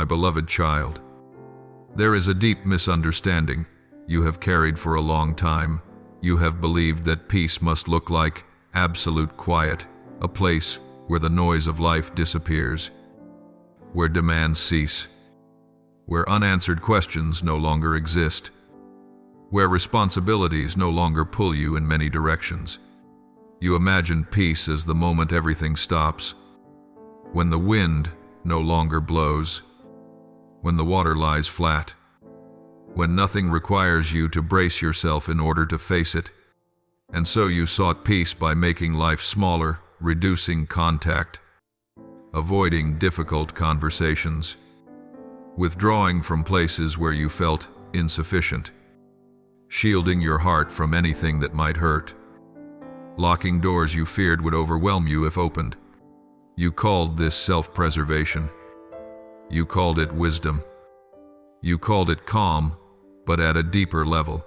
my beloved child. There is a deep misunderstanding you have carried for a long time. You have believed that peace must look like absolute quiet, a place where the noise of life disappears, where demands cease, where unanswered questions no longer exist, where responsibilities no longer pull you in many directions. You imagine peace as the moment everything stops, when the wind no longer blows, when the water lies flat, when nothing requires you to brace yourself in order to face it. And so you sought peace by making life smaller, reducing contact, avoiding difficult conversations, withdrawing from places where you felt insufficient, shielding your heart from anything that might hurt, locking doors you feared would overwhelm you if opened. You called this self-preservation. You called it wisdom. You called it calm, but at a deeper level.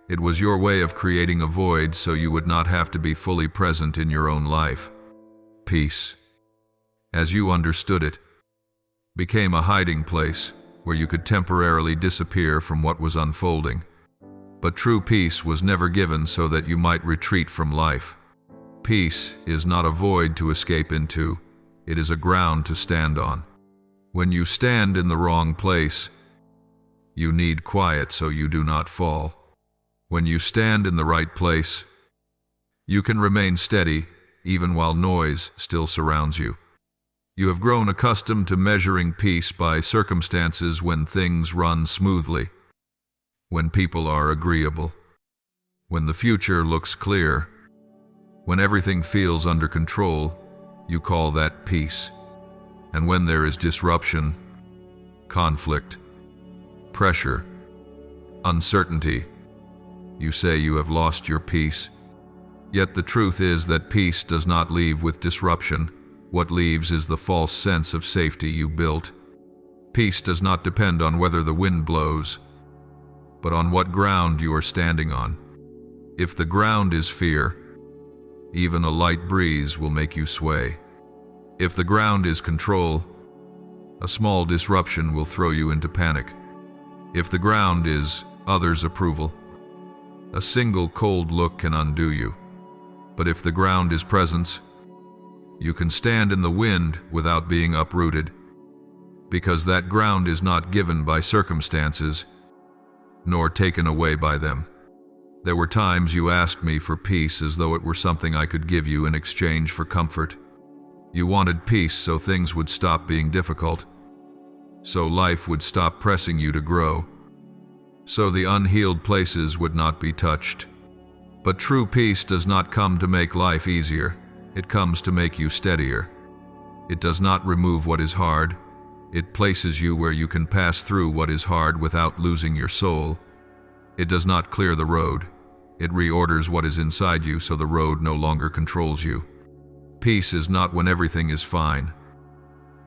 It was your way of creating a void so you would not have to be fully present in your own life. Peace, as you understood it, became a hiding place where you could temporarily disappear from what was unfolding. But true peace was never given so that you might retreat from life. Peace is not a void to escape into, it is a ground to stand on. When you stand in the wrong place, you need quiet so you do not fall. When you stand in the right place, you can remain steady even while noise still surrounds you. You have grown accustomed to measuring peace by circumstances when things run smoothly, when people are agreeable, when the future looks clear, when everything feels under control. You call that peace. And when there is disruption, conflict, pressure, uncertainty, you say you have lost your peace. Yet the truth is that peace does not leave with disruption. What leaves is the false sense of safety you built. Peace does not depend on whether the wind blows, but on what ground you are standing on. If the ground is fear, even a light breeze will make you sway. If the ground is control, a small disruption will throw you into panic. If the ground is others' approval, a single cold look can undo you. But if the ground is presence, you can stand in the wind without being uprooted, because that ground is not given by circumstances, nor taken away by them. There were times you asked me for peace as though it were something I could give you in exchange for comfort. You wanted peace so things would stop being difficult, so life would stop pressing you to grow, so the unhealed places would not be touched. But true peace does not come to make life easier, it comes to make you steadier. It does not remove what is hard, it places you where you can pass through what is hard without losing your soul. It does not clear the road, it reorders what is inside you so the road no longer controls you. Peace is not when everything is fine,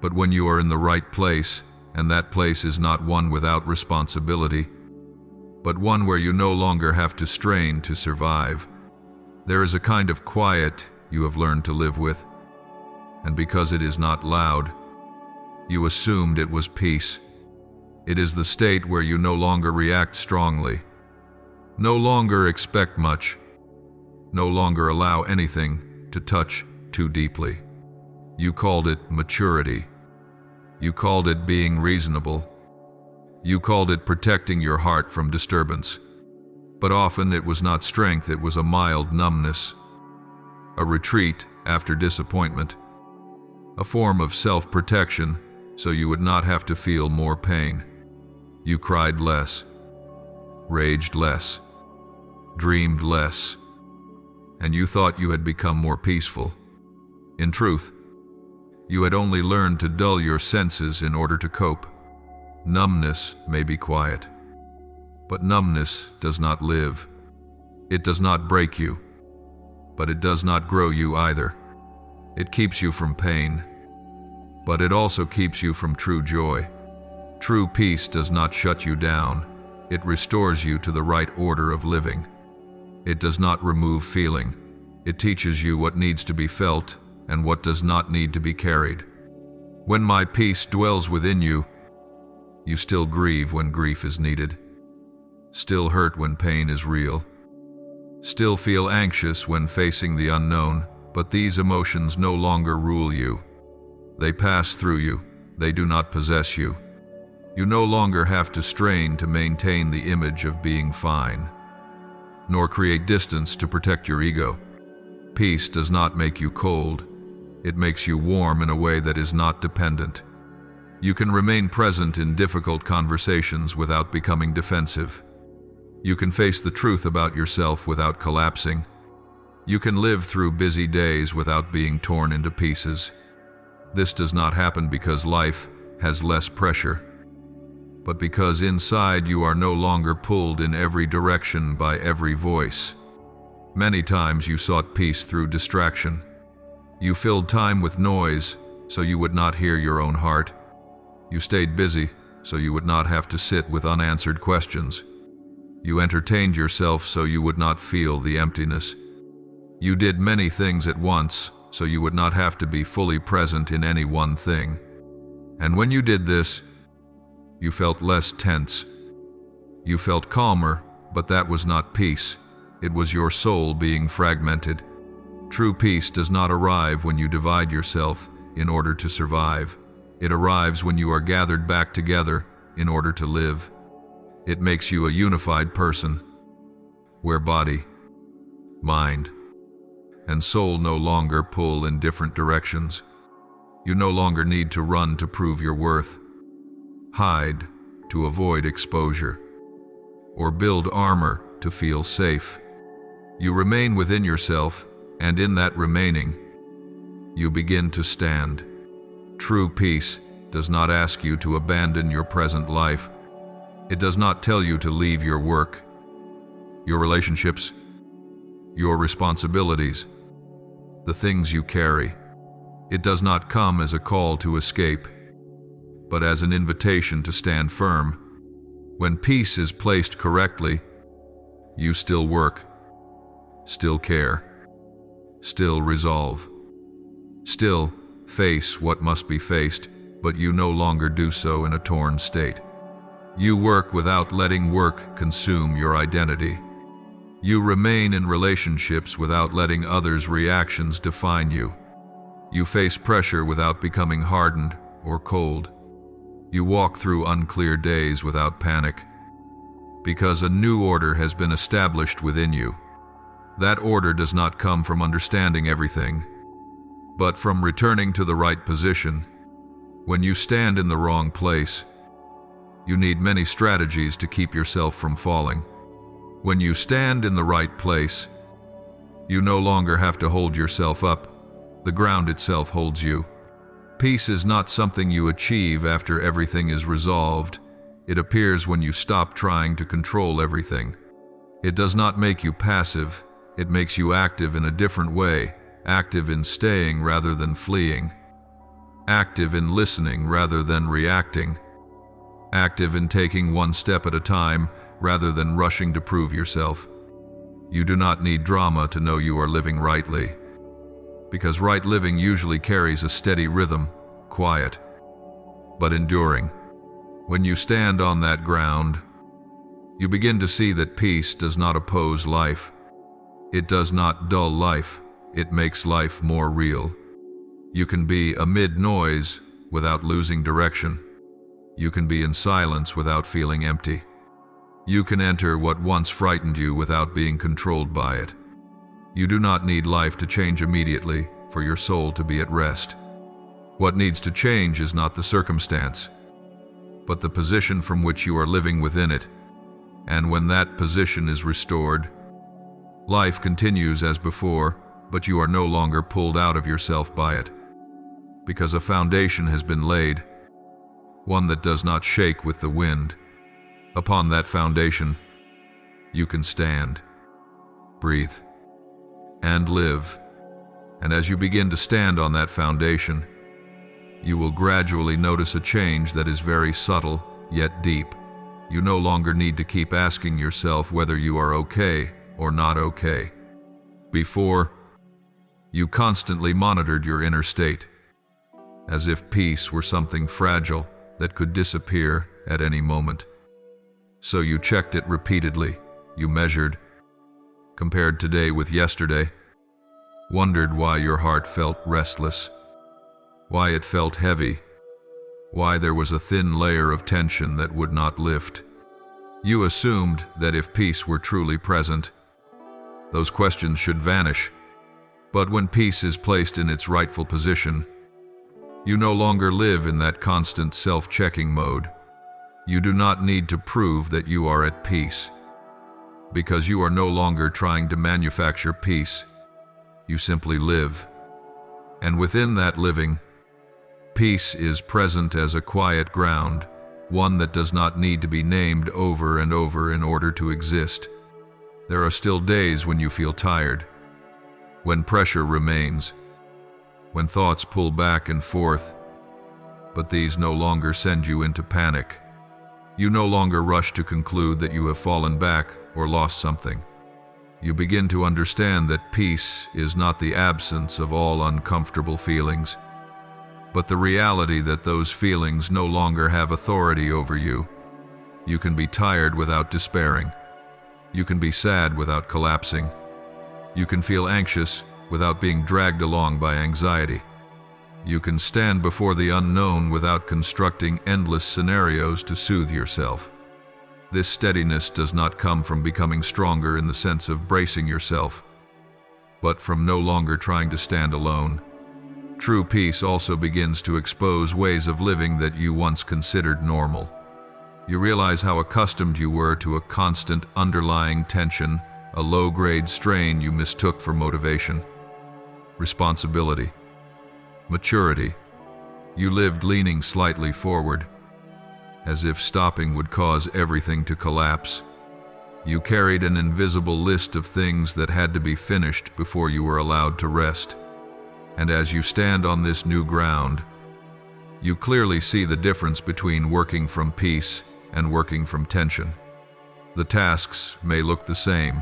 but when you are in the right place, and that place is not one without responsibility, but one where you no longer have to strain to survive. There is a kind of quiet you have learned to live with, and because it is not loud, you assumed it was peace. It is the state where you no longer react strongly, no longer expect much, no longer allow anything to touch too deeply. You called it maturity. You called it being reasonable. You called it protecting your heart from disturbance. But often it was not strength, it was a mild numbness, a retreat after disappointment, a form of self-protection so you would not have to feel more pain. You cried less, raged less, dreamed less, and you thought you had become more peaceful. In truth, you had only learned to dull your senses in order to cope. Numbness may be quiet, but numbness does not live. It does not break you, but it does not grow you either. It keeps you from pain, but it also keeps you from true joy. True peace does not shut you down. It restores you to the right order of living. It does not remove feeling. It teaches you what needs to be felt and what does not need to be carried. When my peace dwells within you, You still grieve when grief is needed. Still hurt when pain is real. Still feel anxious when facing the unknown, but these emotions no longer rule you. They pass through you. They do not possess you. You no longer have to strain to maintain the image of being fine, nor create distance to protect your ego. Peace does not make you cold. It makes you warm in a way that is not dependent. You can remain present in difficult conversations without becoming defensive. You can face the truth about yourself without collapsing. You can live through busy days without being torn into pieces. This does not happen because life has less pressure, but because inside you are no longer pulled in every direction by every voice. Many times you sought peace through distraction. You filled time with noise so you would not hear your own heart. You stayed busy so you would not have to sit with unanswered questions. You entertained yourself so you would not feel the emptiness. You did many things at once so you would not have to be fully present in any one thing. And when you did this, you felt less tense. You felt calmer, but that was not peace. It was your soul being fragmented. True peace does not arrive when you divide yourself in order to survive. It arrives when you are gathered back together in order to live. It makes you a unified person, where body, mind, and soul no longer pull in different directions. You no longer need to run to prove your worth, hide to avoid exposure, or build armor to feel safe. You remain within yourself, and in that remaining, you begin to stand. True peace does not ask you to abandon your present life. It does not tell you to leave your work, your relationships, your responsibilities, the things you carry. It does not come as a call to escape, but as an invitation to stand firm. When peace is placed correctly, you still work, still care, still resolve, still face what must be faced, but you no longer do so in a torn state. You work without letting work consume your identity. You remain in relationships without letting others' reactions define you. You face pressure without becoming hardened or cold. You walk through unclear days without panic, because a new order has been established within you. That order does not come from understanding everything, but from returning to the right position. When you stand in the wrong place, you need many strategies to keep yourself from falling. When you stand in the right place, you no longer have to hold yourself up. The ground itself holds you. Peace is not something you achieve after everything is resolved. It appears when you stop trying to control everything. It does not make you passive. It makes you active in a different way, active in staying rather than fleeing, active in listening rather than reacting, active in taking one step at a time rather than rushing to prove yourself. You do not need drama to know you are living rightly, because right living usually carries a steady rhythm, quiet, but enduring. When you stand on that ground, you begin to see that peace does not oppose life. It does not dull life. It makes life more real. You can be amid noise without losing direction. You can be in silence without feeling empty. You can enter what once frightened you without being controlled by it. You do not need life to change immediately for your soul to be at rest. What needs to change is not the circumstance, but the position from which you are living within it. And when that position is restored, life continues as before, but you are no longer pulled out of yourself by it, because a foundation has been laid, one that does not shake with the wind. Upon that foundation, you can stand, breathe, and live. And as you begin to stand on that foundation, you will gradually notice a change that is very subtle, yet deep. You no longer need to keep asking yourself whether you are okay or not okay. Before, you constantly monitored your inner state, as if peace were something fragile that could disappear at any moment. So you checked it repeatedly, you measured, compared today with yesterday, wondered why your heart felt restless, why it felt heavy, why there was a thin layer of tension that would not lift. You assumed that if peace were truly present, those questions should vanish. But when peace is placed in its rightful position, you no longer live in that constant self-checking mode. You do not need to prove that you are at peace, because you are no longer trying to manufacture peace. You simply live. And within that living, peace is present as a quiet ground, one that does not need to be named over and over in order to exist. There are still days when you feel tired, when pressure remains, when thoughts pull back and forth, but these no longer send you into panic. You no longer rush to conclude that you have fallen back or lost something. You begin to understand that peace is not the absence of all uncomfortable feelings, but the reality that those feelings no longer have authority over you. You can be tired without despairing. You can be sad without collapsing. You can feel anxious without being dragged along by anxiety. You can stand before the unknown without constructing endless scenarios to soothe yourself. This steadiness does not come from becoming stronger in the sense of bracing yourself, but from no longer trying to stand alone. True peace also begins to expose ways of living that you once considered normal. You realize how accustomed you were to a constant underlying tension, a low-grade strain you mistook for motivation. Responsibility. Maturity. You lived leaning slightly forward, as if stopping would cause everything to collapse. You carried an invisible list of things that had to be finished before you were allowed to rest. And as you stand on this new ground, you clearly see the difference between working from peace and working from tension. The tasks may look the same.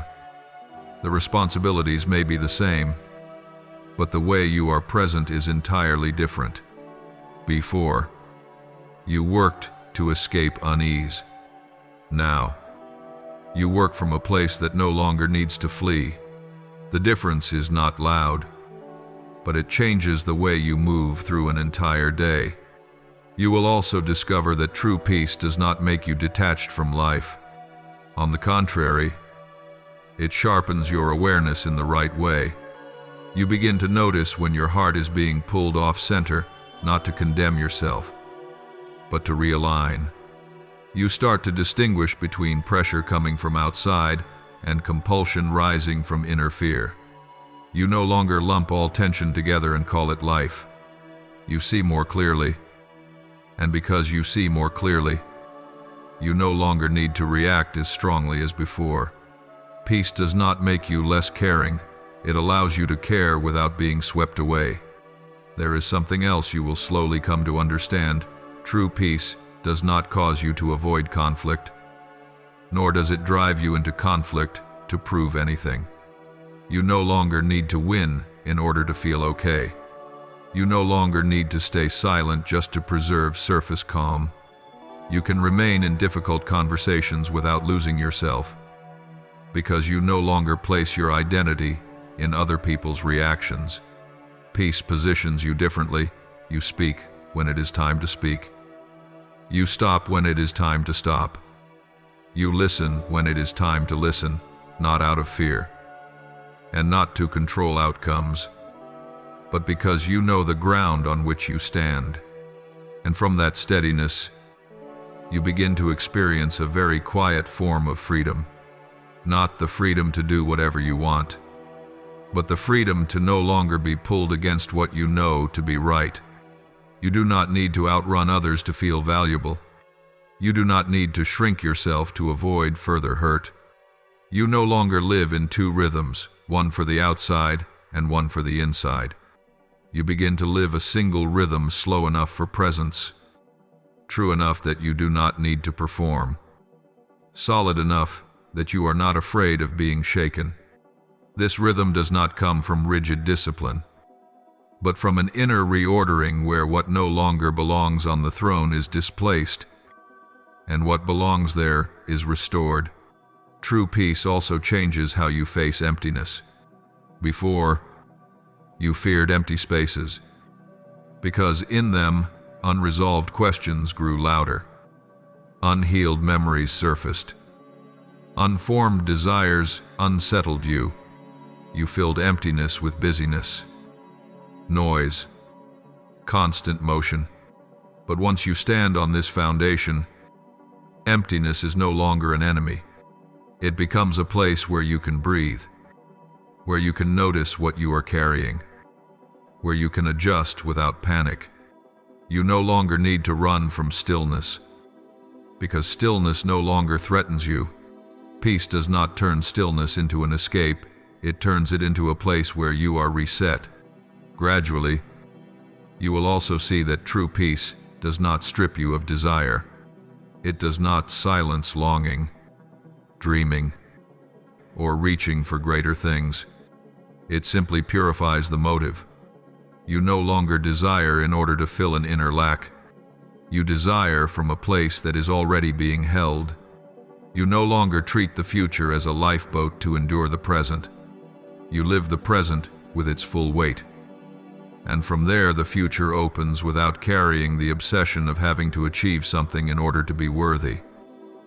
The responsibilities may be the same, but the way you are present is entirely different. Before, you worked to escape unease. Now, you work from a place that no longer needs to flee. The difference is not loud, but it changes the way you move through an entire day. You will also discover that true peace does not make you detached from life. On the contrary, it sharpens your awareness in the right way. You begin to notice when your heart is being pulled off center, not to condemn yourself, but to realign. You start to distinguish between pressure coming from outside and compulsion rising from inner fear. You no longer lump all tension together and call it life. You see more clearly. And because you see more clearly, you no longer need to react as strongly as before. Peace does not make you less caring. It allows you to care without being swept away. There is something else you will slowly come to understand. True peace does not cause you to avoid conflict, nor does it drive you into conflict to prove anything. You no longer need to win in order to feel okay. You no longer need to stay silent just to preserve surface calm. You can remain in difficult conversations without losing yourself, because you no longer place your identity in other people's reactions. Peace positions you differently. You speak when it is time to speak. You stop when it is time to stop. You listen when it is time to listen, not out of fear, and not to control outcomes, but because you know the ground on which you stand. And from that steadiness, you begin to experience a very quiet form of freedom. Not the freedom to do whatever you want, but the freedom to no longer be pulled against what you know to be right. You do not need to outrun others to feel valuable. You do not need to shrink yourself to avoid further hurt. You no longer live in two rhythms, one for the outside and one for the inside. You begin to live a single rhythm, slow enough for presence, true enough that you do not need to perform, solid enough that you are not afraid of being shaken. This rhythm does not come from rigid discipline, but from an inner reordering where what no longer belongs on the throne is displaced. and what belongs there is restored. True peace also changes how you face emptiness. Before, you feared empty spaces, because in them, unresolved questions grew louder. Unhealed memories surfaced. Unformed desires unsettled you. You filled emptiness with busyness, noise, constant motion. But once you stand on this foundation, emptiness is no longer an enemy. It becomes a place where you can breathe, where you can notice what you are carrying, where you can adjust without panic. You no longer need to run from stillness, because stillness no longer threatens you. Peace does not turn stillness into an escape, it turns it into a place where you are reset. Gradually, you will also see that true peace does not strip you of desire. It does not silence longing, dreaming, or reaching for greater things. It simply purifies the motive. You no longer desire in order to fill an inner lack. You desire from a place that is already being held. You no longer treat the future as a lifeboat to endure the present. You live the present with its full weight. And from there the future opens without carrying the obsession of having to achieve something in order to be worthy.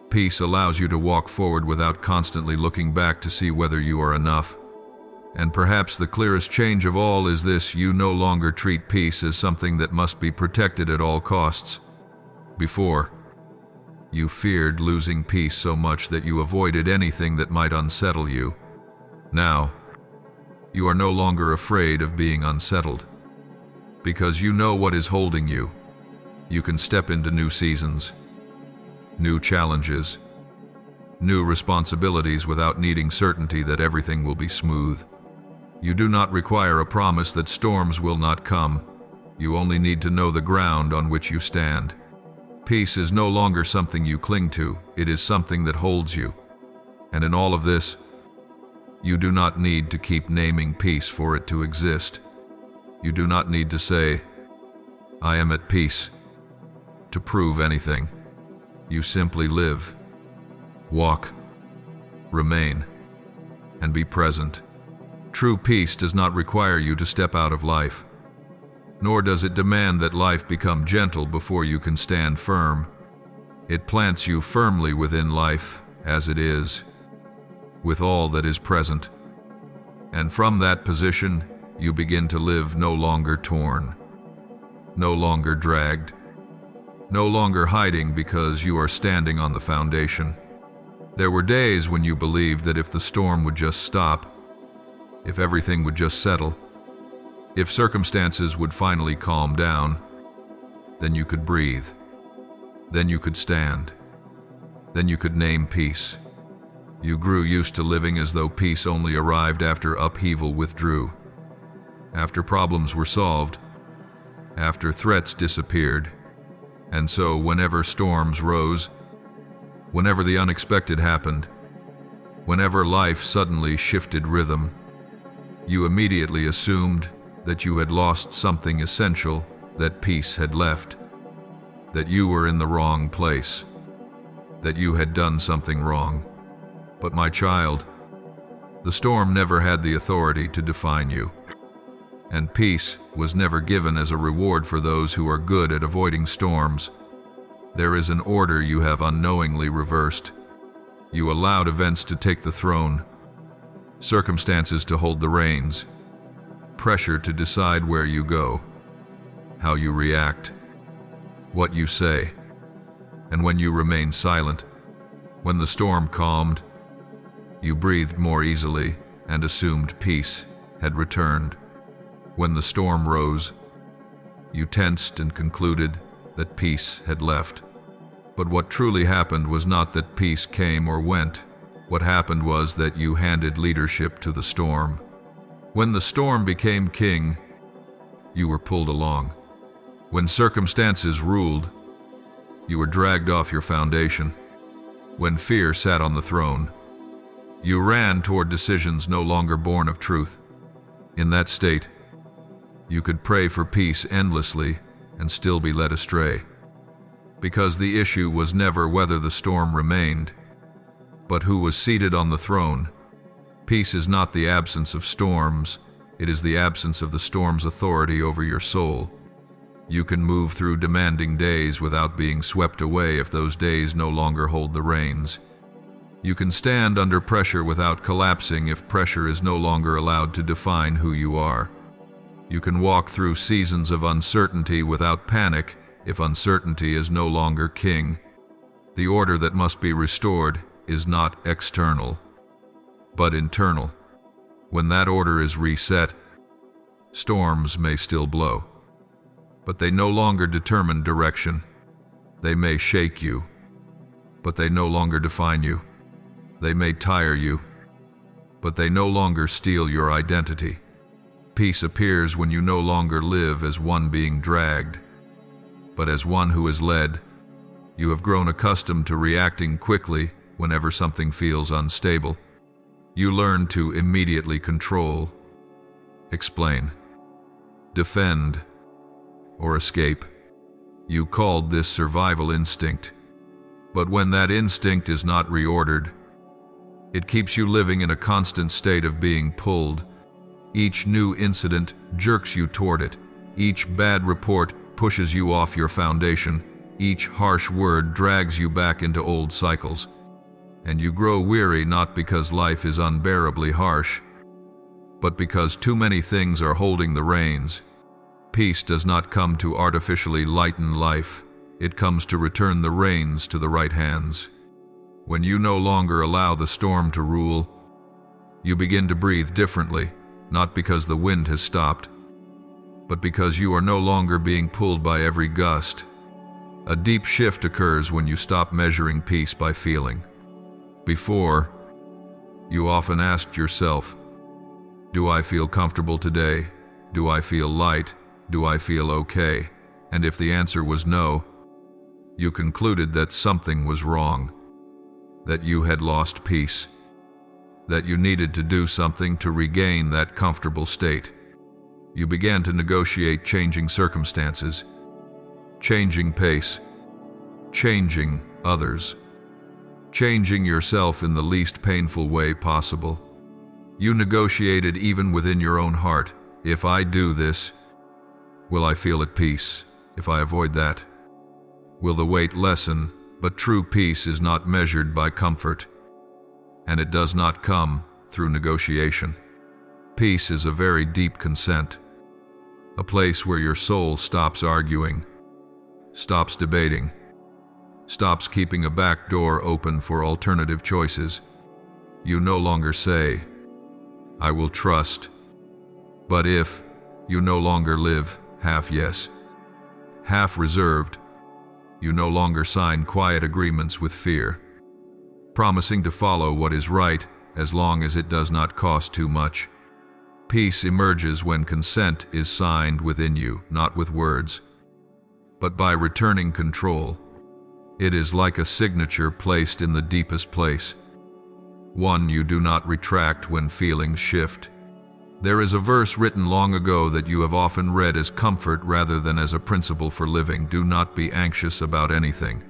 Peace allows you to walk forward without constantly looking back to see whether you are enough. And perhaps the clearest change of all is this: you no longer treat peace as something that must be protected at all costs. Before, you feared losing peace so much that you avoided anything that might unsettle you. Now, you are no longer afraid of being unsettled. Because you know what is holding you, you can step into new seasons, new challenges, new responsibilities without needing certainty that everything will be smooth. You do not require a promise that storms will not come. You only need to know the ground on which you stand. Peace is no longer something you cling to, it is something that holds you. And in all of this, you do not need to keep naming peace for it to exist. You do not need to say, "I am at peace," to prove anything. You simply live, walk, remain, and be present. True peace does not require you to step out of life, nor does it demand that life become gentle before you can stand firm. It plants you firmly within life as it is, with all that is present. And from that position, you begin to live no longer torn, no longer dragged, no longer hiding because you are standing on the foundation. There were days when you believed that if the storm would just stop, if everything would just settle, if circumstances would finally calm down, then you could breathe, then you could stand, then you could name peace. You grew used to living as though peace only arrived after upheaval withdrew, after problems were solved, after threats disappeared. And so whenever storms rose, whenever the unexpected happened, whenever life suddenly shifted rhythm, you immediately assumed that you had lost something essential, that peace had left, that you were in the wrong place, that you had done something wrong. But my child, the storm never had the authority to define you. And peace was never given as a reward for those who are good at avoiding storms. There is an order you have unknowingly reversed. You allowed events to take the throne, circumstances to hold the reins, pressure to decide where you go, how you react, what you say. And when you remained silent, when the storm calmed, you breathed more easily and assumed peace had returned. When the storm rose, you tensed and concluded that peace had left. But what truly happened was not that peace came or went. What happened was that you handed leadership to the storm. When the storm became king, you were pulled along. When circumstances ruled, you were dragged off your foundation. When fear sat on the throne, you ran toward decisions no longer born of truth. In that state, you could pray for peace endlessly and still be led astray. because the issue was never whether the storm remained, but who was seated on the throne. Peace is not the absence of storms, it is the absence of the storm's authority over your soul. You can move through demanding days without being swept away if those days no longer hold the reins. You can stand under pressure without collapsing if pressure is no longer allowed to define who you are. You can walk through seasons of uncertainty without panic if uncertainty is no longer king. The order that must be restored is not external, but internal. When that order is reset, storms may still blow, but they no longer determine direction. They may shake you, but they no longer define you. They may tire you, but they no longer steal your identity. Peace appears when you no longer live as one being dragged, but as one who is led. You have grown accustomed to reacting quickly whenever something feels unstable. You learn to immediately control, explain, defend, or escape. You called this survival instinct, but when that instinct is not reordered, it keeps you living in a constant state of being pulled. Each new incident jerks you toward it. Each bad report pushes you off your foundation. Each harsh word drags you back into old cycles. And you grow weary not because life is unbearably harsh, but because too many things are holding the reins. Peace does not come to artificially lighten life. It comes to return the reins to the right hands. When you no longer allow the storm to rule, you begin to breathe differently, not because the wind has stopped, but because you are no longer being pulled by every gust. A deep shift occurs when you stop measuring peace by feeling. Before, you often asked yourself, do I feel comfortable today? Do I feel light? Do I feel okay? And if the answer was no, you concluded that something was wrong, that you had lost peace, that you needed to do something to regain that comfortable state. You began to negotiate changing circumstances, changing pace, changing others, changing yourself in the least painful way possible. You negotiated even within your own heart. If I do this, will I feel at peace? If I avoid that, will the weight lessen? But true peace is not measured by comfort, and it does not come through negotiation. Peace is a very deep consent, a place where your soul stops arguing, stops debating, stops keeping a back door open for alternative choices. You no longer say, I will trust, but if you no longer live half yes, half reserved. You no longer sign quiet agreements with fear, promising to follow what is right as long as it does not cost too much. Peace emerges when consent is signed within you, not with words, but by returning control. It is like a signature placed in the deepest place, one you do not retract when feelings shift. There is a verse written long ago that you have often read as comfort rather than as a principle for living. Do not be anxious about anything,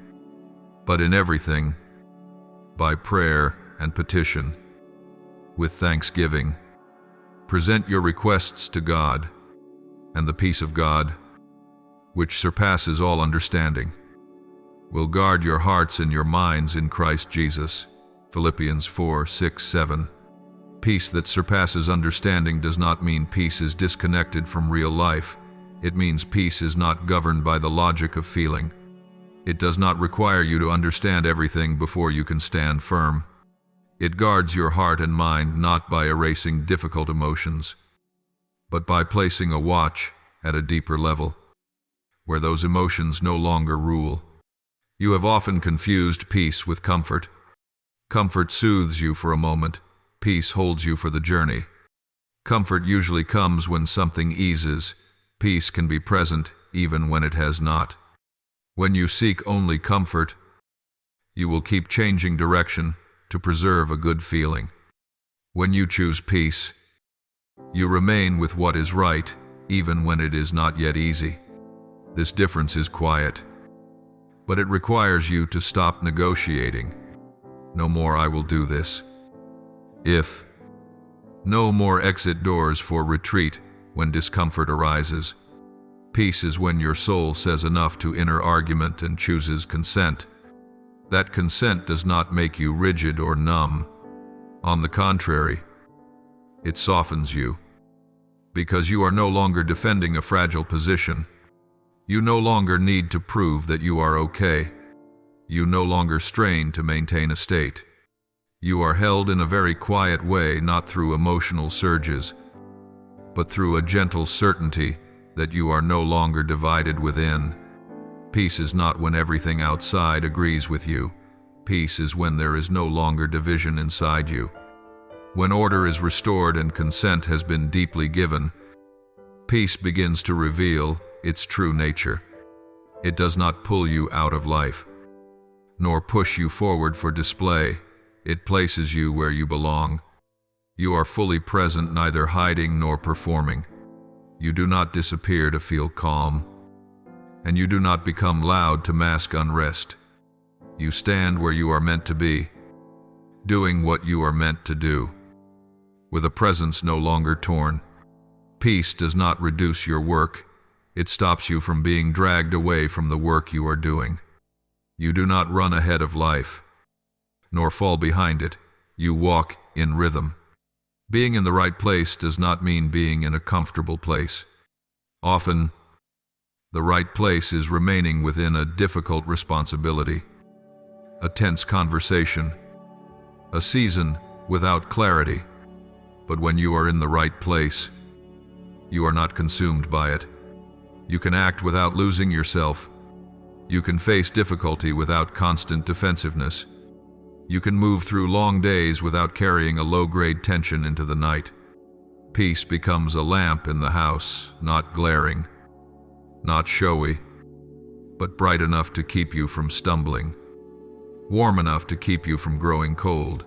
but in everything, by prayer and petition, with thanksgiving, present your requests to God, and the peace of God, which surpasses all understanding, will guard your hearts and your minds in Christ Jesus. Philippians 4:6-7. Peace that surpasses understanding does not mean peace is disconnected from real life. It means peace is not governed by the logic of feeling. It does not require you to understand everything before you can stand firm. It guards your heart and mind not by erasing difficult emotions, but by placing a watch at a deeper level, where those emotions no longer rule. You have often confused peace with comfort. Comfort soothes you for a moment. Peace holds you for the journey. Comfort usually comes when something eases. Peace can be present even when it has not. When you seek only comfort, you will keep changing direction to preserve a good feeling. When you choose peace, you remain with what is right, even when it is not yet easy. This difference is quiet. But it requires you to stop negotiating. No more "I will do this." If. No more exit doors for retreat when discomfort arises. Peace is when your soul says enough to inner argument and chooses consent. That consent does not make you rigid or numb. On the contrary, it softens you. Because you are no longer defending a fragile position. You no longer need to prove that you are okay. You no longer strain to maintain a state. You are held in a very quiet way, not through emotional surges, but through a gentle certainty that you are no longer divided within. Peace is not when everything outside agrees with you. Peace is when there is no longer division inside you. When order is restored and consent has been deeply given, peace begins to reveal its true nature. It does not pull you out of life, nor push you forward for display. It places you where you belong. You are fully present, neither hiding nor performing. You do not disappear to feel calm, and you do not become loud to mask unrest. You stand where you are meant to be, doing what you are meant to do, with a presence no longer torn. Peace does not reduce your work. It stops you from being dragged away from the work you are doing. You do not run ahead of life, nor fall behind it. You walk in rhythm. Being in the right place does not mean being in a comfortable place. Often, the right place is remaining within a difficult responsibility, a tense conversation, a season without clarity. But when you are in the right place, you are not consumed by it. You can act without losing yourself. You can face difficulty without constant defensiveness. You can move through long days without carrying a low-grade tension into the night. Peace becomes a lamp in the house, not glaring, not showy, but bright enough to keep you from stumbling, warm enough to keep you from growing cold,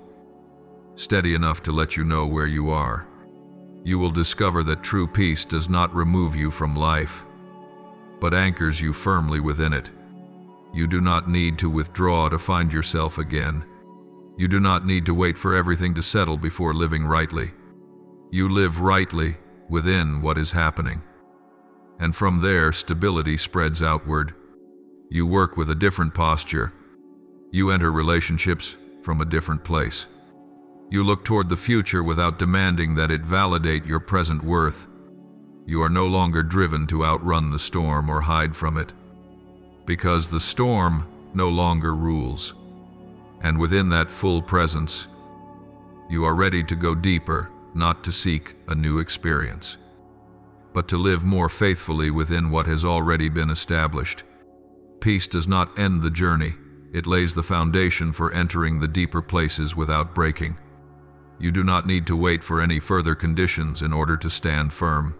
steady enough to let you know where you are. You will discover that true peace does not remove you from life, but anchors you firmly within it. You do not need to withdraw to find yourself again. You do not need to wait for everything to settle before living rightly. You live rightly within what is happening, and from there stability spreads outward. You work with a different posture. You enter relationships from a different place. You look toward the future without demanding that it validate your present worth. You are no longer driven to outrun the storm or hide from it, because the storm no longer rules. And within that full presence, you are ready to go deeper, not to seek a new experience, but to live more faithfully within what has already been established. Peace does not end the journey. It lays the foundation for entering the deeper places without breaking. You do not need to wait for any further conditions in order to stand firm.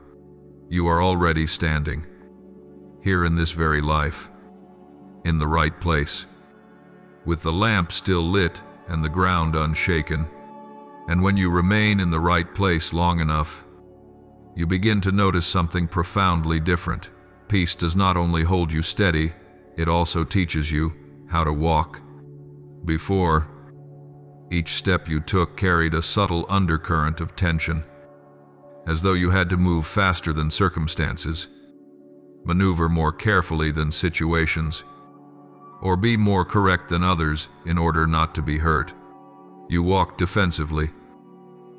You are already standing, here in this very life, in the right place, with the lamp still lit and the ground unshaken. And when you remain in the right place long enough, you begin to notice something profoundly different. Peace does not only hold you steady, it also teaches you how to walk. Before, each step you took carried a subtle undercurrent of tension, as though you had to move faster than circumstances, maneuver more carefully than situations, or be more correct than others in order not to be hurt. You walked defensively.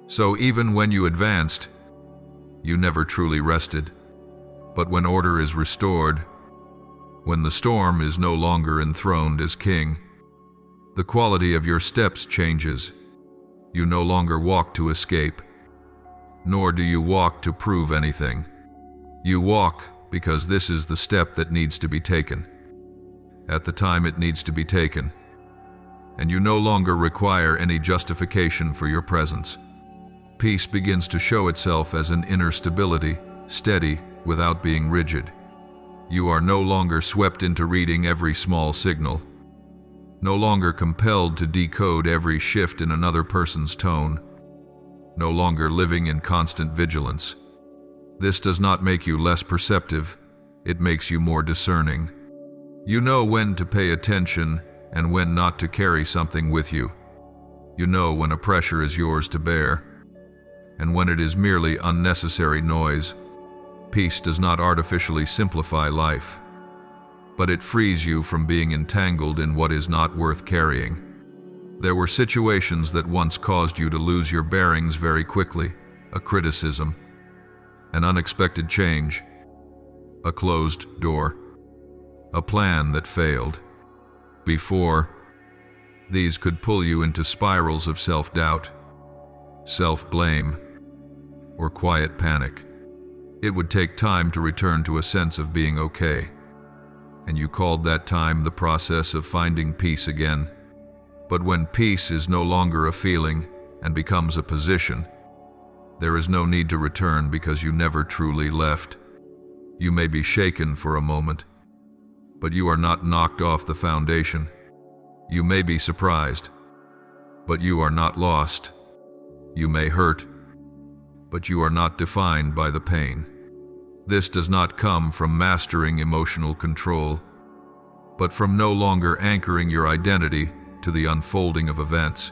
So even when you advanced, you never truly rested. But when order is restored, when the storm is no longer enthroned as king, the quality of your steps changes. You no longer walk to escape, nor do you walk to prove anything. You walk because this is the step that needs to be taken, at the time it needs to be taken, and you no longer require any justification for your presence. Peace begins to show itself as an inner stability, steady without being rigid. You are no longer swept into reading every small signal, no longer compelled to decode every shift in another person's tone, no longer living in constant vigilance. This does not make you less perceptive, it makes you more discerning. You know when to pay attention and when not to carry something with you. You know when a pressure is yours to bear, and when it is merely unnecessary noise. Peace does not artificially simplify life, but it frees you from being entangled in what is not worth carrying. There were situations that once caused you to lose your bearings very quickly: a criticism, an unexpected change, a closed door, a plan that failed. Before, these could pull you into spirals of self-doubt, self-blame, or quiet panic. It would take time to return to a sense of being okay, and you called that time the process of finding peace again. But when peace is no longer a feeling and becomes a position, there is no need to return because you never truly left. You may be shaken for a moment, but you are not knocked off the foundation. You may be surprised, but you are not lost. You may hurt, but you are not defined by the pain. This does not come from mastering emotional control, but from no longer anchoring your identity to the unfolding of events.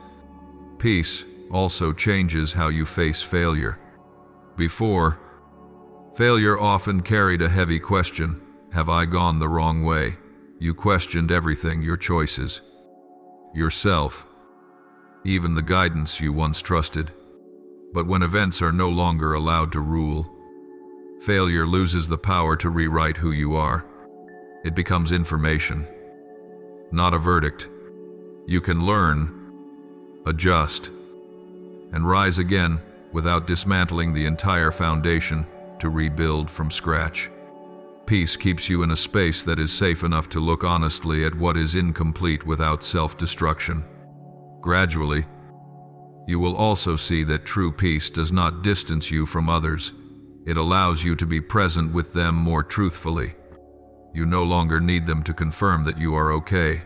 Peace also changes how you face failure. Before, failure often carried a heavy question: have I gone the wrong way? You questioned everything: your choices, yourself, even the guidance you once trusted. But when events are no longer allowed to rule, failure loses the power to rewrite who you are. It becomes information, not a verdict. You can learn, adjust, and rise again without dismantling the entire foundation to rebuild from scratch. Peace keeps you in a space that is safe enough to look honestly at what is incomplete without self-destruction. Gradually, you will also see that true peace does not distance you from others. It allows you to be present with them more truthfully. You no longer need them to confirm that you are okay.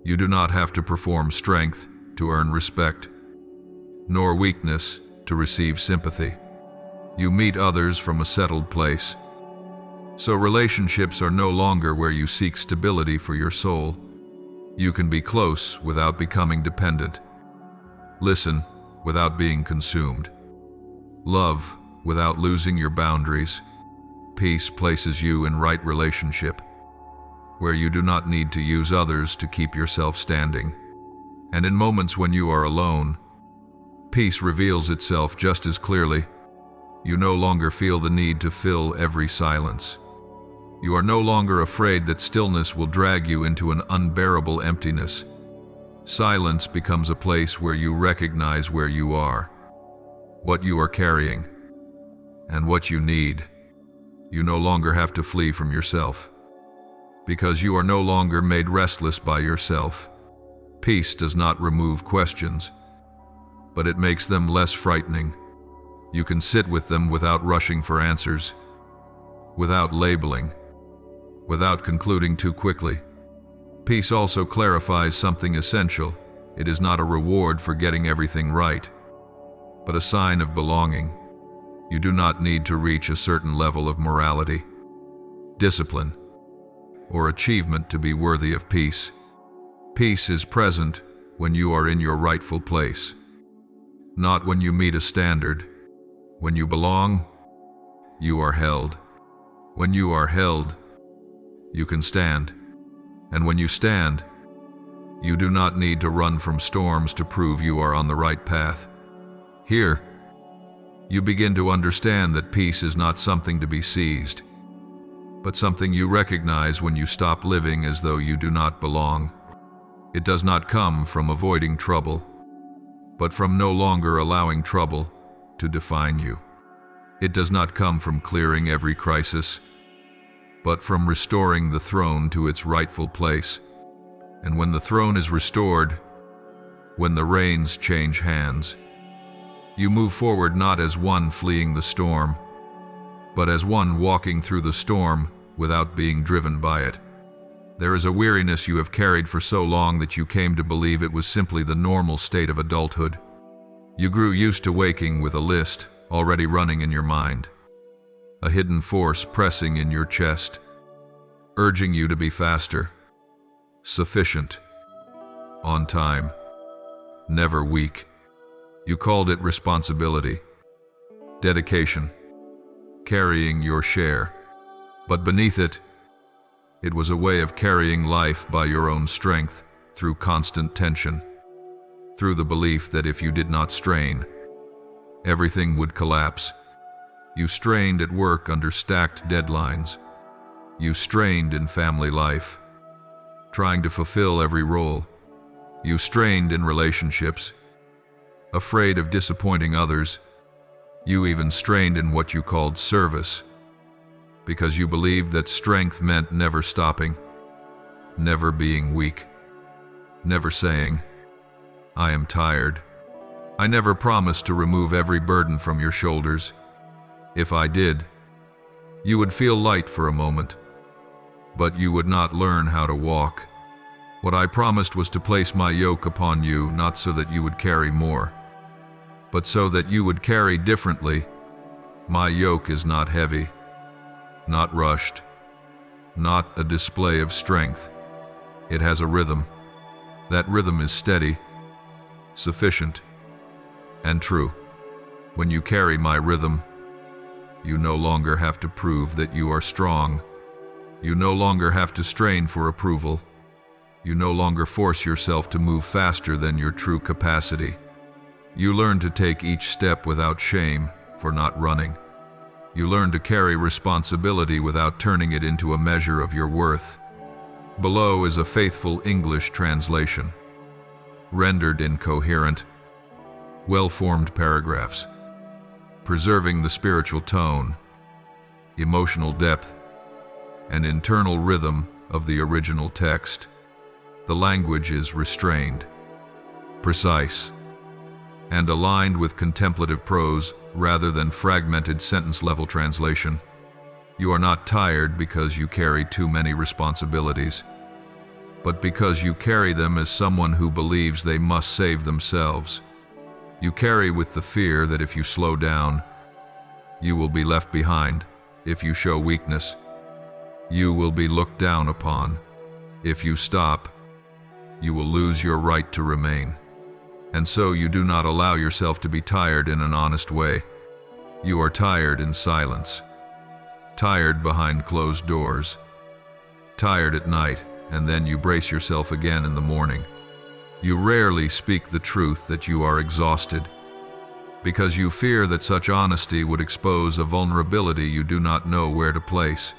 You do not have to perform strength to earn respect, nor weakness to receive sympathy. You meet others from a settled place. So relationships are no longer where you seek stability for your soul. You can be close without becoming dependent. Listen without being consumed. Love without losing your boundaries. Peace places you in right relationship, where you do not need to use others to keep yourself standing. And in moments when you are alone, peace reveals itself just as clearly. You no longer feel the need to fill every silence. You are no longer afraid that stillness will drag you into an unbearable emptiness. Silence becomes a place where you recognize where you are, what you are carrying, and what you need. You no longer have to flee from yourself, because you are no longer made restless by yourself. Peace does not remove questions, but it makes them less frightening. You can sit with them without rushing for answers, without labeling, without concluding too quickly. Peace also clarifies something essential. It is not a reward for getting everything right, but a sign of belonging. You do not need to reach a certain level of morality, discipline, or achievement to be worthy of peace. Peace is present when you are in your rightful place, not when you meet a standard. When you belong, you are held. When you are held, you can stand. And when you stand, you do not need to run from storms to prove you are on the right path. Here, you begin to understand that peace is not something to be seized, but something you recognize when you stop living as though you do not belong. It does not come from avoiding trouble, but from no longer allowing trouble to define you. It does not come from clearing every crisis, but from restoring the throne to its rightful place. And when the throne is restored, when the reins change hands, you move forward not as one fleeing the storm, but as one walking through the storm without being driven by it. There is a weariness you have carried for so long that you came to believe it was simply the normal state of adulthood. You grew used to waking with a list already running in your mind, a hidden force pressing in your chest, urging you to be faster, sufficient, on time, never weak. You called it responsibility, dedication, carrying your share. But beneath it, it was a way of carrying life by your own strength, through constant tension, through the belief that if you did not strain, everything would collapse. You strained at work under stacked deadlines. You strained in family life, trying to fulfill every role. You strained in relationships, afraid of disappointing others. You even strained in what you called service, because you believed that strength meant never stopping, never being weak, never saying, "I am tired." I never promised to remove every burden from your shoulders. If I did, you would feel light for a moment, but you would not learn how to walk. What I promised was to place my yoke upon you, not so that you would carry more, but so that you would carry differently. My yoke is not heavy, not rushed, not a display of strength. It has a rhythm. That rhythm is steady, sufficient, and true. When you carry my rhythm, you no longer have to prove that you are strong. You no longer have to strain for approval. You no longer force yourself to move faster than your true capacity. You learn to take each step without shame for not running. You learn to carry responsibility without turning it into a measure of your worth. Below is a faithful English translation, rendered in coherent, well-formed paragraphs, preserving the spiritual tone, emotional depth, and internal rhythm of the original text. The language is restrained, precise, and aligned with contemplative prose rather than fragmented sentence-level translation. You are not tired because you carry too many responsibilities, but because you carry them as someone who believes they must save themselves. You carry with the fear that if you slow down, you will be left behind. If you show weakness, you will be looked down upon. If you stop, you will lose your right to remain. And so you do not allow yourself to be tired in an honest way. You are tired in silence, tired behind closed doors, tired at night, and then you brace yourself again in the morning. You rarely speak the truth that you are exhausted, because you fear that such honesty would expose a vulnerability you do not know where to place.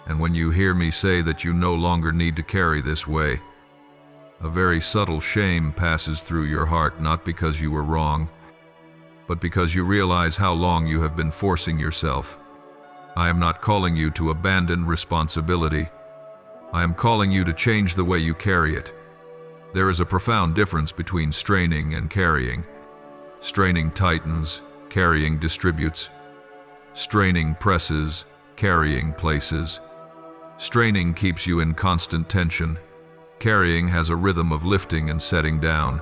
And when you hear me say that you no longer need to carry this way, a very subtle shame passes through your heart, not because you were wrong, but because you realize how long you have been forcing yourself. I am not calling you to abandon responsibility. I am calling you to change the way you carry it. There is a profound difference between straining and carrying. Straining tightens, carrying distributes. Straining presses, carrying places. Straining keeps you in constant tension. Carrying has a rhythm of lifting and setting down.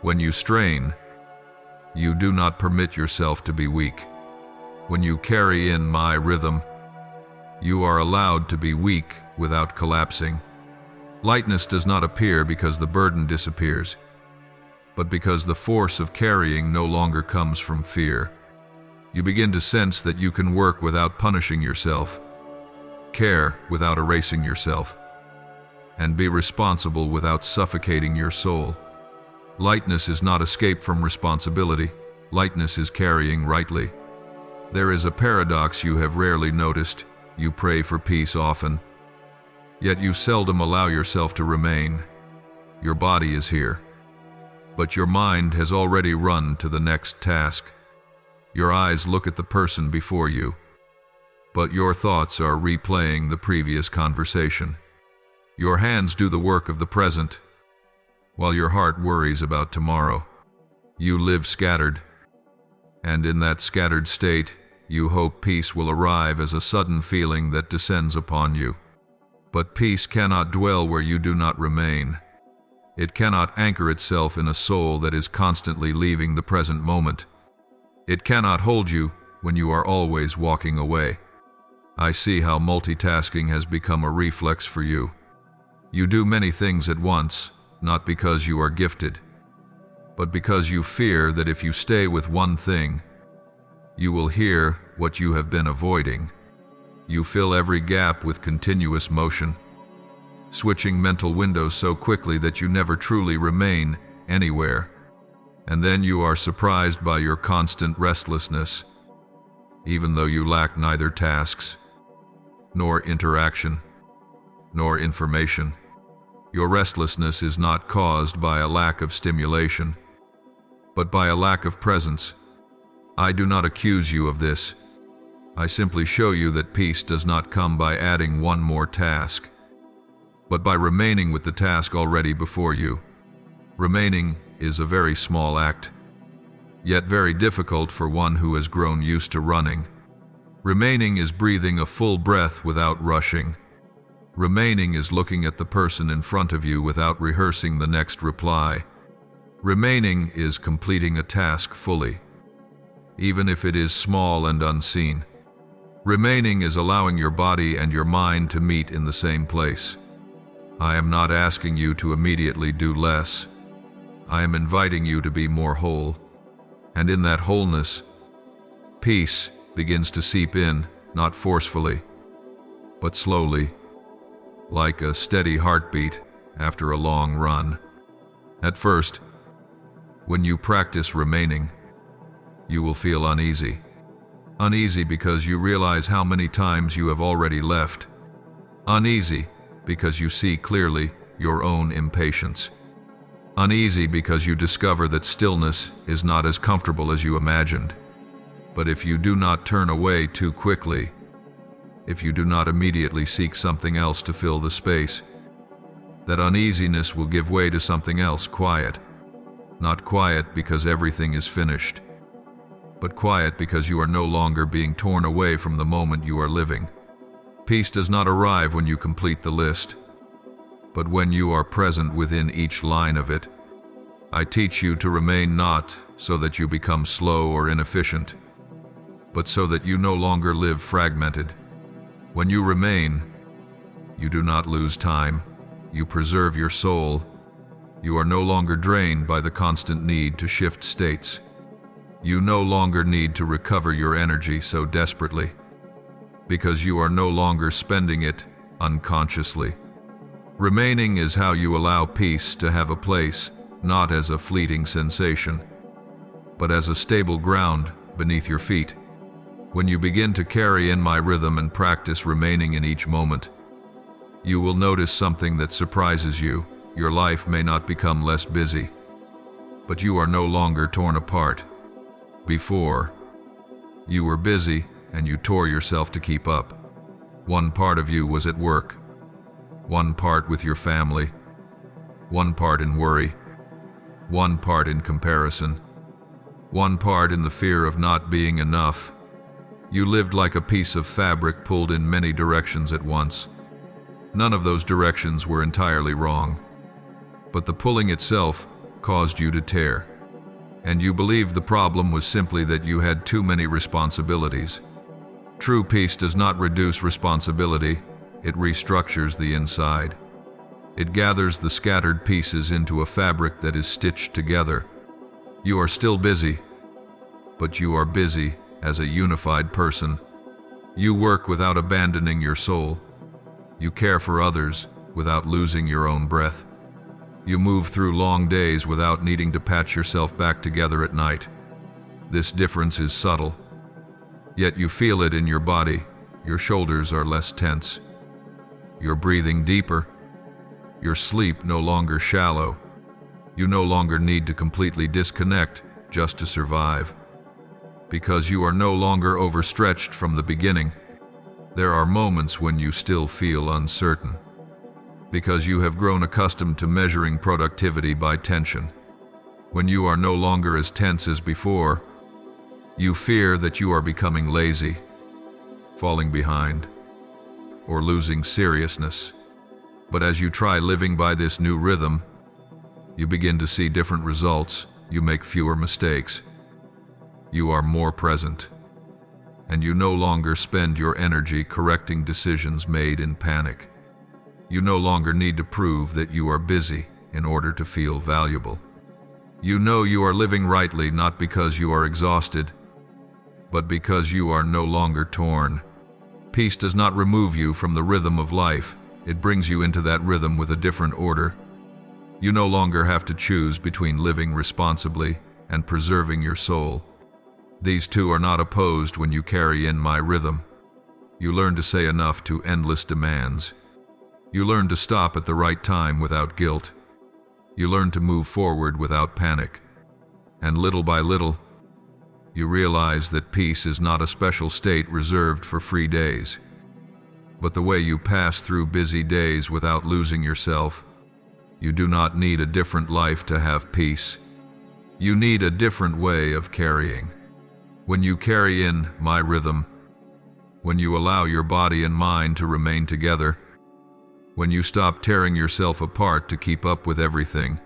When you strain, you do not permit yourself to be weak. When you carry in my rhythm, you are allowed to be weak without collapsing. Lightness does not appear because the burden disappears, but because the force of carrying no longer comes from fear. You begin to sense that you can work without punishing yourself, care without erasing yourself, and be responsible without suffocating your soul. Lightness is not escape from responsibility. Lightness is carrying rightly. There is a paradox you have rarely noticed. You pray for peace often, yet you seldom allow yourself to remain. Your body is here, but your mind has already run to the next task. Your eyes look at the person before you, but your thoughts are replaying the previous conversation. Your hands do the work of the present, while your heart worries about tomorrow. You live scattered, and in that scattered state, you hope peace will arrive as a sudden feeling that descends upon you. But peace cannot dwell where you do not remain. It cannot anchor itself in a soul that is constantly leaving the present moment. It cannot hold you when you are always walking away. I see how multitasking has become a reflex for you. You do many things at once, not because you are gifted, but because you fear that if you stay with one thing, you will hear what you have been avoiding. You fill every gap with continuous motion, switching mental windows so quickly that you never truly remain anywhere. And then you are surprised by your constant restlessness, even though you lack neither tasks, nor interaction, nor information. Your restlessness is not caused by a lack of stimulation, but by a lack of presence. I do not accuse you of this. I simply show you that peace does not come by adding one more task, but by remaining with the task already before you. Remaining is a very small act, yet very difficult for one who has grown used to running. Remaining is breathing a full breath without rushing. Remaining is looking at the person in front of you without rehearsing the next reply. Remaining is completing a task fully, even if it is small and unseen. Remaining is allowing your body and your mind to meet in the same place. I am not asking you to immediately do less. I am inviting you to be more whole. And in that wholeness, peace begins to seep in, not forcefully, but slowly, like a steady heartbeat after a long run. At first, when you practice remaining, you will feel uneasy. Uneasy because you realize how many times you have already left. Uneasy because you see clearly your own impatience. Uneasy because you discover that stillness is not as comfortable as you imagined. But if you do not turn away too quickly, if you do not immediately seek something else to fill the space, that uneasiness will give way to something else quiet. Not quiet because everything is finished, but quiet because you are no longer being torn away from the moment you are living. Peace does not arrive when you complete the list, but when you are present within each line of it. I teach you to remain not so that you become slow or inefficient, but so that you no longer live fragmented. When you remain, you do not lose time. You preserve your soul. You are no longer drained by the constant need to shift states. You no longer need to recover your energy so desperately, because you are no longer spending it unconsciously. Remaining is how you allow peace to have a place, not as a fleeting sensation, but as a stable ground beneath your feet. When you begin to carry in my rhythm and practice remaining in each moment, you will notice something that surprises you. Your life may not become less busy, but you are no longer torn apart. Before, you were busy and you tore yourself to keep up. One part of you was at work, one part with your family, one part in worry, one part in comparison, one part in the fear of not being enough. You lived like a piece of fabric pulled in many directions at once. None of those directions were entirely wrong, but the pulling itself caused you to tear. And you believed the problem was simply that you had too many responsibilities. True peace does not reduce responsibility, it restructures the inside. It gathers the scattered pieces into a fabric that is stitched together. You are still busy, but you are busy as a unified person. You work without abandoning your soul. You care for others without losing your own breath. You move through long days without needing to patch yourself back together at night. This difference is subtle, yet you feel it in your body. Your shoulders are less tense. You're breathing deeper. Your sleep no longer shallow. You no longer need to completely disconnect just to survive, because you are no longer overstretched from the beginning. There are moments when you still feel uncertain, because you have grown accustomed to measuring productivity by tension. When you are no longer as tense as before, you fear that you are becoming lazy, falling behind, or losing seriousness. But as you try living by this new rhythm, you begin to see different results. You make fewer mistakes. You are more present. and you no longer spend your energy correcting decisions made in panic. You no longer need to prove that you are busy in order to feel valuable. You know you are living rightly not because you are exhausted, but because you are no longer torn. Peace does not remove you from the rhythm of life. It brings you into that rhythm with a different order. You no longer have to choose between living responsibly and preserving your soul. These two are not opposed when you carry in my rhythm. You learn to say enough to endless demands. You learn to stop at the right time without guilt. You learn to move forward without panic. And little by little, you realize that peace is not a special state reserved for free days, but the way you pass through busy days without losing yourself. You do not need a different life to have peace. You need a different way of carrying. When you carry in my rhythm, when you allow your body and mind to remain together, when you stop tearing yourself apart to keep up with everything,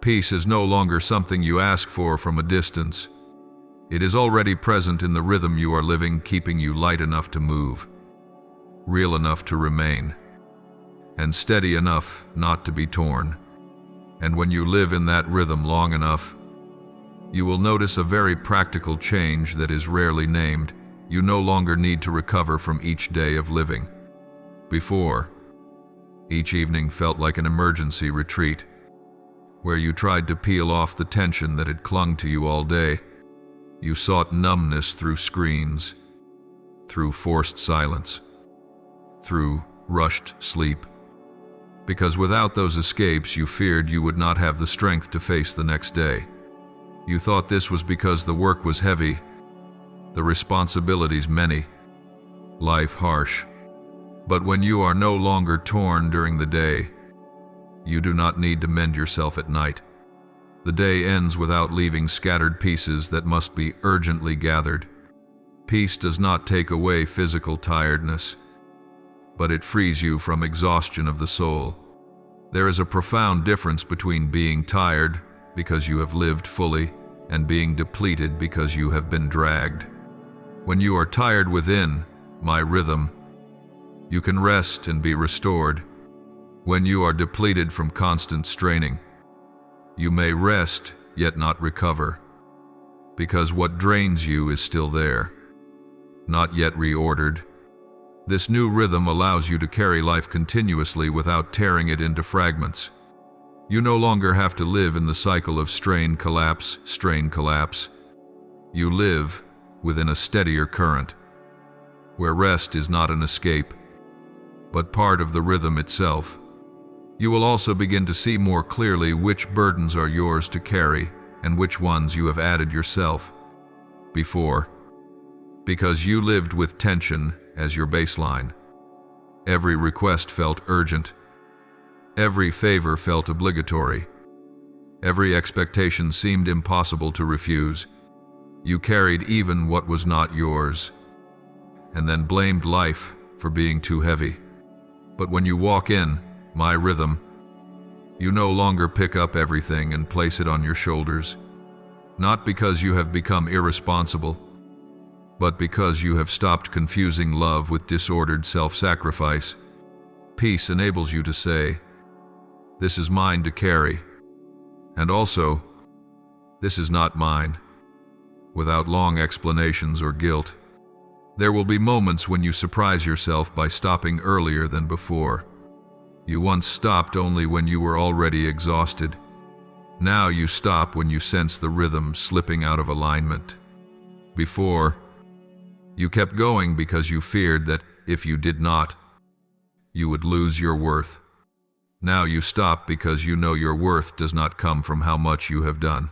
peace is no longer something you ask for from a distance. It is already present in the rhythm you are living, keeping you light enough to move, real enough to remain, and steady enough not to be torn. And when you live in that rhythm long enough, you will notice a very practical change that is rarely named. You no longer need to recover from each day of living. Before, each evening felt like an emergency retreat, where you tried to peel off the tension that had clung to you all day. You sought numbness through screens, through forced silence, through rushed sleep. Because without those escapes, you feared you would not have the strength to face the next day. You thought this was because the work was heavy, the responsibilities many, life harsh. But when you are no longer torn during the day, you do not need to mend yourself at night. The day ends without leaving scattered pieces that must be urgently gathered. Peace does not take away physical tiredness, but it frees you from exhaustion of the soul. There is a profound difference between being tired because you have lived fully and being depleted because you have been dragged. When you are tired within my rhythm, you can rest and be restored. When you are depleted from constant straining, you may rest yet not recover, because what drains you is still there, not yet reordered. This new rhythm allows you to carry life continuously without tearing it into fragments. You no longer have to live in the cycle of strain, collapse. You live within a steadier current, where rest is not an escape, but part of the rhythm itself. You will also begin to see more clearly which burdens are yours to carry and which ones you have added yourself. Before, because you lived with tension as your baseline, every request felt urgent, every favor felt obligatory, every expectation seemed impossible to refuse. You carried even what was not yours, and then blamed life for being too heavy. But when you walk in my rhythm, you no longer pick up everything and place it on your shoulders, not because you have become irresponsible, but because you have stopped confusing love with disordered self-sacrifice. Peace enables you to say, "This is mine to carry," and also, "This is not mine," without long explanations or guilt. There will be moments when you surprise yourself by stopping earlier than before. You once stopped only when you were already exhausted. Now you stop when you sense the rhythm slipping out of alignment. Before, you kept going because you feared that if you did not, you would lose your worth. Now you stop because you know your worth does not come from how much you have done.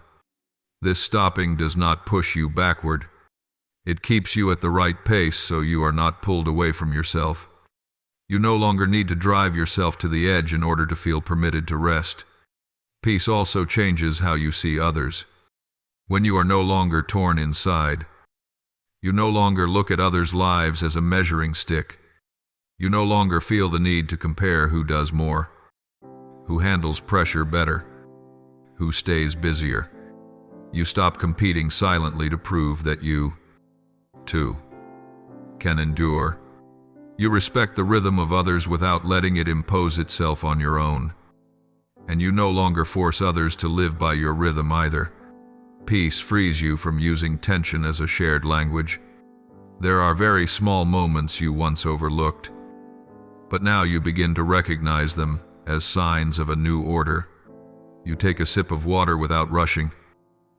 This stopping does not push you backward. It keeps you at the right pace so you are not pulled away from yourself. You no longer need to drive yourself to the edge in order to feel permitted to rest. Peace also changes how you see others. When you are no longer torn inside, you no longer look at others' lives as a measuring stick. You no longer feel the need to compare who does more, who handles pressure better, who stays busier. You stop competing silently to prove that you, too, can endure. You respect the rhythm of others without letting it impose itself on your own. And you no longer force others to live by your rhythm either. Peace frees you from using tension as a shared language. There are very small moments you once overlooked, but now you begin to recognize them as signs of a new order. You take a sip of water without rushing.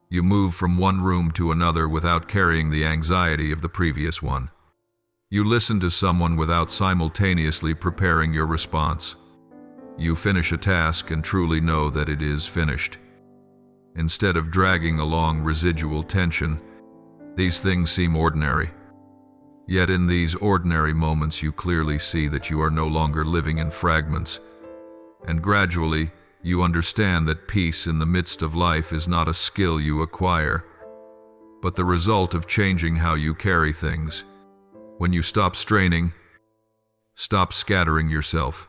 You move from one room to another without carrying the anxiety of the previous one. You listen to someone without simultaneously preparing your response. You finish a task and truly know that it is finished. Instead of dragging along residual tension, these things seem ordinary. Yet in these ordinary moments you clearly see that you are no longer living in fragments. And gradually, you understand that peace in the midst of life is not a skill you acquire, but the result of changing how you carry things. When you stop straining, stop scattering yourself,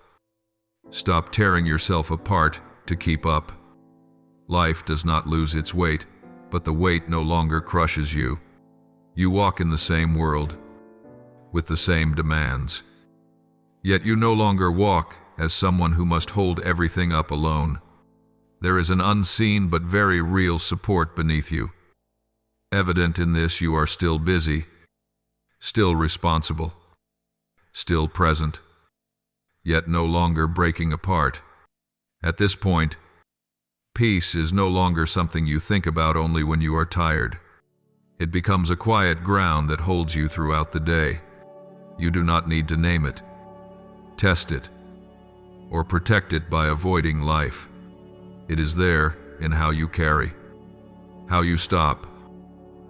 stop tearing yourself apart to keep up. Life does not lose its weight, but the weight no longer crushes you. You walk in the same world, with the same demands. Yet you no longer walk as someone who must hold everything up alone. There is an unseen but very real support beneath you. Evident in this, you are still busy, still responsible, still present, yet no longer breaking apart. At this point, peace is no longer something you think about only when you are tired. It becomes a quiet ground that holds you throughout the day. You do not need to name it, test it, or protect it by avoiding life. It is there in how you carry, how you stop,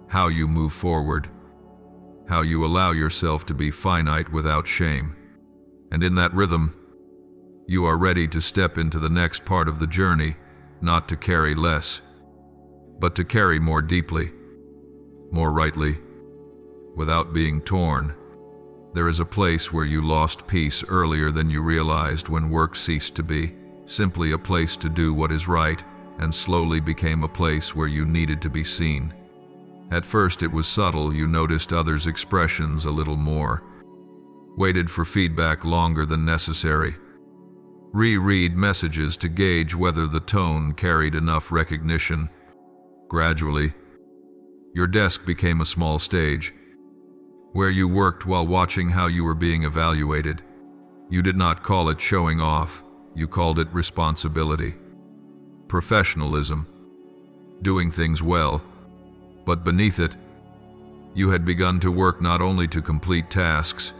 how you move forward, how you allow yourself to be finite without shame. And in that rhythm, you are ready to step into the next part of the journey, not to carry less, but to carry more deeply, more rightly, without being torn. There is a place where you lost peace earlier than you realized when work ceased to be simply a place to do what is right and slowly became a place where you needed to be seen. At first it was subtle. You noticed others' expressions a little more, waited for feedback longer than necessary, reread messages to gauge whether the tone carried enough recognition. Gradually, your desk became a small stage, where you worked while watching how you were being evaluated. You did not call it showing off, you called it responsibility, professionalism, doing things well. But beneath it, you had begun to work not only to complete tasks,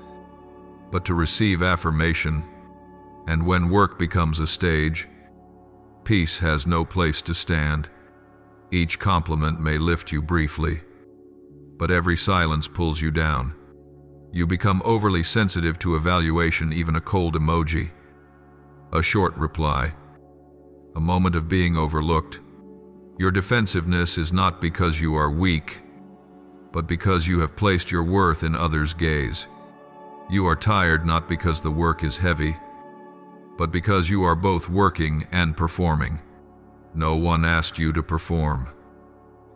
but to receive affirmation. And when work becomes a stage, peace has no place to stand. Each compliment may lift you briefly, but every silence pulls you down. You become overly sensitive to evaluation, even a cold emoji, a short reply, a moment of being overlooked. Your defensiveness is not because you are weak, but because you have placed your worth in others' gaze. You are tired not because the work is heavy, but because you are both working and performing. No one asked you to perform,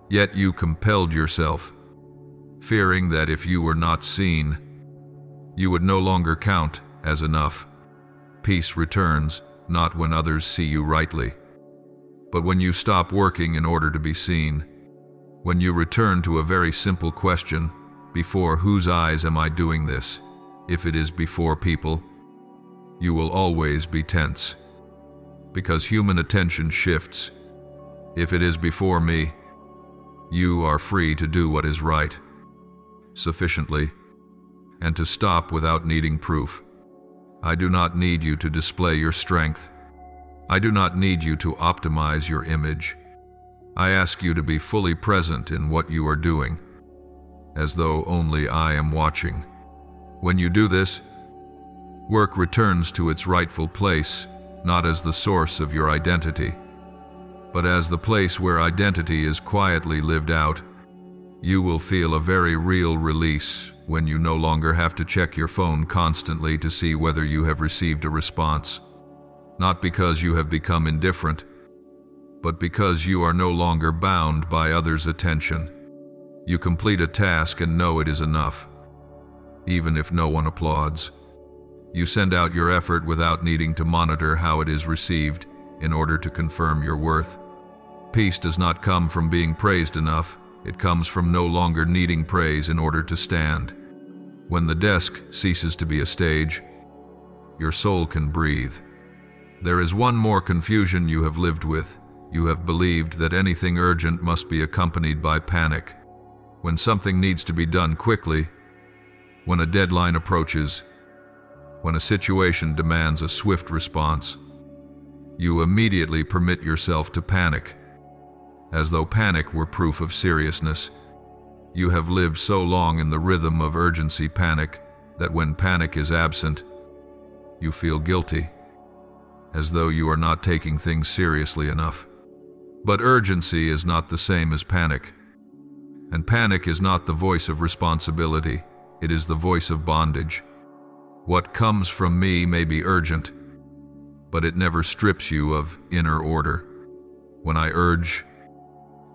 yet you compelled yourself, fearing that if you were not seen, you would no longer count as enough. Peace returns not when others see you rightly, but when you stop working in order to be seen. When you return to a very simple question: before whose eyes am I doing this? If it is before people, you will always be tense, because human attention shifts. If it is before me, you are free to do what is right, sufficiently, and to stop without needing proof. I do not need you to display your strength. I do not need you to optimize your image. I ask you to be fully present in what you are doing, as though only I am watching. When you do this, work returns to its rightful place, not as the source of your identity, but as the place where identity is quietly lived out. You will feel a very real release when you no longer have to check your phone constantly to see whether you have received a response. Not because you have become indifferent, but because you are no longer bound by others' attention. You complete a task and know it is enough. even if no one applauds. You send out your effort without needing to monitor how it is received in order to confirm your worth. Peace does not come from being praised enough. It comes from no longer needing praise in order to stand. When the desk ceases to be a stage, your soul can breathe. There is one more confusion you have lived with. You have believed that anything urgent must be accompanied by panic. When something needs to be done quickly, when a deadline approaches, when a situation demands a swift response, you immediately permit yourself to panic, as though panic were proof of seriousness. You have lived so long in the rhythm of urgency panic that when panic is absent, you feel guilty, as though you are not taking things seriously enough. But urgency is not the same as panic. And panic is not the voice of responsibility, it is the voice of bondage. What comes from me may be urgent, but it never strips you of inner order. When I urge,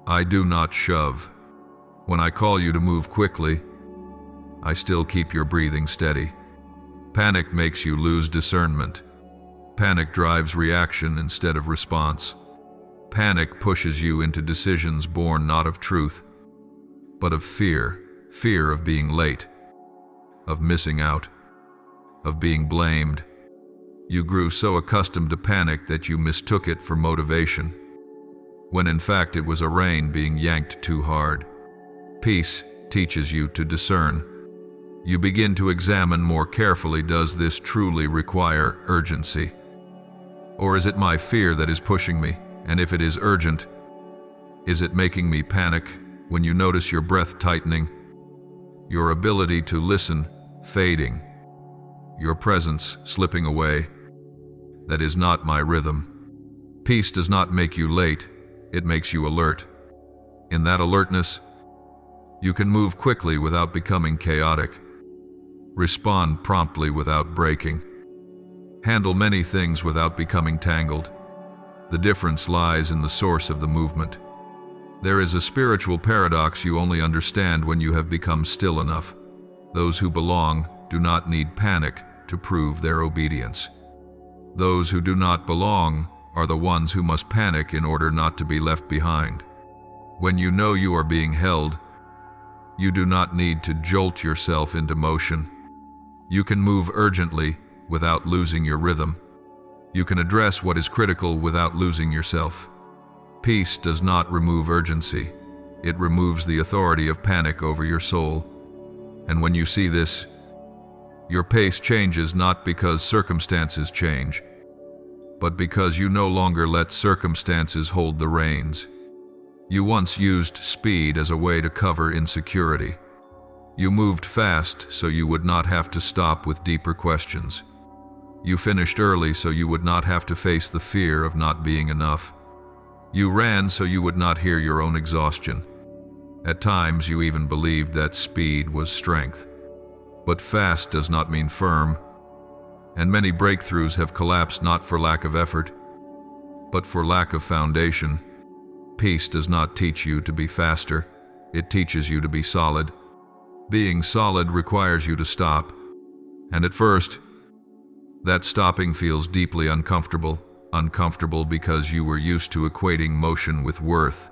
I do not shove. When I call you to move quickly, I still keep your breathing steady. Panic makes you lose discernment. Panic drives reaction instead of response. Panic pushes you into decisions born not of truth, but of fear. Fear of being late, of missing out, of being blamed. You grew so accustomed to panic that you mistook it for motivation, when in fact it was a rein being yanked too hard. Peace teaches you to discern. You begin to examine more carefully, does this truly require urgency? Or is it my fear that is pushing me? And if it is urgent, is it making me panic? When you notice your breath tightening, your ability to listen fading, your presence slipping away, that is not my rhythm. Peace does not make you late, it makes you alert. In that alertness, you can move quickly without becoming chaotic, respond promptly without breaking, handle many things without becoming tangled. The difference lies in the source of the movement. There is a spiritual paradox you only understand when you have become still enough. Those who belong do not need panic to prove their obedience. Those who do not belong are the ones who must panic in order not to be left behind. When you know you are being held, you do not need to jolt yourself into motion. You can move urgently without losing your rhythm. You can address what is critical without losing yourself. Peace does not remove urgency. It removes the authority of panic over your soul. And when you see this, your pace changes not because circumstances change, but because you no longer let circumstances hold the reins. You once used speed as a way to cover insecurity. You moved fast so you would not have to stop with deeper questions. You finished early so you would not have to face the fear of not being enough. You ran so you would not hear your own exhaustion. At times you even believed that speed was strength. But fast does not mean firm, and many breakthroughs have collapsed not for lack of effort, but for lack of foundation. Peace does not teach you to be faster, it teaches you to be solid. Being solid requires you to stop, and at first, that stopping feels deeply uncomfortable. Uncomfortable because you were used to equating motion with worth.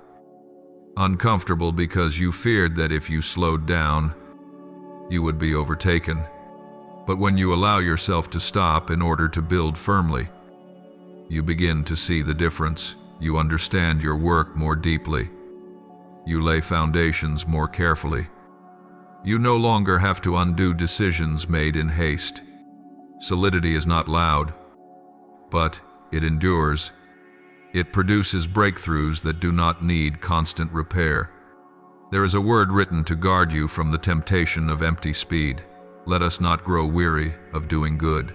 Uncomfortable because you feared that if you slowed down, you would be overtaken. But when you allow yourself to stop in order to build firmly, you begin to see the difference. You understand your work more deeply. You lay foundations more carefully. You no longer have to undo decisions made in haste. Solidity is not loud, but it endures. It produces breakthroughs that do not need constant repair. There is a word written to guard you from the temptation of empty speed. Let us not grow weary of doing good,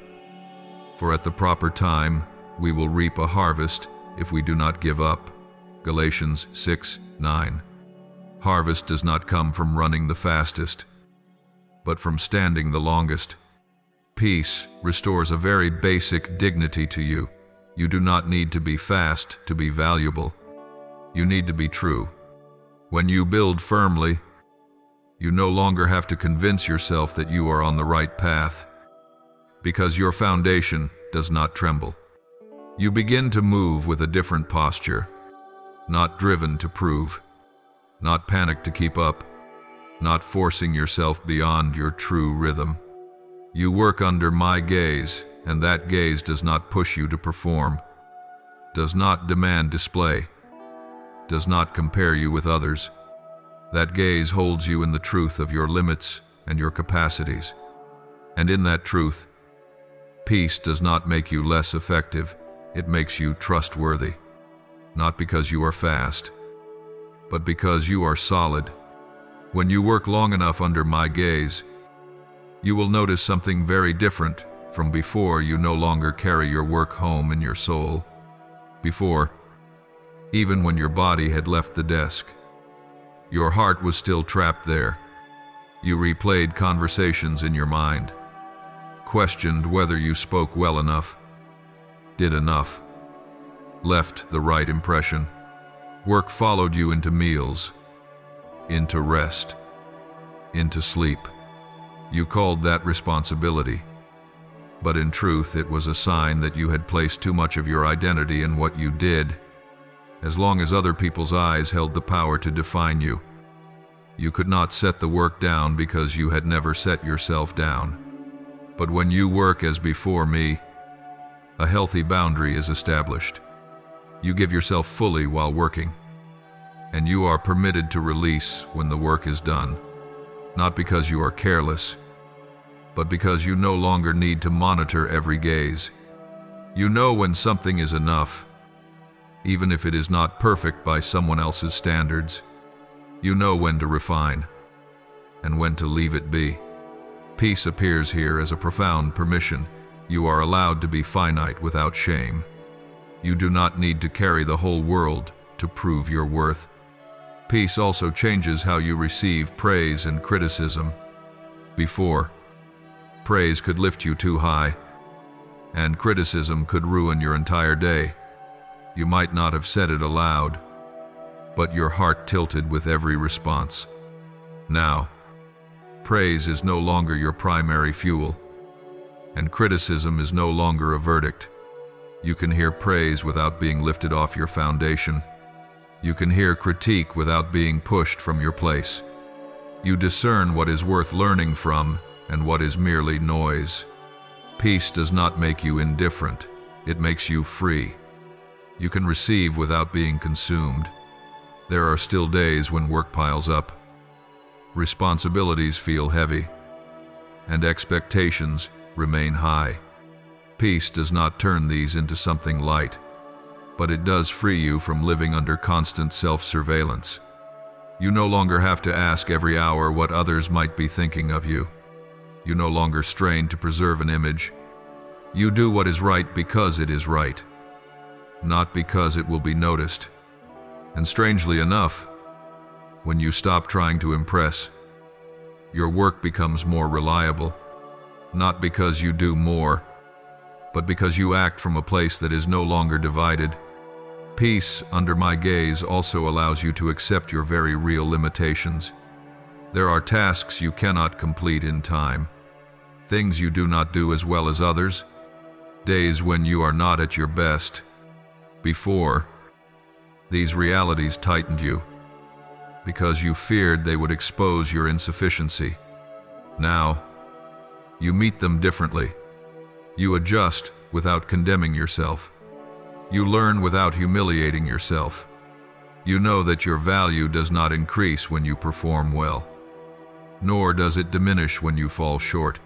for at the proper time we will reap a harvest if we do not give up. Galatians 6:9. Harvest does not come from running the fastest, but from standing the longest. Peace restores a very basic dignity to you. You do not need to be fast to be valuable. You need to be true. When you build firmly, You no longer have to convince yourself that you are on the right path, because your foundation does not tremble. You begin to move with a different posture, not driven to prove, not panicked to keep up, not forcing yourself beyond your true rhythm. You work under my gaze, and that gaze does not push you to perform, does not demand display, does not compare you with others. That gaze holds you in the truth of your limits and your capacities. And in that truth, peace does not make you less effective, it makes you trustworthy. Not because you are fast, but because you are solid. When you work long enough under my gaze, you will notice something very different from before. You no longer carry your work home in your soul. Before, even when your body had left the desk, your heart was still trapped there. You replayed conversations in your mind, questioned whether you spoke well enough, did enough, left the right impression. Work followed you into meals, into rest, into sleep. You called that responsibility, but in truth it was a sign that you had placed too much of your identity in what you did. As long as other people's eyes held the power to define you, you could not set the work down because you had never set yourself down. But when you work as before me, a healthy boundary is established. You give yourself fully while working, and you are permitted to release when the work is done, not because you are careless, but because you no longer need to monitor every gaze. You know when something is enough, even if it is not perfect by someone else's standards. You know when to refine and when to leave it be. Peace appears here as a profound permission. You are allowed to be finite without shame. You do not need to carry the whole world to prove your worth. Peace also changes how you receive praise and criticism. Before, praise could lift you too high, and criticism could ruin your entire day. You might not have said it aloud, but your heart tilted with every response. Now, praise is no longer your primary fuel, and criticism is no longer a verdict. You can hear praise without being lifted off your foundation. You can hear critique without being pushed from your place. You discern what is worth learning from and what is merely noise. Peace does not make you indifferent, it makes you free. You can receive without being consumed. There are still days when work piles up, responsibilities feel heavy, and expectations remain high. Peace does not turn these into something light, but it does free you from living under constant self-surveillance. You no longer have to ask every hour what others might be thinking of you. You no longer strain to preserve an image. You do what is right because it is right, not because it will be noticed. And strangely enough, when you stop trying to impress, your work becomes more reliable, not because you do more, but because you act from a place that is no longer divided. Peace under my gaze also allows you to accept your very real limitations. There are tasks you cannot complete in time, things you do not do as well as others, days when you are not at your best. Before, these realities tightened you because you feared they would expose your insufficiency. Now, you meet them differently. You adjust without condemning yourself. You learn without humiliating yourself. You know that your value does not increase when you perform well, nor does it diminish when you fall short.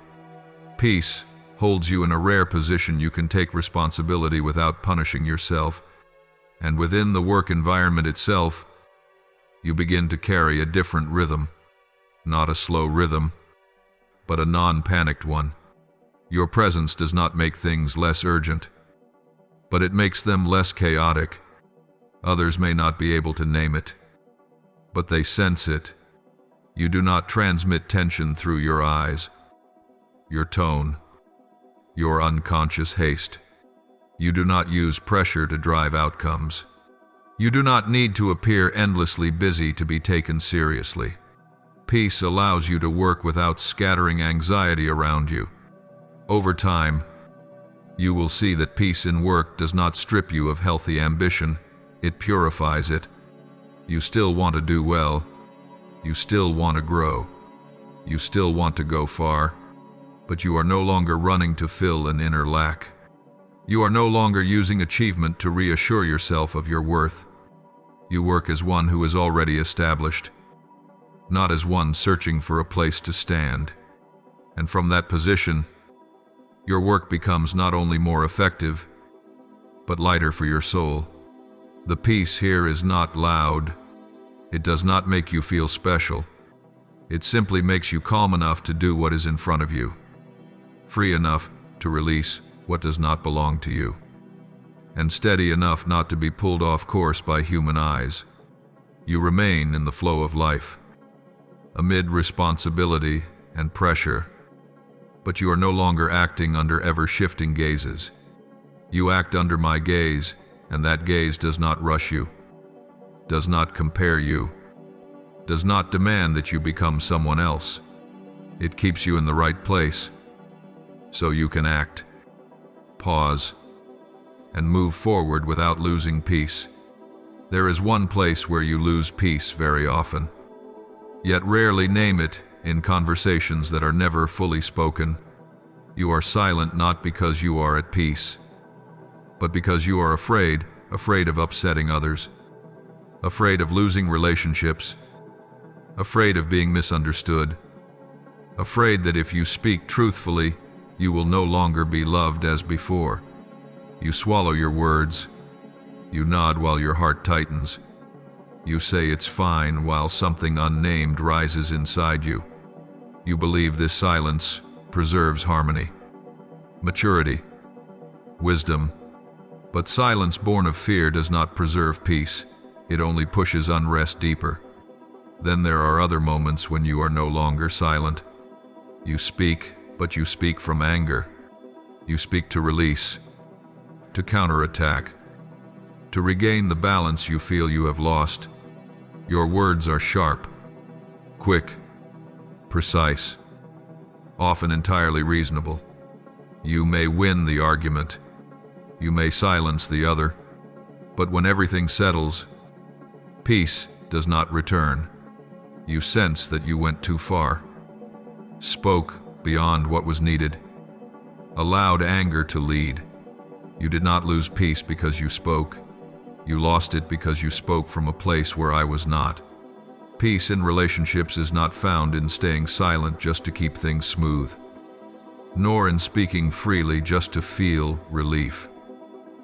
Peace holds you in a rare position. You can take responsibility without punishing yourself, and within the work environment itself, you begin to carry a different rhythm, not a slow rhythm, but a non-panicked one. Your presence does not make things less urgent, but it makes them less chaotic. Others may not be able to name it, but they sense it. You do not transmit tension through your eyes, your tone, your unconscious haste. You do not use pressure to drive outcomes. You do not need to appear endlessly busy to be taken seriously. Peace allows you to work without scattering anxiety around you. Over time, you will see that peace in work does not strip you of healthy ambition, it purifies it. You still want to do well. You still want to grow. You still want to go far. But you are no longer running to fill an inner lack. You are no longer using achievement to reassure yourself of your worth. You work as one who is already established, not as one searching for a place to stand. And from that position, your work becomes not only more effective, but lighter for your soul. The peace here is not loud. It does not make you feel special. It simply makes you calm enough to do what is in front of you, free enough to release what does not belong to you, and steady enough not to be pulled off course by human eyes. You remain in the flow of life, amid responsibility and pressure, but you are no longer acting under ever-shifting gazes. You act under my gaze, and that gaze does not rush you, does not compare you, does not demand that you become someone else. It keeps you in the right place, so you can act, pause, and move forward without losing peace. There is one place where you lose peace very often, yet rarely name it in conversations that are never fully spoken. You are silent not because you are at peace, but because you are afraid of upsetting others, afraid of losing relationships, afraid of being misunderstood, afraid that if you speak truthfully, you will no longer be loved as before. You swallow your words. You nod while your heart tightens. You say it's fine while something unnamed rises inside you. You believe this silence preserves harmony, maturity, wisdom. But silence born of fear does not preserve peace. It only pushes unrest deeper. Then there are other moments when you are no longer silent. You speak, but you speak from anger. You speak to release, to counterattack, to regain the balance you feel you have lost. Your words are sharp, quick, precise, often entirely reasonable. You may win the argument. You may silence the other. But when everything settles, peace does not return. You sense that you went too far, spoke beyond what was needed, allowed anger to lead. You did not lose peace because you spoke. You lost it because you spoke from a place where I was not. Peace in relationships is not found in staying silent just to keep things smooth, nor in speaking freely just to feel relief.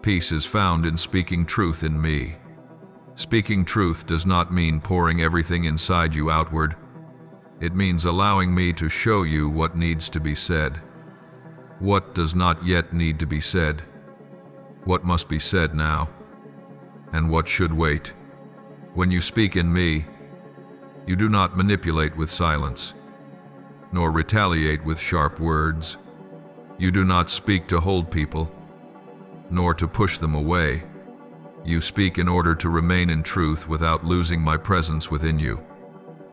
Peace is found in speaking truth in me. Speaking truth does not mean pouring everything inside you outward. It means allowing me to show you what needs to be said, what does not yet need to be said, what must be said now, and what should wait. When you speak in me, you do not manipulate with silence, nor retaliate with sharp words. You do not speak to hold people, nor to push them away. You speak in order to remain in truth without losing my presence within you.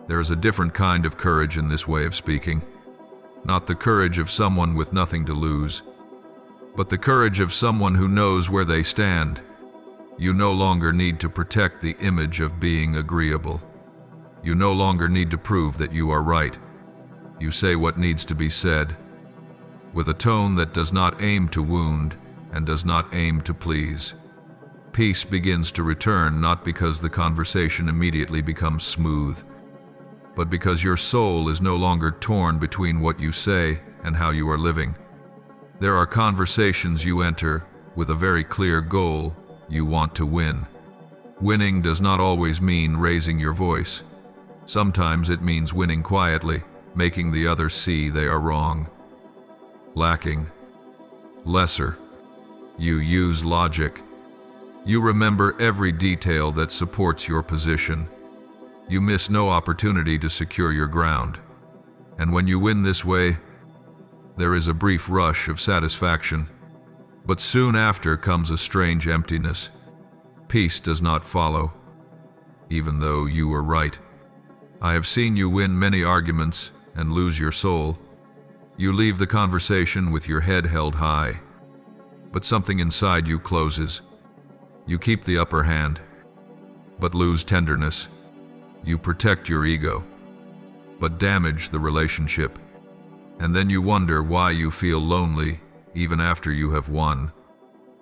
There is a different kind of courage in this way of speaking, not the courage of someone with nothing to lose, but the courage of someone who knows where they stand. You no longer need to protect the image of being agreeable. You no longer need to prove that you are right. You say what needs to be said, with a tone that does not aim to wound and does not aim to please. Peace begins to return not because the conversation immediately becomes smooth, but because your soul is no longer torn between what you say and how you are living. There are conversations you enter with a very clear goal. You want to win. Winning does not always mean raising your voice. Sometimes it means winning quietly, making the other see they are wrong, lacking, lesser. You use logic. You remember every detail that supports your position. You miss no opportunity to secure your ground. And when you win this way, there is a brief rush of satisfaction. But soon after comes a strange emptiness. Peace does not follow, even though you were right. I have seen you win many arguments and lose your soul. You leave the conversation with your head held high, but something inside you closes. You keep the upper hand, but lose tenderness. You protect your ego, but damage the relationship. And then you wonder why you feel lonely even after you have won.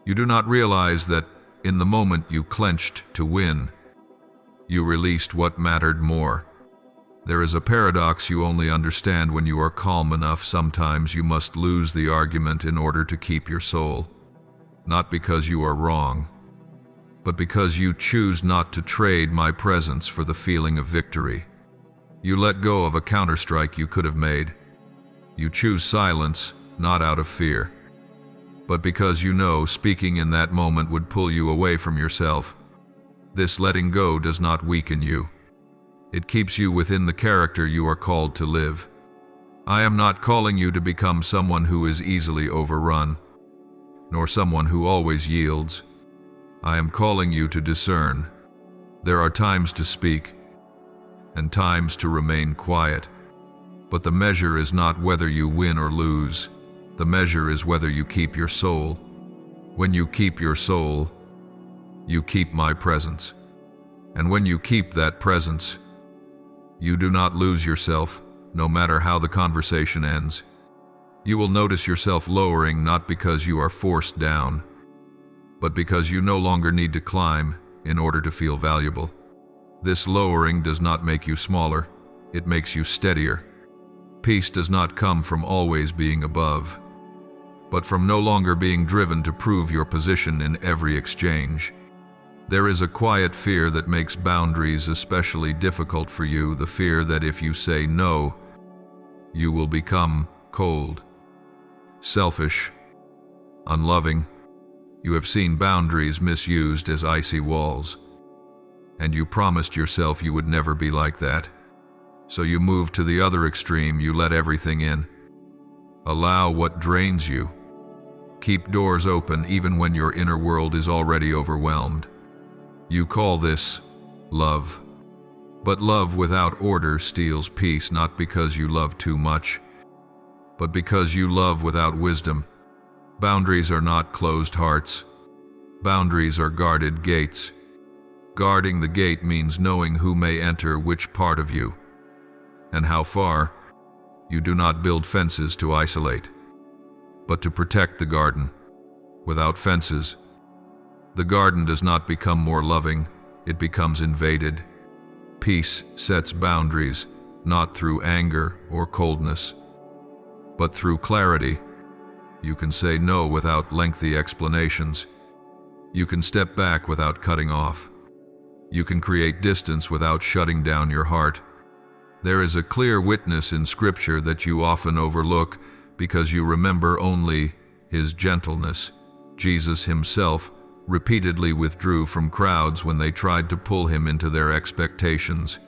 You do not realize that in the moment you clenched to win, you released what mattered more. There is a paradox you only understand when you are calm enough. Sometimes you must lose the argument in order to keep your soul. Not because you are wrong, but because you choose not to trade my presence for the feeling of victory. You let go of a counterstrike you could have made. You choose silence, not out of fear, but because you know speaking in that moment would pull you away from yourself. This letting go does not weaken you. It keeps you within the character you are called to live. I am not calling you to become someone who is easily overrun, nor someone who always yields. I am calling you to discern. There are times to speak, and times to remain quiet. But the measure is not whether you win or lose. The measure is whether you keep your soul. When you keep your soul, you keep my presence. And when you keep that presence, you do not lose yourself, no matter how the conversation ends. You will notice yourself lowering not because you are forced down, but because you no longer need to climb in order to feel valuable. This lowering does not make you smaller, it makes you steadier. Peace does not come from always being above, but from no longer being driven to prove your position in every exchange. There is a quiet fear that makes boundaries especially difficult for you, the fear that if you say no, you will become cold, selfish, unloving. You have seen boundaries misused as icy walls, and you promised yourself you would never be like that. So you move to the other extreme, you let everything in. Allow what drains you. Keep doors open even when your inner world is already overwhelmed. You call this love. But love without order steals peace, not because you love too much, but because you love without wisdom. Boundaries are not closed hearts. Boundaries are guarded gates. Guarding the gate means knowing who may enter which part of you, and how far. You do not build fences to isolate, but to protect the garden. Without fences, the garden does not become more loving, it becomes invaded. Peace sets boundaries, not through anger or coldness, but through clarity. You can say no without lengthy explanations. You can step back without cutting off. You can create distance without shutting down your heart. There is a clear witness in Scripture that you often overlook because you remember only his gentleness. Jesus himself repeatedly withdrew from crowds when they tried to pull him into their expectations.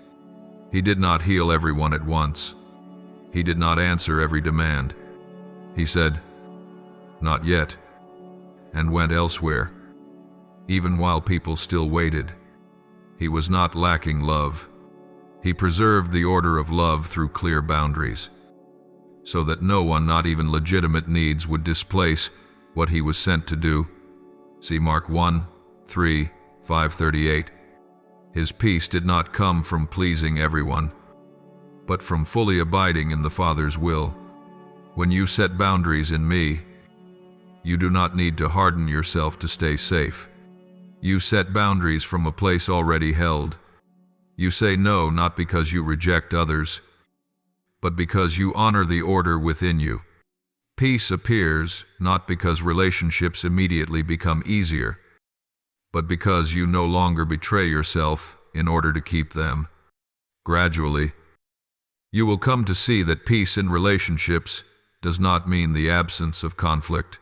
He did not heal everyone at once. He did not answer every demand. He said, "Not yet," and went elsewhere, even while people still waited. He was not lacking love. He preserved the order of love through clear boundaries, so that no one, not even legitimate needs, would displace what he was sent to do. See Mark 1:3, 5:38. His peace did not come from pleasing everyone, but from fully abiding in the Father's will. When you set boundaries in me, you do not need to harden yourself to stay safe. You set boundaries from a place already held. You say no not because you reject others, but because you honor the order within you. Peace appears not because relationships immediately become easier, but because you no longer betray yourself in order to keep them. Gradually, you will come to see that peace in relationships does not mean the absence of conflict.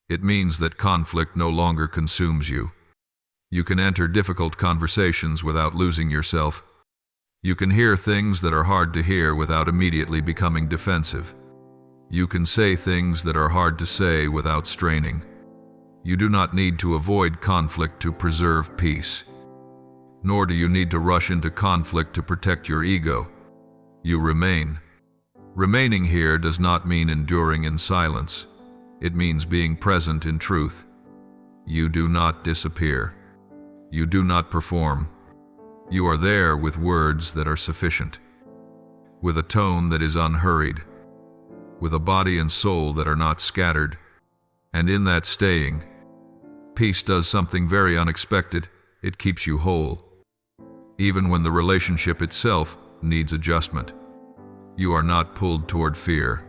It means that conflict no longer consumes you. You can enter difficult conversations without losing yourself. You can hear things that are hard to hear without immediately becoming defensive. You can say things that are hard to say without straining. You do not need to avoid conflict to preserve peace. Nor do you need to rush into conflict to protect your ego. You remain. Remaining here does not mean enduring in silence. It means being present in truth. You do not disappear. You do not perform. You are there with words that are sufficient, with a tone that is unhurried, with a body and soul that are not scattered. And in that staying, peace does something very unexpected. It keeps you whole, even when the relationship itself needs adjustment. You are not pulled toward fear,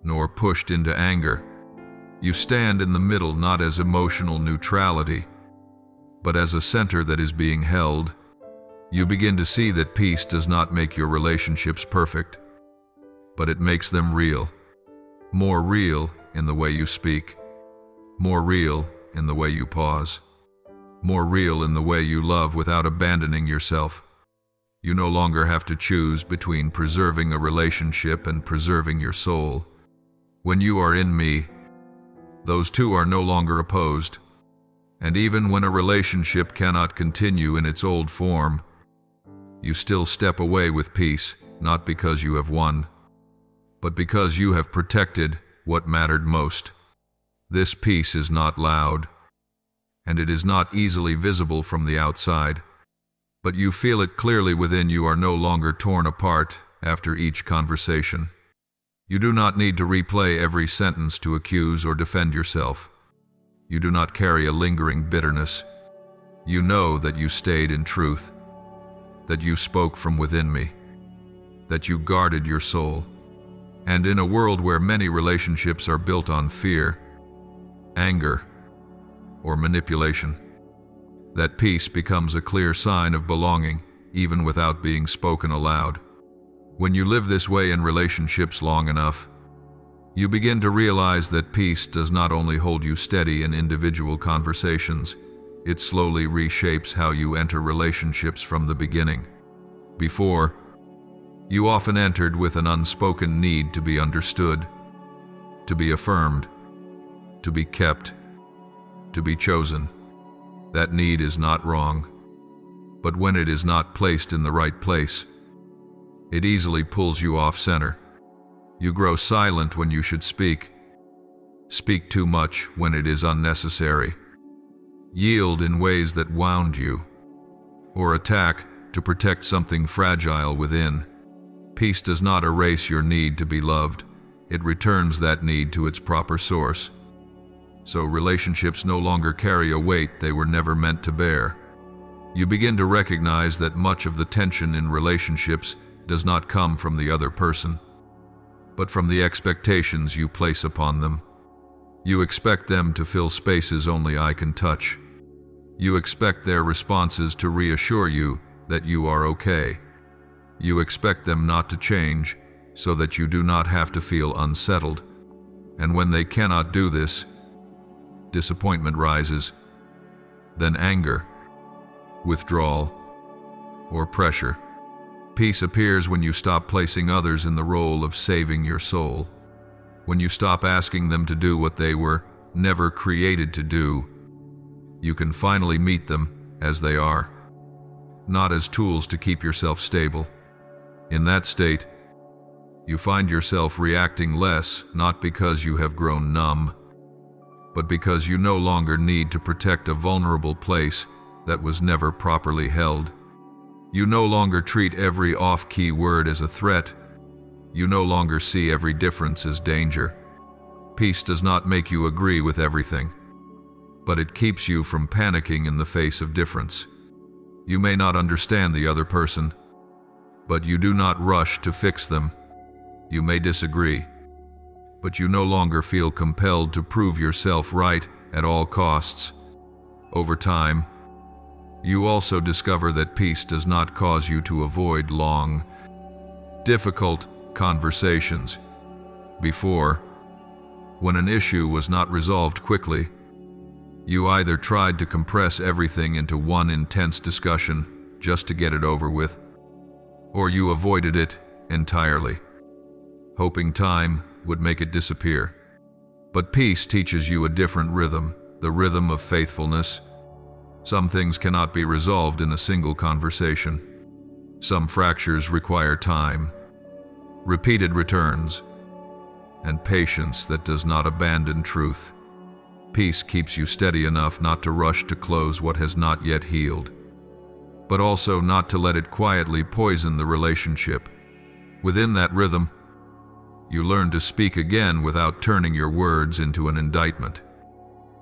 nor pushed into anger. You stand in the middle, not as emotional neutrality, but as a center that is being held. You begin to see that peace does not make your relationships perfect, but it makes them real. More real in the way you speak, more real in the way you pause, more real in the way you love without abandoning yourself. You no longer have to choose between preserving a relationship and preserving your soul. When you are in me, those two are no longer opposed. And even when a relationship cannot continue in its old form, you still step away with peace, not because you have won, but because you have protected what mattered most. This peace is not loud, and it is not easily visible from the outside, but you feel it clearly within. You are no longer torn apart after each conversation. You do not need to replay every sentence to accuse or defend yourself. You do not carry a lingering bitterness. You know that you stayed in truth, that you spoke from within me, that you guarded your soul. And in a world where many relationships are built on fear, anger, or manipulation, that peace becomes a clear sign of belonging, even without being spoken aloud. When you live this way in relationships long enough, you begin to realize that peace does not only hold you steady in individual conversations, it slowly reshapes how you enter relationships from the beginning. Before, you often entered with an unspoken need to be understood, to be affirmed, to be kept, to be chosen. That need is not wrong, but when it is not placed in the right place, it easily pulls you off center. You grow silent when you should speak too much when it is unnecessary, yield in ways that wound you, or attack to protect something fragile within. Peace does not erase your need to be loved. It returns that need to its proper source. So relationships no longer carry a weight they were never meant to bear. You begin to recognize that much of the tension in relationships does not come from the other person, but from the expectations you place upon them. You expect them to fill spaces only I can touch. You expect their responses to reassure you that you are okay. You expect them not to change so that you do not have to feel unsettled. And when they cannot do this, disappointment rises, then anger, withdrawal, or pressure. Peace appears when you stop placing others in the role of saving your soul, when you stop asking them to do what they were never created to do. You can finally meet them as they are, not as tools to keep yourself stable. In that state, you find yourself reacting less, not because you have grown numb, but because you no longer need to protect a vulnerable place that was never properly held. You no longer treat every off-key word as a threat. You no longer see every difference as danger. Peace does not make you agree with everything, but it keeps you from panicking in the face of difference. You may not understand the other person, but you do not rush to fix them. You may disagree, but you no longer feel compelled to prove yourself right at all costs. Over time, you also discover that peace does not cause you to avoid long, difficult conversations. Before, when an issue was not resolved quickly, you either tried to compress everything into one intense discussion just to get it over with, or you avoided it entirely, hoping time would make it disappear. But peace teaches you a different rhythm, the rhythm of faithfulness. Some things cannot be resolved in a single conversation. Some fractures require time, repeated returns, and patience that does not abandon truth. Peace keeps you steady enough not to rush to close what has not yet healed, but also not to let it quietly poison the relationship. Within that rhythm, you learn to speak again without turning your words into an indictment.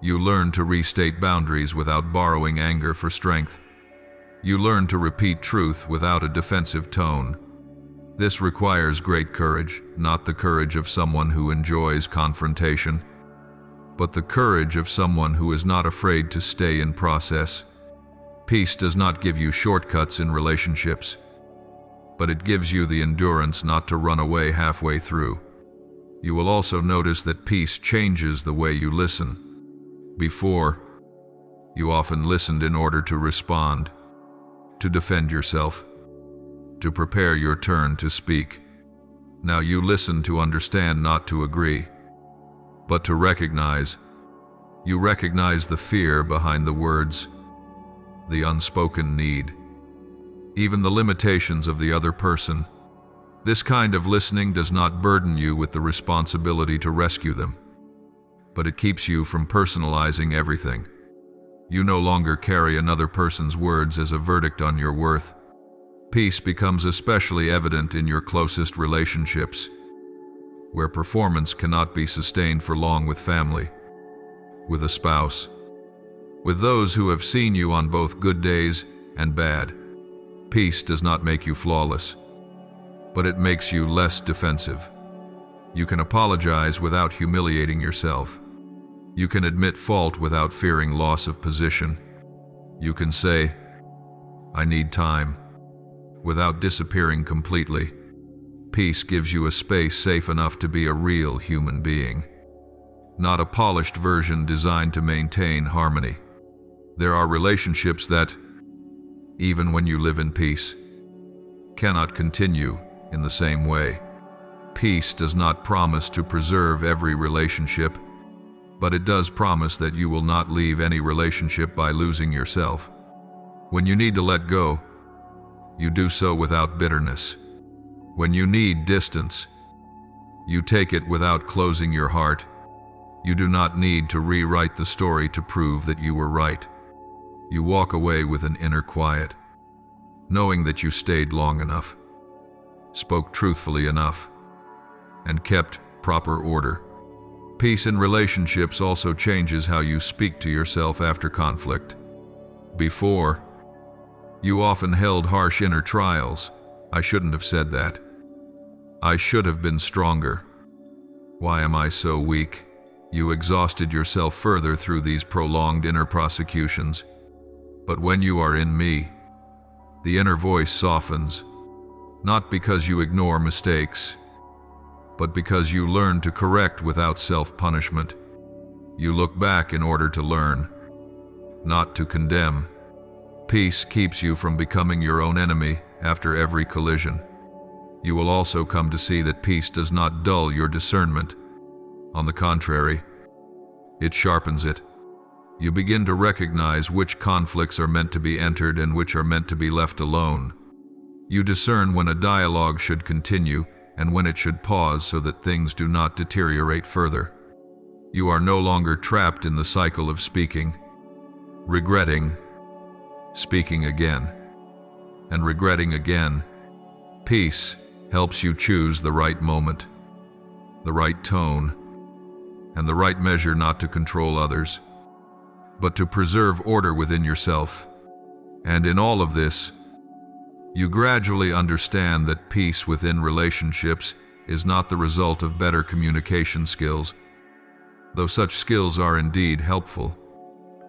You learn to restate boundaries without borrowing anger for strength. You learn to repeat truth without a defensive tone. This requires great courage, not the courage of someone who enjoys confrontation, but the courage of someone who is not afraid to stay in process. Peace does not give you shortcuts in relationships, but it gives you the endurance not to run away halfway through. You will also notice that peace changes the way you listen. Before, you often listened in order to respond, to defend yourself, to prepare your turn to speak. Now you listen to understand, not to agree, but to recognize. You recognize the fear behind the words, the unspoken need, even the limitations of the other person. This kind of listening does not burden you with the responsibility to rescue them, but it keeps you from personalizing everything. You no longer carry another person's words as a verdict on your worth. Peace becomes especially evident in your closest relationships, where performance cannot be sustained for long, with family, with a spouse, with those who have seen you on both good days and bad. Peace does not make you flawless, but it makes you less defensive. You can apologize without humiliating yourself. You can admit fault without fearing loss of position. You can say, "I need time," without disappearing completely. Peace gives you a space safe enough to be a real human being, not a polished version designed to maintain harmony. There are relationships that, even when you live in peace, cannot continue in the same way. Peace does not promise to preserve every relationship, but it does promise that you will not leave any relationship by losing yourself. When you need to let go, you do so without bitterness. When you need distance, you take it without closing your heart. You do not need to rewrite the story to prove that you were right. You walk away with an inner quiet, knowing that you stayed long enough, spoke truthfully enough, and kept proper order. Peace in relationships also changes how you speak to yourself after conflict. Before, you often held harsh inner trials. "I shouldn't have said that. I should have been stronger. Why am I so weak?" You exhausted yourself further through these prolonged inner prosecutions. But when you are in me, the inner voice softens, not because you ignore mistakes, but because you learn to correct without self-punishment. You look back in order to learn, not to condemn. Peace keeps you from becoming your own enemy after every collision. You will also come to see that peace does not dull your discernment. On the contrary, it sharpens it. You begin to recognize which conflicts are meant to be entered and which are meant to be left alone. You discern when a dialogue should continue and when it should pause so that things do not deteriorate further. You are no longer trapped in the cycle of speaking, regretting, speaking again, and regretting again. Peace helps you choose the right moment, the right tone, and the right measure, not to control others, but to preserve order within yourself. And in all of this, you gradually understand that peace within relationships is not the result of better communication skills, though such skills are indeed helpful.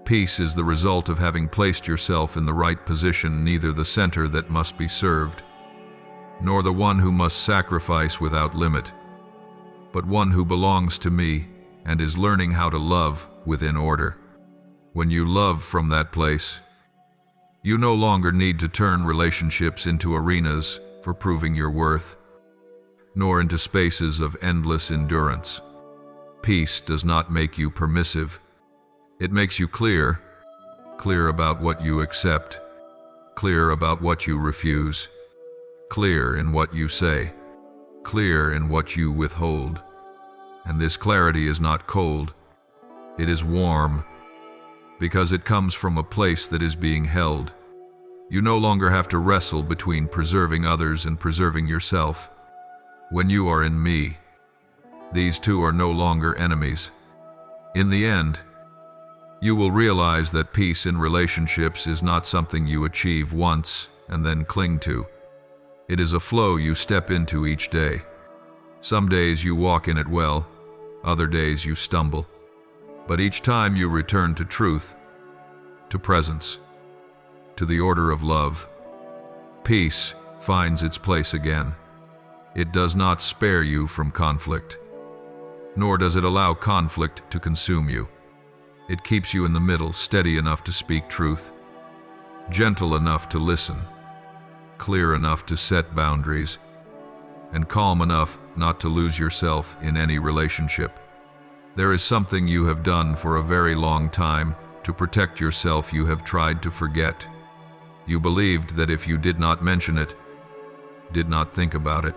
Peace is the result of having placed yourself in the right position, neither the center that must be served, nor the one who must sacrifice without limit, but one who belongs to me and is learning how to love within order. When you love from that place, you no longer need to turn relationships into arenas for proving your worth, nor into spaces of endless endurance. Peace does not make you permissive. It makes you clear. clear about what you accept, clear about what you refuse, clear in what you say, clear in what you withhold. And this clarity is not cold, it is warm, because it comes from a place that is being held. You no longer have to wrestle between preserving others and preserving yourself. When you are in me, these two are no longer enemies. In the end, you will realize that peace in relationships is not something you achieve once and then cling to. It is a flow you step into each day. Some days you walk in it well, other days you stumble. But each time you return to truth, to presence, to the order of love, peace finds its place again. It does not spare you from conflict, nor does it allow conflict to consume you. It keeps you in the middle, steady enough to speak truth, gentle enough to listen, clear enough to set boundaries, and calm enough not to lose yourself in any relationship. There is something you have done for a very long time to protect yourself you have tried to forget. You believed that if you did not mention it, did not think about it,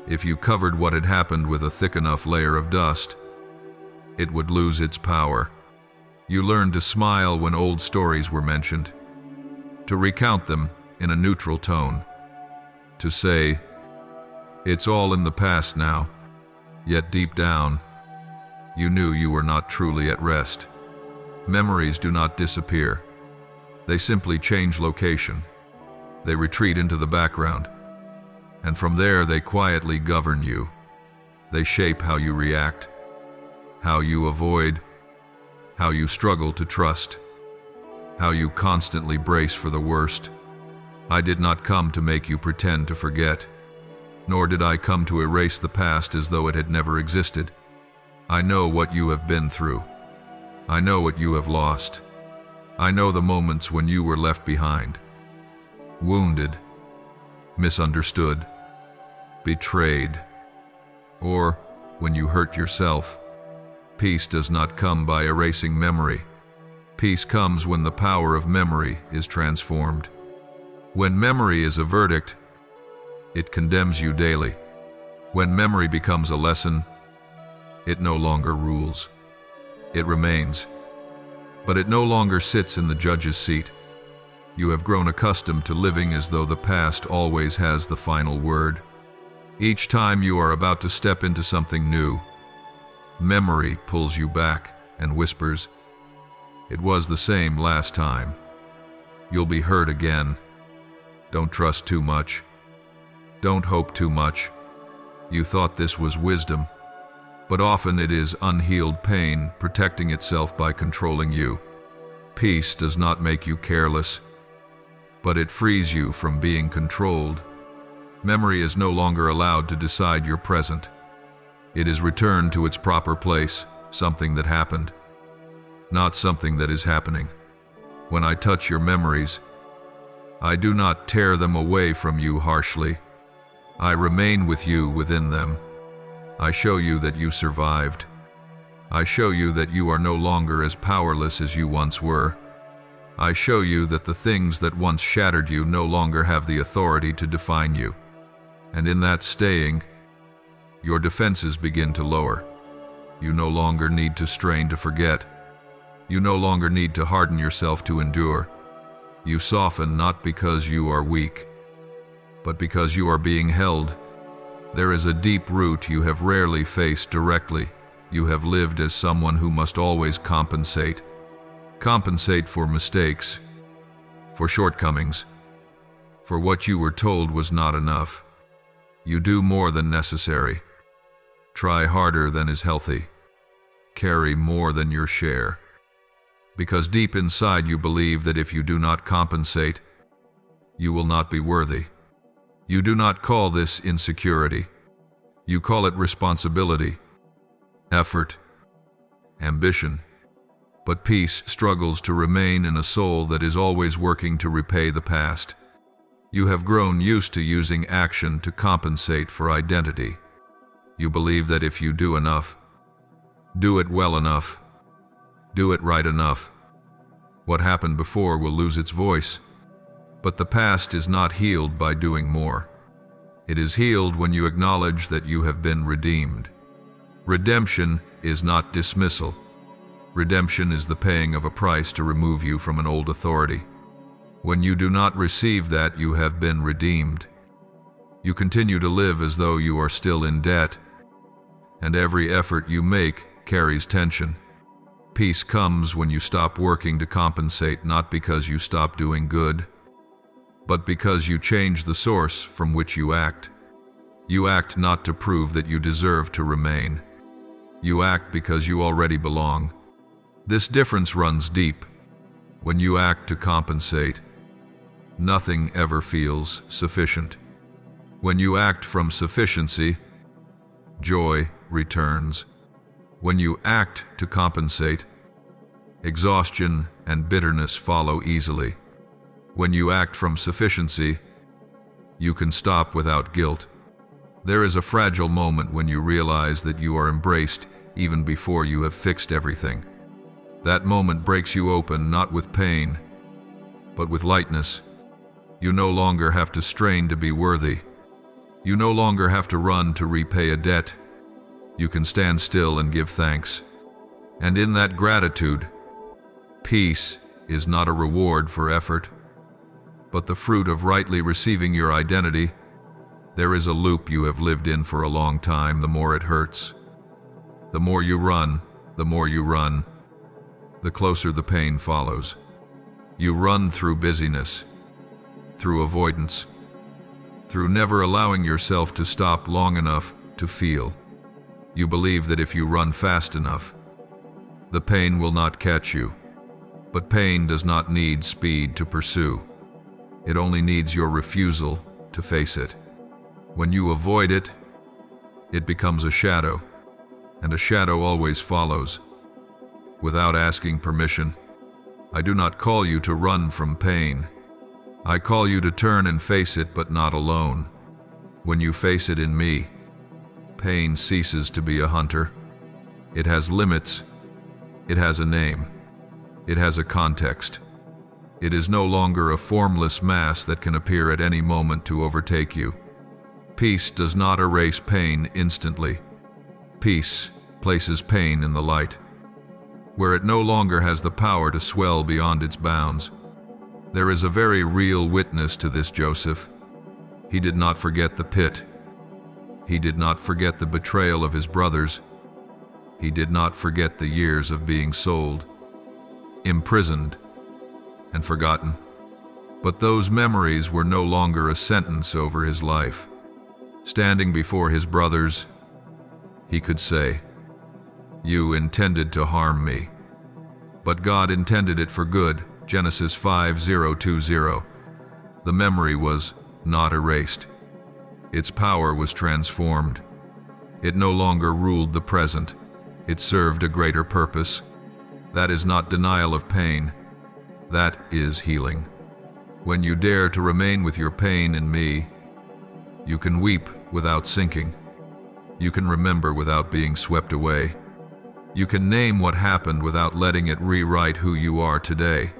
if you covered what had happened with a thick enough layer of dust, it would lose its power. You learned to smile when old stories were mentioned, to recount them in a neutral tone, to say, "It's all in the past now," yet deep down, you knew you were not truly at rest. Memories do not disappear. They simply change location. They retreat into the background, and from there they quietly govern you. They shape how you react, how you avoid, how you struggle to trust, how you constantly brace for the worst. I did not come to make you pretend to forget, nor did I come to erase the past as though it had never existed. I know what you have been through. I know what you have lost. I know the moments when you were left behind, wounded, misunderstood, betrayed, or when you hurt yourself. Peace does not come by erasing memory. Peace comes when the power of memory is transformed. When memory is a verdict, it condemns you daily. When memory becomes a lesson, it no longer rules. It remains, but it no longer sits in the judge's seat. You have grown accustomed to living as though the past always has the final word. Each time you are about to step into something new, memory pulls you back and whispers, "It was the same last time. You'll be hurt again. Don't trust too much. Don't hope too much. You thought this was wisdom." But often it is unhealed pain protecting itself by controlling you. Peace does not make you careless, but it frees you from being controlled. Memory is no longer allowed to decide your present. It is returned to its proper place, something that happened, not something that is happening. When I touch your memories, I do not tear them away from you harshly. I remain with you within them. I show you that you survived. I show you that you are no longer as powerless as you once were. I show you that the things that once shattered you no longer have the authority to define you. And in that staying, your defenses begin to lower. You no longer need to strain to forget. You no longer need to harden yourself to endure. You soften not because you are weak, but because you are being held. There is a deep root you have rarely faced directly. You have lived as someone who must always compensate. Compensate for mistakes, for shortcomings, for what you were told was not enough. You do more than necessary. Try harder than is healthy. Carry more than your share. Because deep inside you believe that if you do not compensate, you will not be worthy. You do not call this insecurity. You call it responsibility, effort, ambition. But peace struggles to remain in a soul that is always working to repay the past. You have grown used to using action to compensate for identity. You believe that if you do enough, do it well enough, do it right enough, What happened before will lose its voice. But the past is not healed by doing more. It is healed when you acknowledge that you have been redeemed. Redemption is not dismissal. Redemption is the paying of a price to remove you from an old authority. When you do not receive that, you have been redeemed. You continue to live as though you are still in debt, and every effort you make carries tension. Peace comes when you stop working to compensate, not because you stop doing good, but because you change the source from which you act. You act not to prove that you deserve to remain. You act because you already belong. This difference runs deep. When you act to compensate, nothing ever feels sufficient. When you act from sufficiency, joy returns. When you act to compensate, exhaustion and bitterness follow easily. When you act from sufficiency, you can stop without guilt. There is a fragile moment when you realize that you are embraced even before you have fixed everything. That moment breaks you open, not with pain, but with lightness. You no longer have to strain to be worthy. You no longer have to run to repay a debt. You can stand still and give thanks. And in that gratitude, peace is not a reward for effort, but the fruit of rightly receiving your identity. There is a loop you have lived in for a long time. The more it hurts, the more you run, the more you run, the closer the pain follows. You run through busyness, through avoidance, through never allowing yourself to stop long enough to feel. You believe that if you run fast enough, the pain will not catch you. But pain does not need speed to pursue. It only needs your refusal to face it. When you avoid it, it becomes a shadow, and a shadow always follows. Without asking permission, I do not call you to run from pain. I call you to turn and face it, but not alone. When you face it in me, pain ceases to be a hunter. It has limits. It has a name. It has a context. It is no longer a formless mass that can appear at any moment to overtake you. Peace does not erase pain instantly. Peace places pain in the light, where it no longer has the power to swell beyond its bounds. There is a very real witness to this Joseph. He did not forget the pit. He did not forget the betrayal of his brothers. He did not forget the years of being sold, imprisoned, and forgotten. But those memories were no longer a sentence over his life. Standing before his brothers, he could say, "You intended to harm me, but God intended it for good." Genesis 5:0-20. The memory was not erased. Its power was transformed. It no longer ruled the present. It served a greater purpose. That is not denial of pain. That is healing. When you dare to remain with your pain in me, you can weep without sinking. You can remember without being swept away. You can name what happened without letting it rewrite who you are today.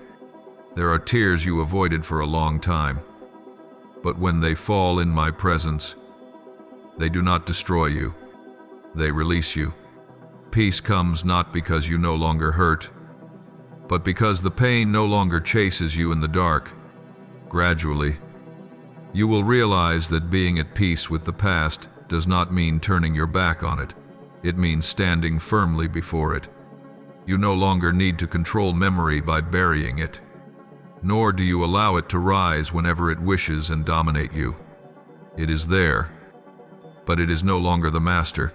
There are tears you avoided for a long time, but when they fall in my presence, they do not destroy you. They release you. Peace comes not because you no longer hurt, but because the pain no longer chases you in the dark. Gradually, you will realize that being at peace with the past does not mean turning your back on it. It means standing firmly before it. You no longer need to control memory by burying it, nor do you allow it to rise whenever it wishes and dominate you. It is there, but it is no longer the master.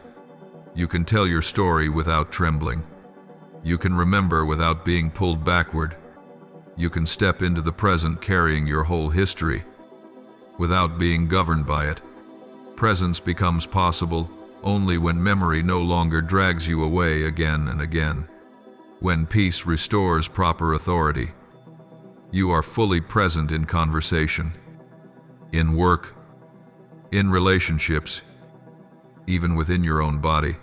You can tell your story without trembling. You can remember without being pulled backward. You can step into the present carrying your whole history, without being governed by it. Presence becomes possible only when memory no longer drags you away again and again. When peace restores proper authority, you are fully present in conversation, in work, in relationships, even within your own body.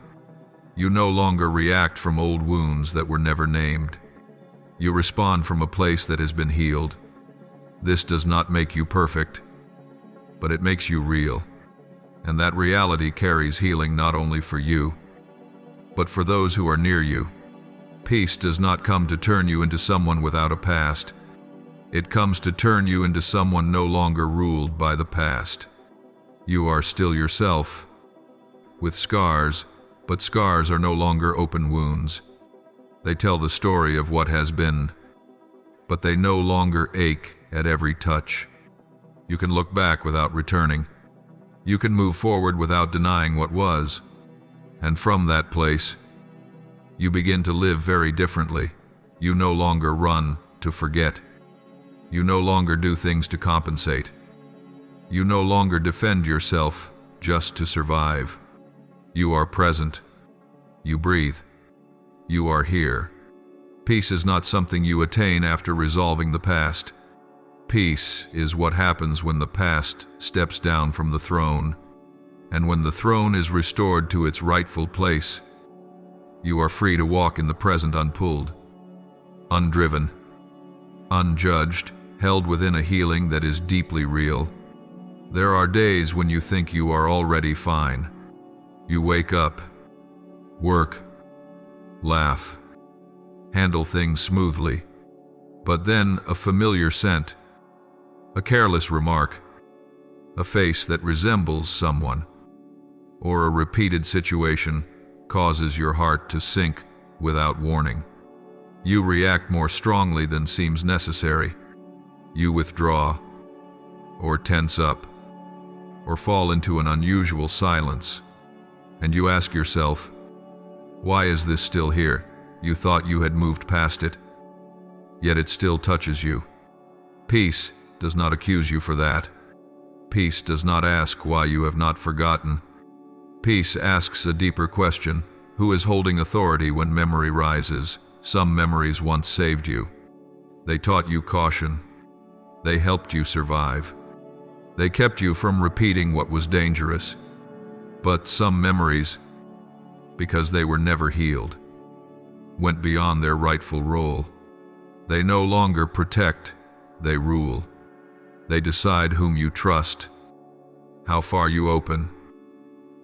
You no longer react from old wounds that were never named. You respond from a place that has been healed. This does not make you perfect, but it makes you real. And that reality carries healing not only for you, but for those who are near you. Peace does not come to turn you into someone without a past. It comes to turn you into someone no longer ruled by the past. You are still yourself, with scars, but scars are no longer open wounds. They tell the story of what has been, but they no longer ache at every touch. You can look back without returning. You can move forward without denying what was. And from that place, you begin to live very differently. You no longer run to forget. You no longer do things to compensate. You no longer defend yourself just to survive. You are present. You breathe. You are here. Peace is not something you attain after resolving the past. Peace is what happens when the past steps down from the throne, and when the throne is restored to its rightful place. You are free to walk in the present unpulled, undriven, unjudged, held within a healing that is deeply real. There are days when you think you are already fine. You wake up, work, laugh, handle things smoothly. But then a familiar scent, a careless remark, a face that resembles someone, or a repeated situation causes your heart to sink without warning. You react more strongly than seems necessary. You withdraw, or tense up, or fall into an unusual silence. And you ask yourself, why is this still here? You thought you had moved past it, yet it still touches you. Peace does not accuse you for that. Peace does not ask why you have not forgotten. Peace asks a deeper question: who is holding authority when memory rises? Some memories once saved you. They taught you caution. They helped you survive. They kept you from repeating what was dangerous. But some memories, because they were never healed, went beyond their rightful role. They no longer protect, they rule. They decide whom you trust, how far you open,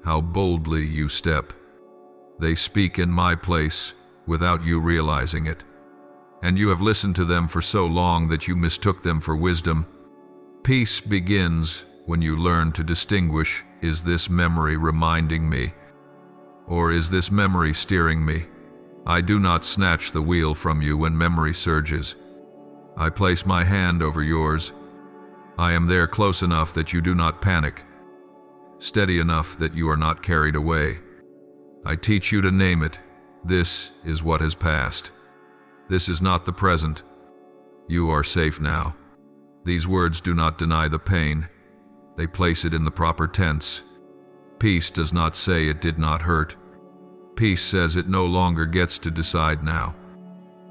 how boldly you step. They speak in my place without you realizing it. And you have listened to them for so long that you mistook them for wisdom. Peace begins when you learn to distinguish: is this memory reminding me, or is this memory steering me? I do not snatch the wheel from you when memory surges. I place my hand over yours. I am there close enough that you do not panic, steady enough that you are not carried away. I teach you to name it. This is what has passed. This is not the present. You are safe now. These words do not deny the pain. They place it in the proper tense. Peace does not say it did not hurt. Peace says it no longer gets to decide now.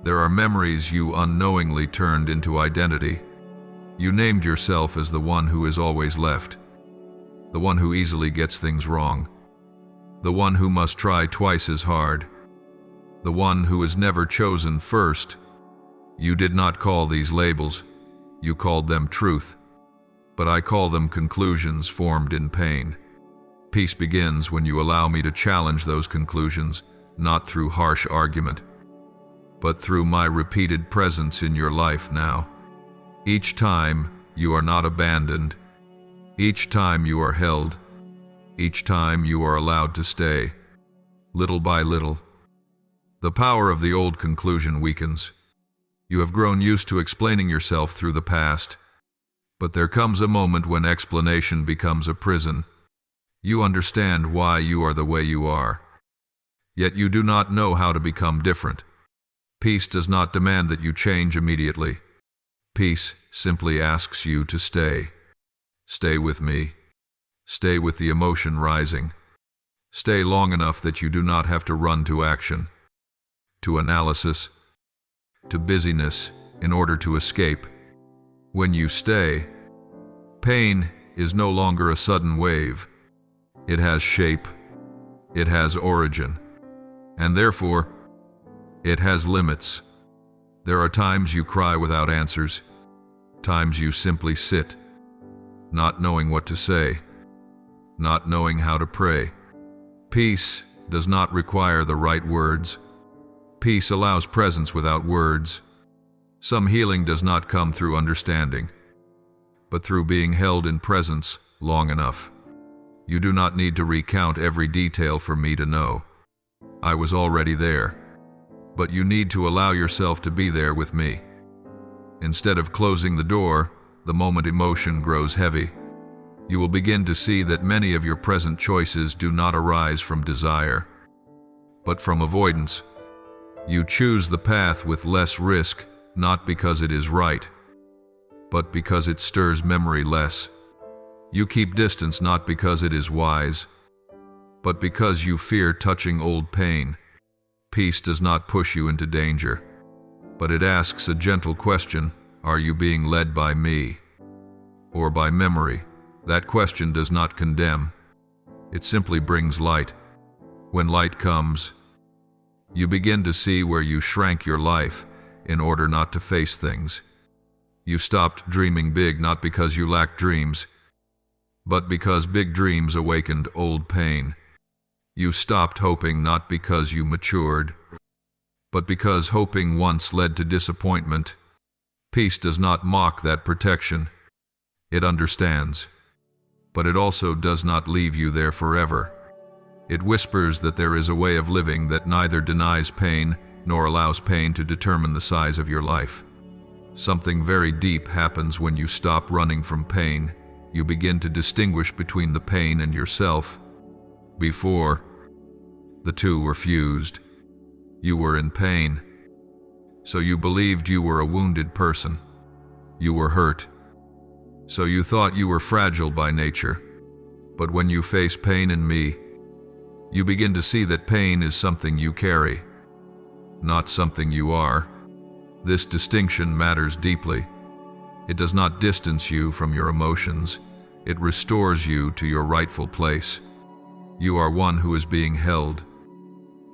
There are memories you unknowingly turned into identity. You named yourself as the one who is always left, the one who easily gets things wrong, the one who must try twice as hard, the one who is never chosen first. You did not call these labels. You called them truth. But I call them conclusions formed in pain. Peace begins when you allow me to challenge those conclusions, not through harsh argument, but through my repeated presence in your life now. Each time you are not abandoned. Each time you are held. Each time you are allowed to stay. Little by little, the power of the old conclusion weakens. You have grown used to explaining yourself through the past, but there comes a moment when explanation becomes a prison. You understand why you are the way you are, yet you do not know how to become different. Peace does not demand that you change immediately. Peace simply asks you to stay. Stay with me. Stay with the emotion rising. Stay long enough that you do not have to run to action, to analysis, to busyness in order to escape. When you stay, pain is no longer a sudden wave. It has shape. It has origin. And therefore, it has limits. There are times you cry without answers, times you simply sit, not knowing what to say, not knowing how to pray. Peace does not require the right words. Peace allows presence without words. Some healing does not come through understanding, but through being held in presence long enough. You do not need to recount every detail for me to know. I was already there, but you need to allow yourself to be there with me. Instead of closing the door, the moment emotion grows heavy, you will begin to see that many of your present choices do not arise from desire, but from avoidance. You choose the path with less risk, not because it is right, but because it stirs memory less. You keep distance not because it is wise, but because you fear touching old pain. Peace does not push you into danger, but it asks a gentle question: are you being led by me or by memory? That question does not condemn. It simply brings light. When light comes, you begin to see where you shrank your life in order not to face things. You stopped dreaming big not because you lacked dreams, but because big dreams awakened old pain. You stopped hoping not because you matured, but because hoping once led to disappointment. Peace does not mock that protection. It understands, but it also does not leave you there forever. It whispers that there is a way of living that neither denies pain nor allows pain to determine the size of your life. Something very deep happens when you stop running from pain. You begin to distinguish between the pain and yourself. Before, the two were fused. You were in pain, so you believed you were a wounded person. You were hurt, so you thought you were fragile by nature. But when you face pain in me, you begin to see that pain is something you carry, not something you are. This distinction matters deeply. It does not distance you from your emotions. It restores you to your rightful place. You are one who is being held,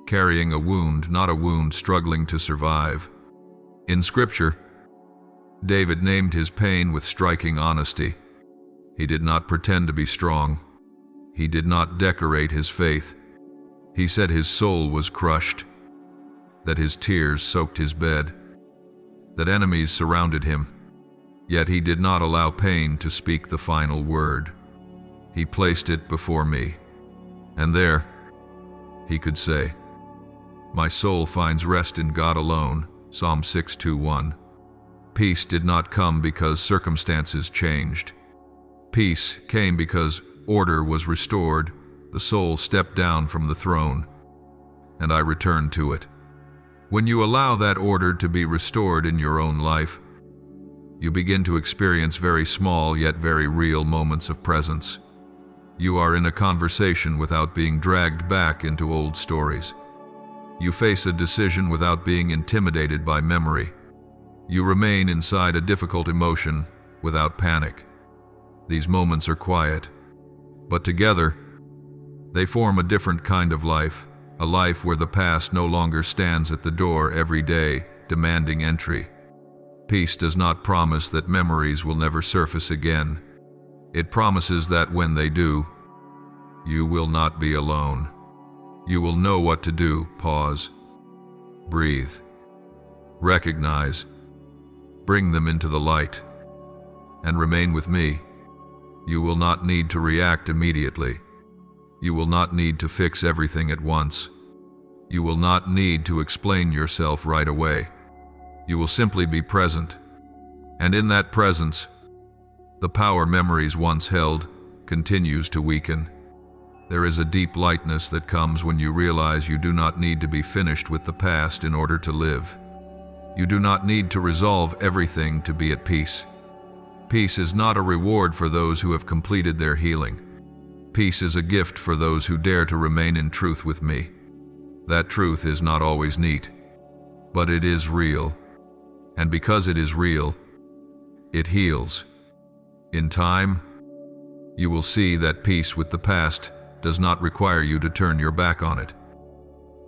carrying a wound, not a wound struggling to survive. In Scripture, David named his pain with striking honesty. He did not pretend to be strong. He did not decorate his faith. He said his soul was crushed, that his tears soaked his bed, that enemies surrounded him, yet he did not allow pain to speak the final word. He placed it before me, and there he could say, "My soul finds rest in God alone," Psalm 6:2-1. Peace did not come because circumstances changed. Peace came because order was restored. The soul stepped down from the throne, and I returned to it. When you allow that order to be restored in your own life, you begin to experience very small yet very real moments of presence. You are in a conversation without being dragged back into old stories. You face a decision without being intimidated by memory. You remain inside a difficult emotion without panic. These moments are quiet, but together, they form a different kind of life, a life where the past no longer stands at the door every day, demanding entry. Peace does not promise that memories will never surface again. It promises that when they do, you will not be alone. You will know what to do. Pause. Breathe. Recognize. Bring them into the light. And remain with me. You will not need to react immediately. You will not need to fix everything at once. You will not need to explain yourself right away. You will simply be present. And in that presence, the power memories once held continues to weaken. There is a deep lightness that comes when you realize you do not need to be finished with the past in order to live. You do not need to resolve everything to be at peace. Peace is not a reward for those who have completed their healing. Peace is a gift for those who dare to remain in truth with me. That truth is not always neat, but it is real. And because it is real, it heals. In time, you will see that peace with the past does not require you to turn your back on it,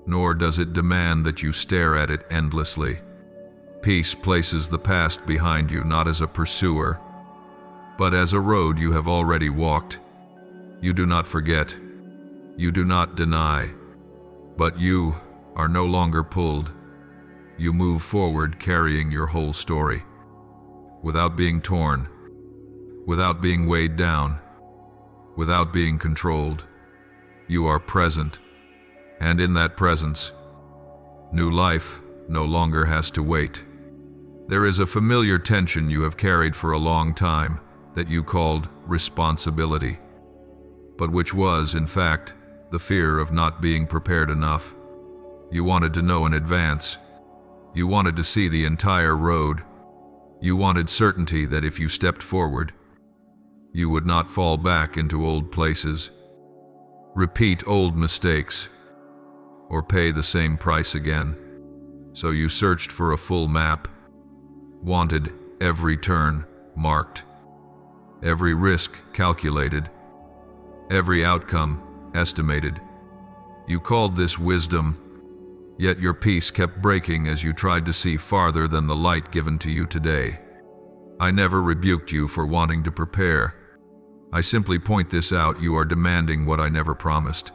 nor does it demand that you stare at it endlessly. Peace places the past behind you not as a pursuer, but as a road you have already walked. You do not forget. You do not deny. But you are no longer pulled. You move forward carrying your whole story. Without being torn. Without being weighed down. Without being controlled. You are present. And in that presence, new life no longer has to wait. There is a familiar tension you have carried for a long time that you called responsibility, but which was, in fact, the fear of not being prepared enough. You wanted to know in advance. You wanted to see the entire road. You wanted certainty that if you stepped forward, you would not fall back into old places, repeat old mistakes, or pay the same price again. So you searched for a full map, wanted every turn marked, every risk calculated, every outcome estimated. You called this wisdom, yet your peace kept breaking as you tried to see farther than the light given to you today. I never rebuked you for wanting to prepare. I simply point this out: you are demanding what I never promised.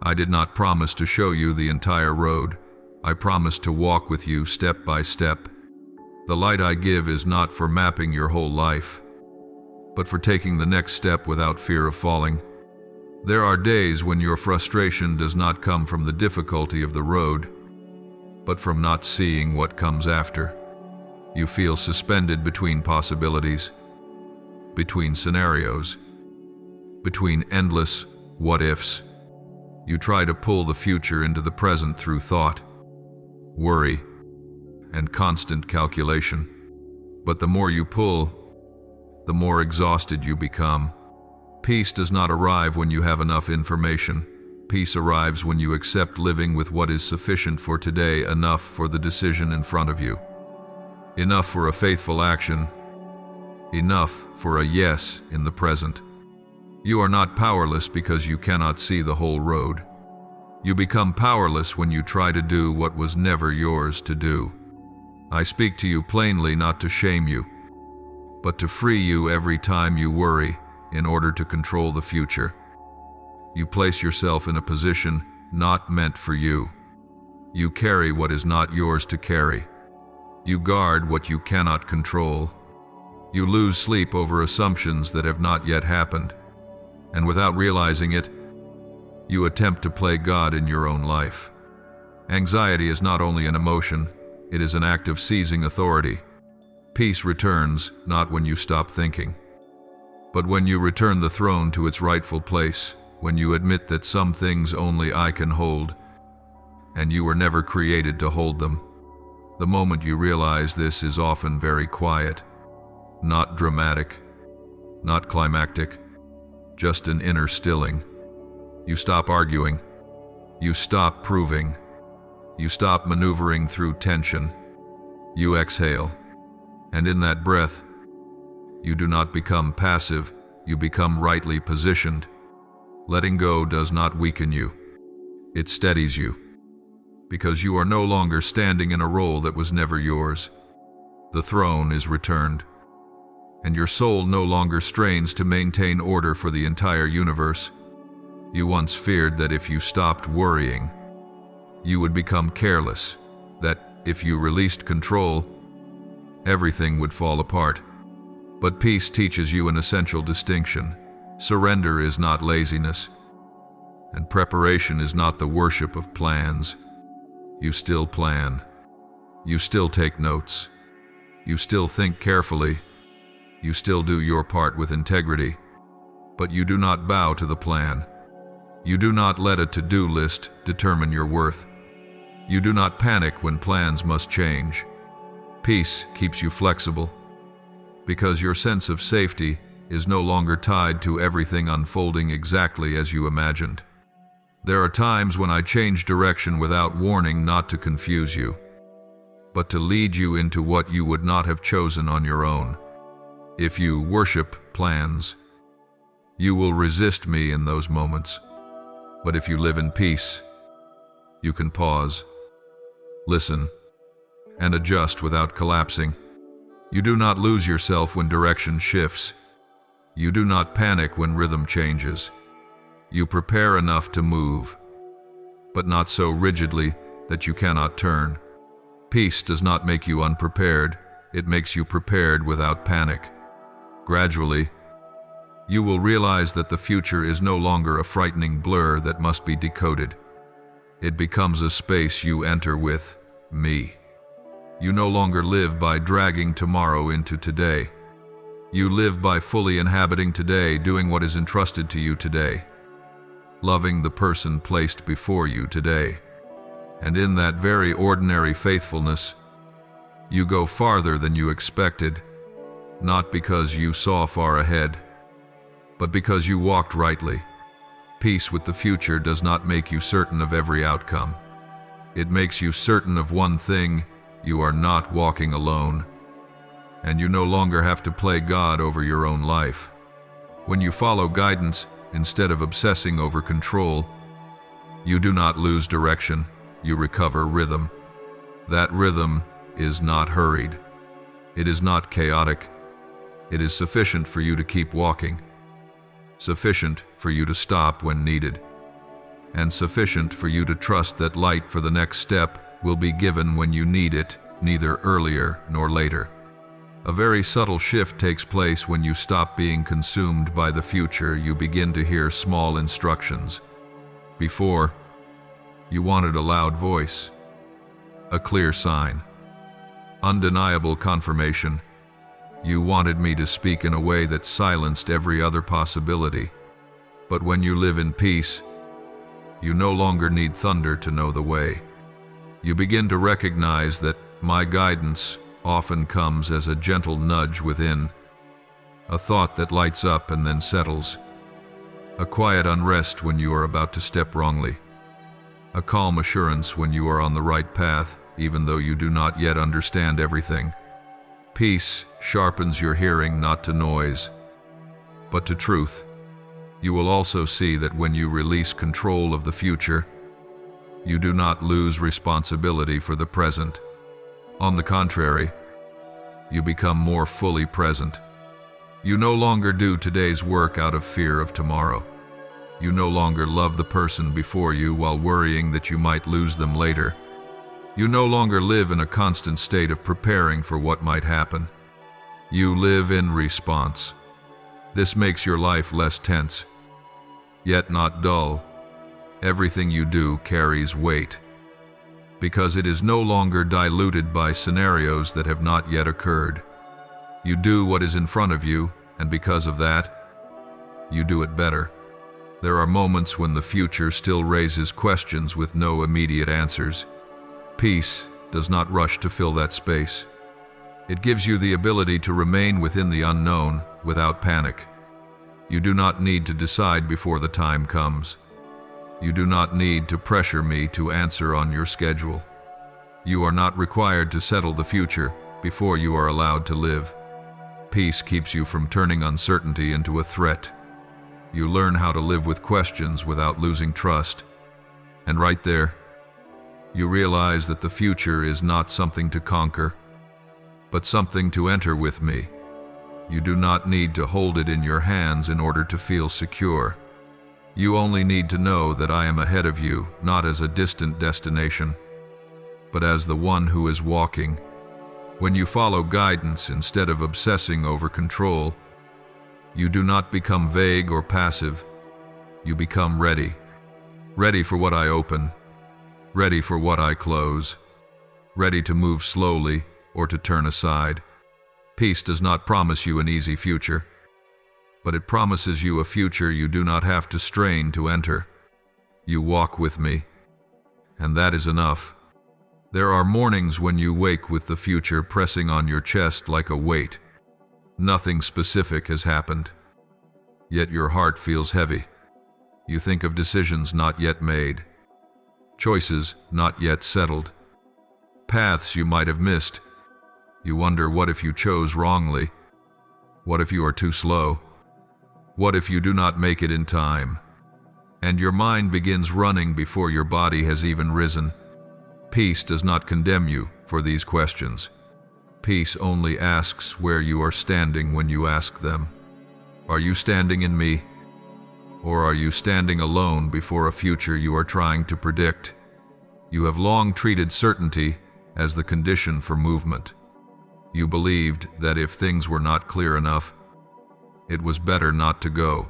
I did not promise to show you the entire road. I promised to walk with you step by step. The light I give is not for mapping your whole life, but for taking the next step without fear of falling. There are days when your frustration does not come from the difficulty of the road, but from not seeing what comes after. You feel suspended between possibilities, between scenarios, between endless what-ifs. You try to pull the future into the present through thought, worry, and constant calculation. But the more you pull, the more exhausted you become. Peace does not arrive when you have enough information. Peace arrives when you accept living with what is sufficient for today, enough for the decision in front of you, enough for a faithful action, enough for a yes in the present. You are not powerless because you cannot see the whole road. You become powerless when you try to do what was never yours to do. I speak to you plainly not to shame you, but to free you every time you worry in order to control the future. You place yourself in a position not meant for you. You carry what is not yours to carry. You guard what you cannot control. You lose sleep over assumptions that have not yet happened. And without realizing it, you attempt to play God in your own life. Anxiety is not only an emotion, it is an act of seizing authority. Peace returns not when you stop thinking, but when you return the throne to its rightful place, when you admit that some things only I can hold, and you were never created to hold them. The moment you realize this is often very quiet, not dramatic, not climactic, just an inner stilling. You stop arguing. You stop proving. You stop maneuvering through tension. You exhale. And in that breath, you do not become passive, you become rightly positioned. Letting go does not weaken you. It steadies you. Because you are no longer standing in a role that was never yours. The throne is returned. And your soul no longer strains to maintain order for the entire universe. You once feared that if you stopped worrying, you would become careless, that if you released control, everything would fall apart. But peace teaches you an essential distinction. Surrender is not laziness, and preparation is not the worship of plans. You still plan. You still take notes. You still think carefully. You still do your part with integrity, but you do not bow to the plan. You do not let a to-do list determine your worth. You do not panic when plans must change. Peace keeps you flexible, because your sense of safety is no longer tied to everything unfolding exactly as you imagined. There are times when I change direction without warning, not to confuse you, but to lead you into what you would not have chosen on your own. If you worship plans, you will resist me in those moments. But if you live in peace, you can pause, listen, and adjust without collapsing. You do not lose yourself when direction shifts. You do not panic when rhythm changes. You prepare enough to move, but not so rigidly that you cannot turn. Peace does not make you unprepared, it makes you prepared without panic. Gradually, you will realize that the future is no longer a frightening blur that must be decoded. It becomes a space you enter with me. You no longer live by dragging tomorrow into today. You live by fully inhabiting today, doing what is entrusted to you today, loving the person placed before you today. And in that very ordinary faithfulness, you go farther than you expected, not because you saw far ahead, but because you walked rightly. Peace with the future does not make you certain of every outcome. It makes you certain of one thing: you are not walking alone, and you no longer have to play God over your own life. When you follow guidance instead of obsessing over control, you do not lose direction, you recover rhythm. That rhythm is not hurried. It is not chaotic. It is sufficient for you to keep walking, sufficient for you to stop when needed, and sufficient for you to trust that light for the next step will be given when you need it, neither earlier nor later. A very subtle shift takes place when you stop being consumed by the future. You begin to hear small instructions. Before, you wanted a loud voice, a clear sign, undeniable confirmation. You wanted me to speak in a way that silenced every other possibility. But when you live in peace, you no longer need thunder to know the way. You begin to recognize that my guidance often comes as a gentle nudge within, a thought that lights up and then settles, a quiet unrest when you are about to step wrongly, a calm assurance when you are on the right path, even though you do not yet understand everything. Peace sharpens your hearing not to noise, but to truth. You will also see that when you release control of the future, you do not lose responsibility for the present. On the contrary, you become more fully present. You no longer do today's work out of fear of tomorrow. You no longer love the person before you while worrying that you might lose them later. You no longer live in a constant state of preparing for what might happen. You live in response. This makes your life less tense, yet not dull. Everything you do carries weight, because it is no longer diluted by scenarios that have not yet occurred. You do what is in front of you, and because of that, you do it better. There are moments when the future still raises questions with no immediate answers. Peace does not rush to fill that space. It gives you the ability to remain within the unknown without panic. You do not need to decide before the time comes. You do not need to pressure me to answer on your schedule. You are not required to settle the future before you are allowed to live. Peace keeps you from turning uncertainty into a threat. You learn how to live with questions without losing trust. And right there, you realize that the future is not something to conquer, but something to enter with me. You do not need to hold it in your hands in order to feel secure. You only need to know that I am ahead of you, not as a distant destination, but as the one who is walking. When you follow guidance instead of obsessing over control, you do not become vague or passive. You become ready. Ready for what I open, ready for what I close, ready to move slowly or to turn aside. Peace does not promise you an easy future, but it promises you a future you do not have to strain to enter. You walk with me, and that is enough. There are mornings when you wake with the future pressing on your chest like a weight. Nothing specific has happened, yet your heart feels heavy. You think of decisions not yet made, choices not yet settled, paths you might have missed. You wonder, what if you chose wrongly? What if you are too slow? What if you do not make it in time? And your mind begins running before your body has even risen. Peace does not condemn you, for these questions. Peace only asks where you are standing when you ask them. Are you standing in me? Or are you standing alone before a future you are trying to predict? You have long treated certainty as the condition for movement. You believed that if things were not clear enough, it was better not to go.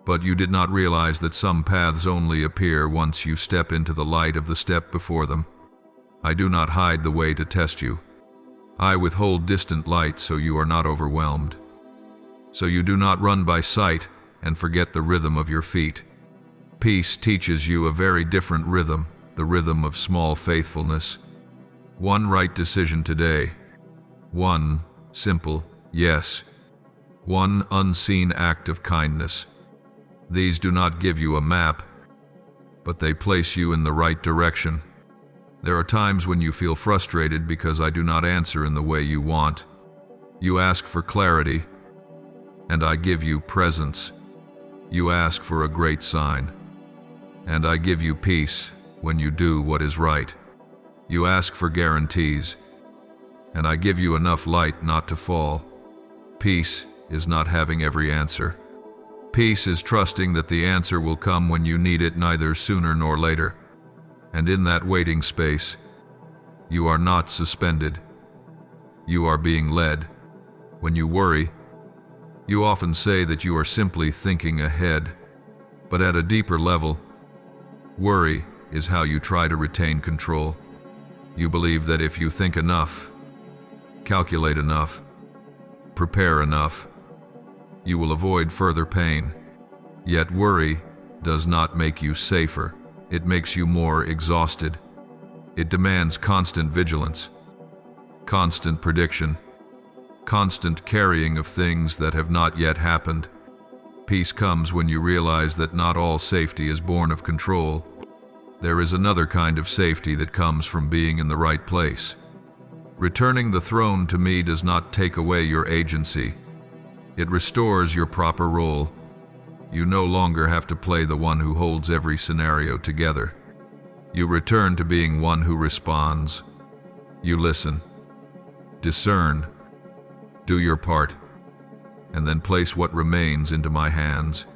But you did not realize that some paths only appear once you step into the light of the step before them. I do not hide the way to test you. I withhold distant light so you are not overwhelmed. So you do not run by sight and forget the rhythm of your feet. Peace teaches you a very different rhythm, the rhythm of small faithfulness. One right decision today. One simple yes. One unseen act of kindness. These do not give you a map, but they place you in the right direction. There are times when you feel frustrated because I do not answer in the way you want. You ask for clarity, and I give you presence. You ask for a great sign, and I give you peace when you do what is right. You ask for guarantees, and I give you enough light not to fall. Peace is not having every answer. Peace is trusting that the answer will come when you need it, neither sooner nor later. And in that waiting space, you are not suspended. You are being led. When you worry, you often say that you are simply thinking ahead. But at a deeper level, worry is how you try to retain control. You believe that if you think enough, calculate enough, prepare enough, you will avoid further pain. Yet worry does not make you safer. It makes you more exhausted. It demands constant vigilance, constant prediction, constant carrying of things that have not yet happened. Peace comes when you realize that not all safety is born of control. There is another kind of safety that comes from being in the right place. Returning the throne to me does not take away your agency. It restores your proper role. You no longer have to play the one who holds every scenario together. You return to being one who responds. You listen, discern, do your part, and then place what remains into my hands.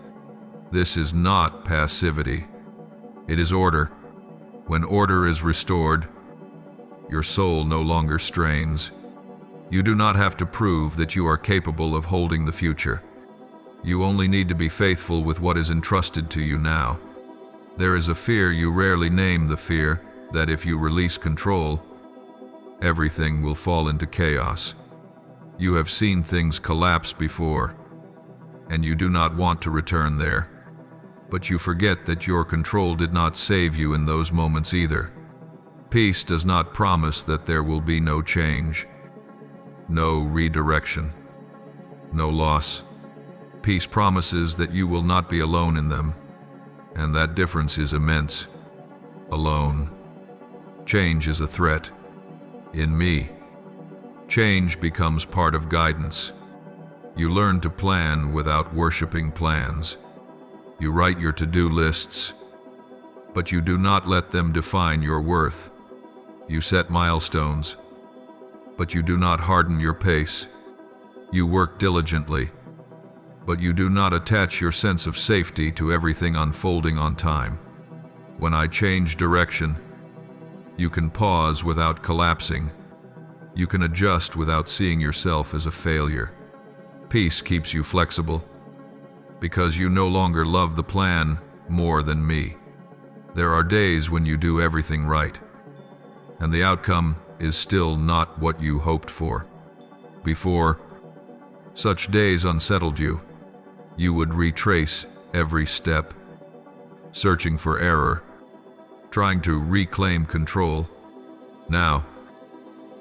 This is not passivity. It is order. When order is restored, your soul no longer strains. You do not have to prove that you are capable of holding the future. You only need to be faithful with what is entrusted to you now. There is a fear you rarely name, the fear that if you release control, everything will fall into chaos. You have seen things collapse before, and you do not want to return there. But you forget that your control did not save you in those moments either. Peace does not promise that there will be no change, no redirection, no loss. Peace promises that you will not be alone in them, and that difference is immense. Alone. Change is a threat. In me, change becomes part of guidance. You learn to plan without worshiping plans. You write your to-do lists, but you do not let them define your worth. You set milestones, but you do not harden your pace. You work diligently, but you do not attach your sense of safety to everything unfolding on time. When I change direction, you can pause without collapsing. You can adjust without seeing yourself as a failure. Peace keeps you flexible, because you no longer love the plan more than me. There are days when you do everything right, and the outcome is still not what you hoped for. Before, such days unsettled you. You would retrace every step, searching for error, trying to reclaim control. Now,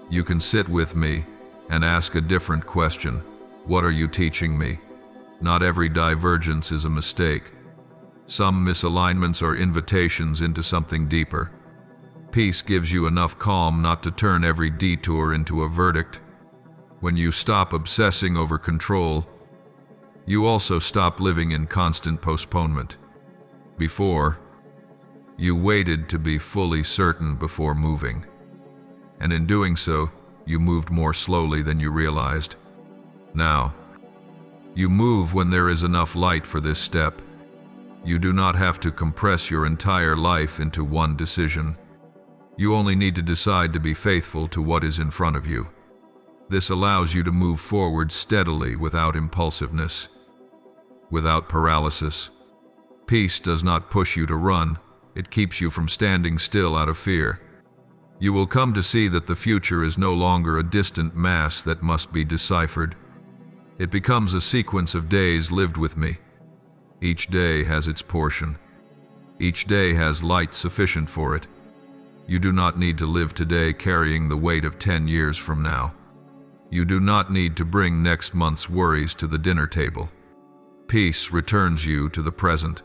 you can sit with me and ask a different question. What are you teaching me? Not every divergence is a mistake. Some misalignments are invitations into something deeper. Peace gives you enough calm not to turn every detour into a verdict. When you stop obsessing over control, you also stop living in constant postponement. Before, you waited to be fully certain before moving. and in doing so, you moved more slowly than you realized. Now, you move when there is enough light for this step. You do not have to compress your entire life into one decision. You only need to decide to be faithful to what is in front of you. This allows you to move forward steadily without impulsiveness, without paralysis. Peace does not push you to run, it keeps you from standing still out of fear. You will come to see that the future is no longer a distant mass that must be deciphered. It becomes a sequence of days lived with me. Each day has its portion. Each day has light sufficient for it. You do not need to live today carrying the weight of 10 years from now. You do not need to bring next month's worries to the dinner table. Peace returns you to the present,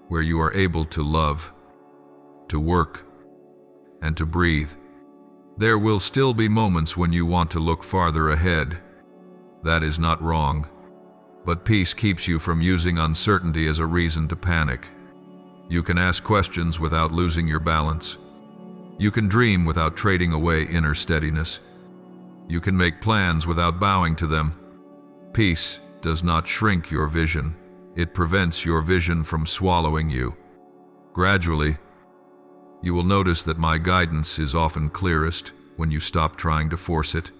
where you are able to love, to work, and to breathe. There will still be moments when you want to look farther ahead. That is not wrong, but peace keeps you from using uncertainty as a reason to panic. You can ask questions without losing your balance. You can dream without trading away inner steadiness. You can make plans without bowing to them. Peace does not shrink your vision. It prevents your vision from swallowing you. Gradually, you will notice that my guidance is often clearest when you stop trying to force it.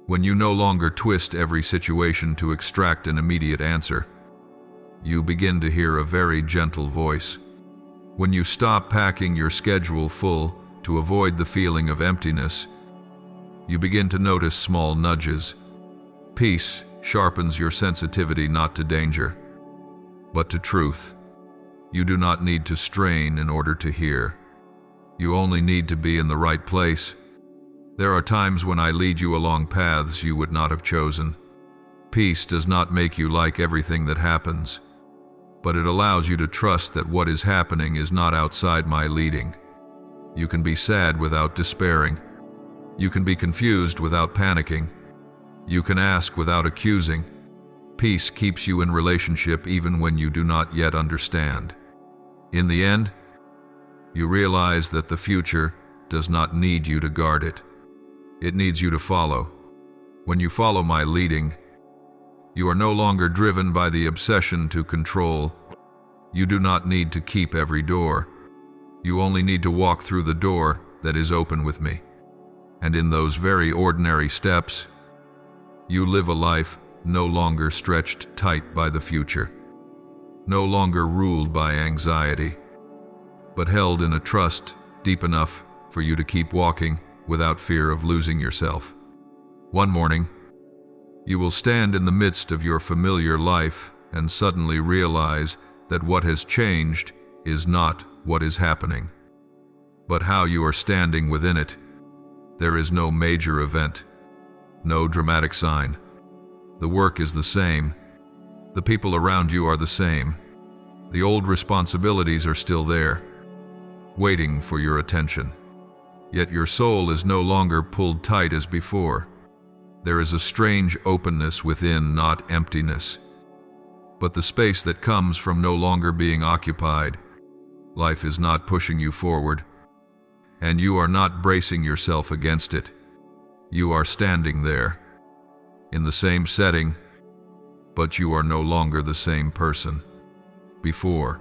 When you no longer twist every situation to extract an immediate answer, you begin to hear a very gentle voice. When you stop packing your schedule full to avoid the feeling of emptiness, you begin to notice small nudges. Peace sharpens your sensitivity not to danger, but to truth. You do not need to strain in order to hear. You only need to be in the right place. There are times when I lead you along paths you would not have chosen. Peace does not make you like everything that happens, but it allows you to trust that what is happening is not outside my leading. You can be sad without despairing. You can be confused without panicking. You can ask without accusing. Peace keeps you in relationship even when you do not yet understand. In the end, you realize that the future does not need you to guard it. It needs you to follow. When you follow my leading, you are no longer driven by the obsession to control. You do not need to keep every door. You only need to walk through the door that is open with me. And in those very ordinary steps, you live a life no longer stretched tight by the future, no longer ruled by anxiety, but held in a trust deep enough for you to keep walking without fear of losing yourself. One morning, you will stand in the midst of your familiar life and suddenly realize that what has changed is not what is happening, but how you are standing within it. There is no major event, no dramatic sign. The work is the same. The people around you are the same. The old responsibilities are still there, waiting for your attention. Yet your soul is no longer pulled tight as before. There is a strange openness within, not emptiness, but the space that comes from no longer being occupied. Life is not pushing you forward, and you are not bracing yourself against it. You are standing there, in the same setting, but you are no longer the same person. Before,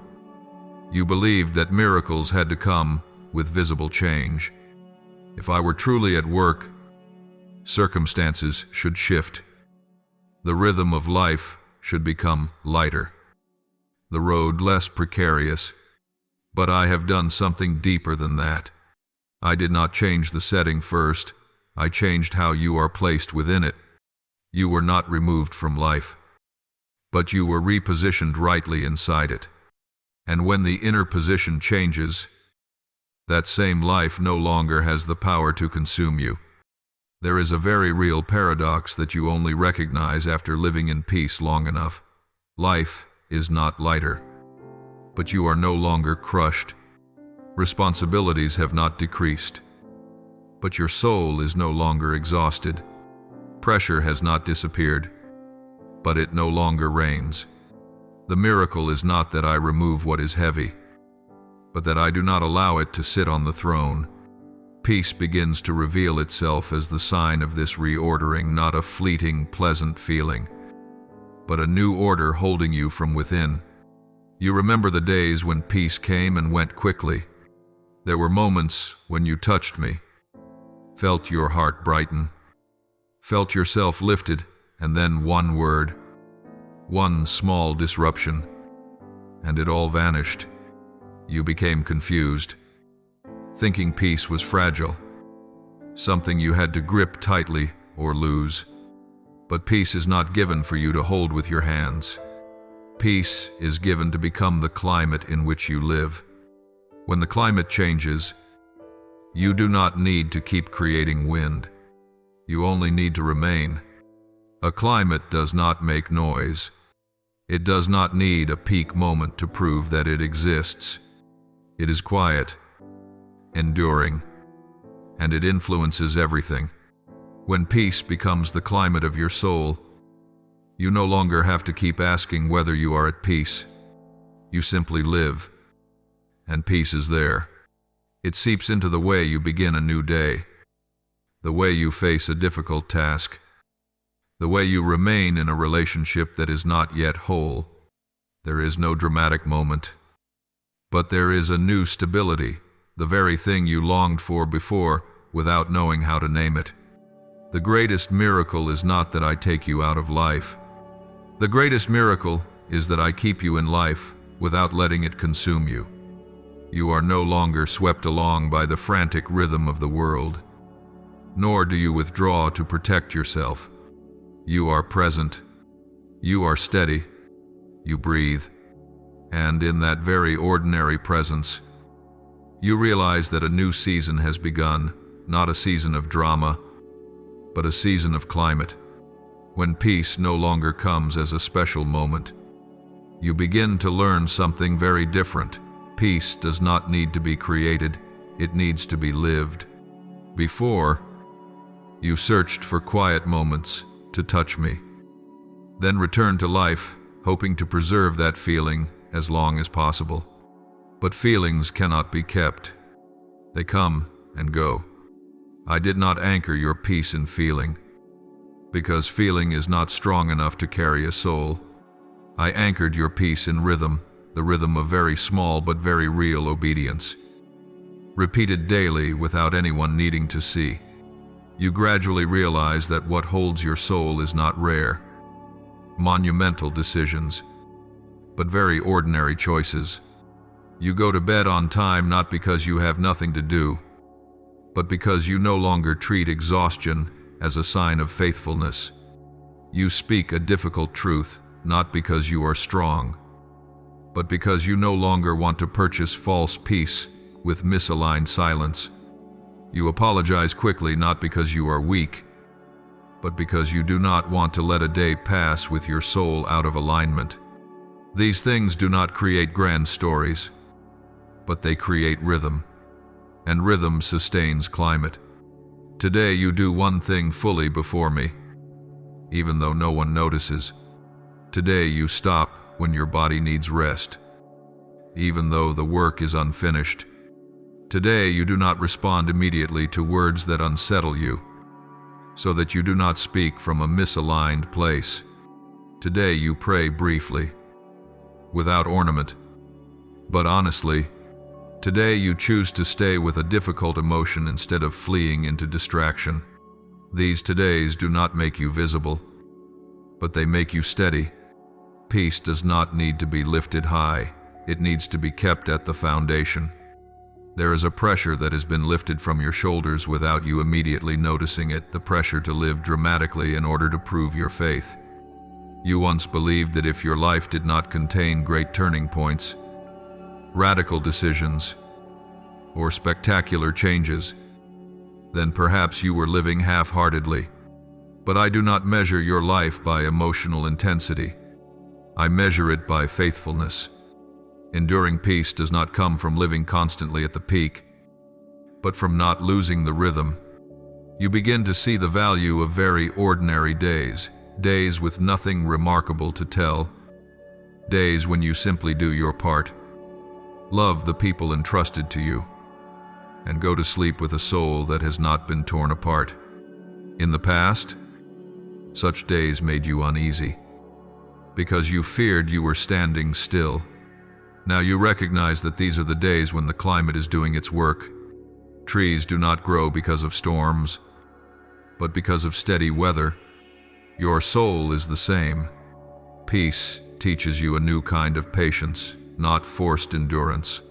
you believed that miracles had to come with visible change. If I were truly at work, circumstances should shift. The rhythm of life should become lighter, the road less precarious. But I have done something deeper than that. I did not change the setting first. I changed how you are placed within it. You were not removed from life, but you were repositioned rightly inside it. And when the inner position changes, that same life no longer has the power to consume you. There is a very real paradox that you only recognize after living in peace long enough. Life is not lighter, but you are no longer crushed. Responsibilities have not decreased, but your soul is no longer exhausted. Pressure has not disappeared, but it no longer reigns. The miracle is not that I remove what is heavy, but that I do not allow it to sit on the throne. peace begins to reveal itself as the sign of this reordering, not a fleeting, pleasant feeling, but a new order holding you from within. You remember the days when peace came and went quickly. There were moments when you touched me, felt your heart brighten, felt yourself lifted, and then one word, one small disruption, and it all vanished. You became confused, thinking peace was fragile, something you had to grip tightly or lose. But peace is not given for you to hold with your hands. Peace is given to become the climate in which you live. When the climate changes, you do not need to keep creating wind. You only need to remain. A climate does not make noise. It does not need a peak moment to prove that it exists. It is quiet, enduring, and it influences everything. When peace becomes the climate of your soul, you no longer have to keep asking whether you are at peace. You simply live, and peace is there. It seeps into the way you begin a new day, the way you face a difficult task, the way you remain in a relationship that is not yet whole. There is no dramatic moment, but there is a new stability, the very thing you longed for before without knowing how to name it. The greatest miracle is not that I take you out of life. The greatest miracle is that I keep you in life without letting it consume you. You are no longer swept along by the frantic rhythm of the world, nor do you withdraw to protect yourself. You are present, you are steady, you breathe, and in that very ordinary presence, you realize that a new season has begun, not a season of drama, but a season of climate. When peace no longer comes as a special moment, you begin to learn something very different. Peace does not need to be created, it needs to be lived. Before, you searched for quiet moments to touch me, then returned to life, hoping to preserve that feeling as long as possible. But feelings cannot be kept. They come and go. I did not anchor your peace in feeling, because feeling is not strong enough to carry a soul. I anchored your peace in rhythm, the rhythm of very small but very real obedience, repeated daily without anyone needing to see. You gradually realize that what holds your soul is not rare, monumental decisions, but very ordinary choices. You go to bed on time not because you have nothing to do, but because you no longer treat exhaustion as a sign of faithfulness. You speak a difficult truth not because you are strong, but because you no longer want to purchase false peace with misaligned silence. You apologize quickly not because you are weak, but because you do not want to let a day pass with your soul out of alignment. These things do not create grand stories, but they create rhythm, and rhythm sustains climate. Today you do one thing fully before me, even though no one notices. Today you stop when your body needs rest, even though the work is unfinished. Today you do not respond immediately to words that unsettle you, so that you do not speak from a misaligned place. Today you pray briefly, without ornament, but honestly. Today you choose to stay with a difficult emotion instead of fleeing into distraction. These todays do not make you visible, but they make you steady. Peace does not need to be lifted high, it needs to be kept at the foundation. There is a pressure that has been lifted from your shoulders without you immediately noticing it, the pressure to live dramatically in order to prove your faith. You once believed that if your life did not contain great turning points, radical decisions, or spectacular changes, then perhaps you were living half-heartedly. But I do not measure your life by emotional intensity. I measure it by faithfulness. Enduring peace does not come from living constantly at the peak, but from not losing the rhythm. You begin to see the value of very ordinary days, days with nothing remarkable to tell, days when you simply do your part. Love the people entrusted to you, and go to sleep with a soul that has not been torn apart. In the past, such days made you uneasy, because you feared you were standing still. Now you recognize that these are the days when the climate is doing its work. Trees do not grow because of storms, but because of steady weather. Your soul is the same. Peace teaches you a new kind of patience, not forced endurance,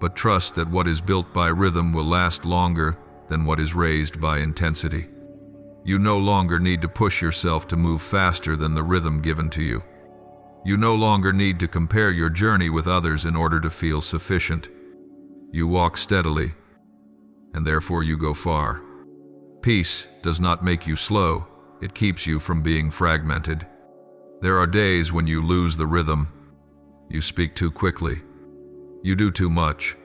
but trust that what is built by rhythm will last longer than what is raised by intensity. You no longer need to push yourself to move faster than the rhythm given to you. You no longer need to compare your journey with others in order to feel sufficient. You walk steadily, and therefore you go far. Peace does not make you slow, it keeps you from being fragmented. There are days when you lose the rhythm. You speak too quickly. You do too much.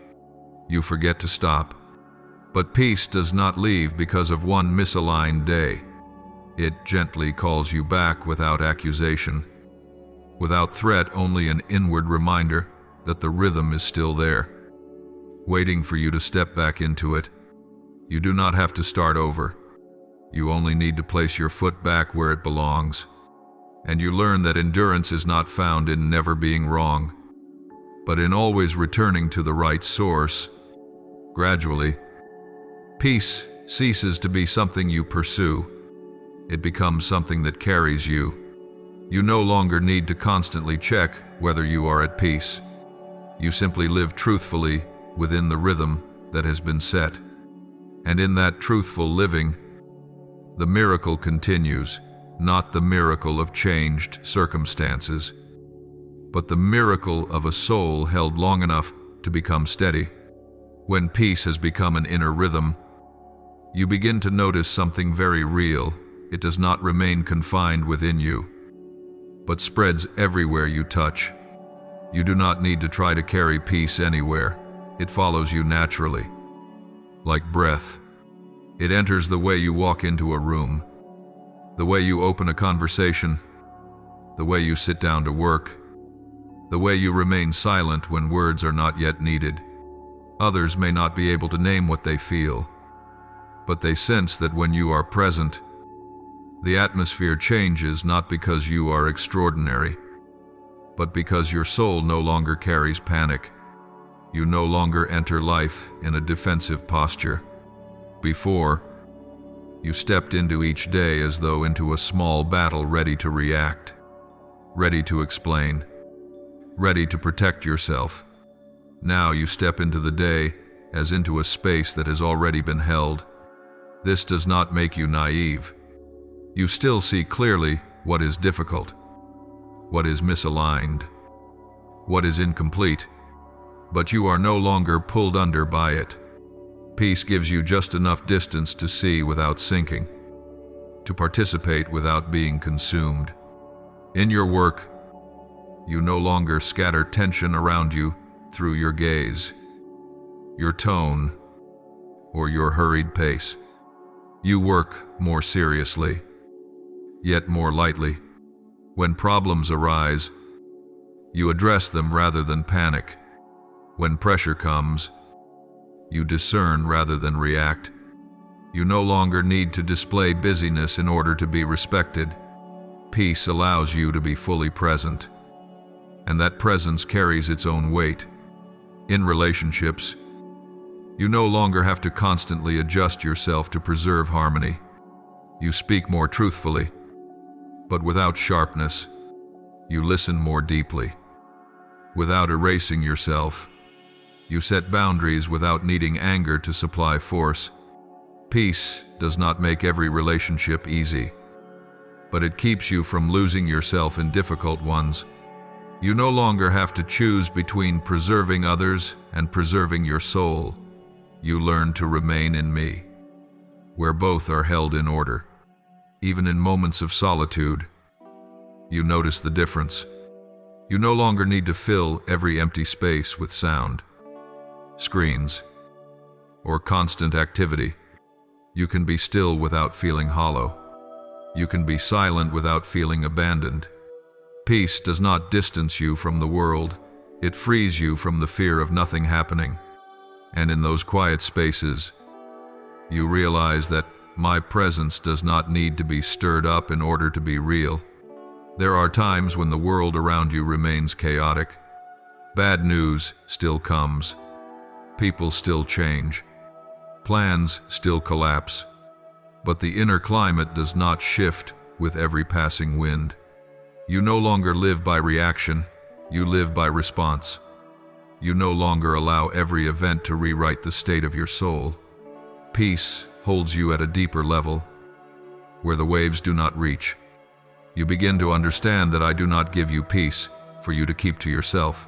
You forget to stop. But peace does not leave because of one misaligned day. It gently calls you back without accusation, without threat, only an inward reminder that the rhythm is still there, waiting for you to step back into it. You do not have to start over. You only need to place your foot back where it belongs. And you learn that endurance is not found in never being wrong, but in always returning to the right source. Gradually, peace ceases to be something you pursue. It becomes something that carries you. You no longer need to constantly check whether you are at peace. You simply live truthfully within the rhythm that has been set. And in that truthful living, the miracle continues, not the miracle of changed circumstances, but the miracle of a soul held long enough to become steady. When peace has become an inner rhythm, you begin to notice something very real. It does not remain confined within you, but spreads everywhere you touch. You do not need to try to carry peace anywhere. It follows you naturally. Like breath, it enters the way you walk into a room, the way you open a conversation, the way you sit down to work, the way you remain silent when words are not yet needed. Others may not be able to name what they feel, but they sense that when you are present, the atmosphere changes, not because you are extraordinary, but because your soul no longer carries panic. You no longer enter life in a defensive posture. Before, you stepped into each day as though into a small battle, ready to react, ready to explain, ready to protect yourself. Now you step into the day as into a space that has already been held. This does not make you naive. You still see clearly what is difficult, what is misaligned, what is incomplete, but you are no longer pulled under by it. Peace gives you just enough distance to see without sinking, to participate without being consumed. In your work, you no longer scatter tension around you through your gaze, your tone, or your hurried pace. You work more seriously, yet more lightly. When problems arise, you address them rather than panic. When pressure comes, you discern rather than react. You no longer need to display busyness in order to be respected. Peace allows you to be fully present, and that presence carries its own weight. In relationships, you no longer have to constantly adjust yourself to preserve harmony. You speak more truthfully, but without sharpness. You listen more deeply, without erasing yourself. You set boundaries without needing anger to supply force. Peace does not make every relationship easy, but it keeps you from losing yourself in difficult ones. You no longer have to choose between preserving others and preserving your soul. You learn to remain in me, where both are held in order. Even in moments of solitude, you notice the difference. You no longer need to fill every empty space with sound, screens, or constant activity. You can be still without feeling hollow. You can be silent without feeling abandoned. Peace does not distance you from the world. It frees you from the fear of nothing happening. And in those quiet spaces, you realize that my presence does not need to be stirred up in order to be real. There are times when the world around you remains chaotic. Bad news still comes. People still change. Plans still collapse. But the inner climate does not shift with every passing wind. You no longer live by reaction, you live by response. You no longer allow every event to rewrite the state of your soul. Peace holds you at a deeper level, where the waves do not reach. You begin to understand that I do not give you peace for you to keep to yourself.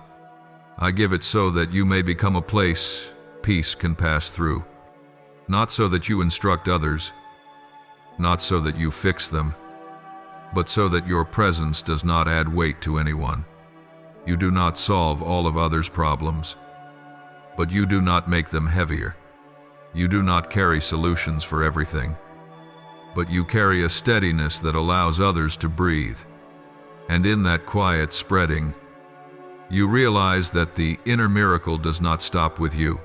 I give it so that you may become a place peace can pass through. Not so that you instruct others, not so that you fix them, but so that your presence does not add weight to anyone. You do not solve all of others' problems, but you do not make them heavier. You do not carry solutions for everything, but you carry a steadiness that allows others to breathe. And in that quiet spreading, you realize that the inner miracle does not stop with you.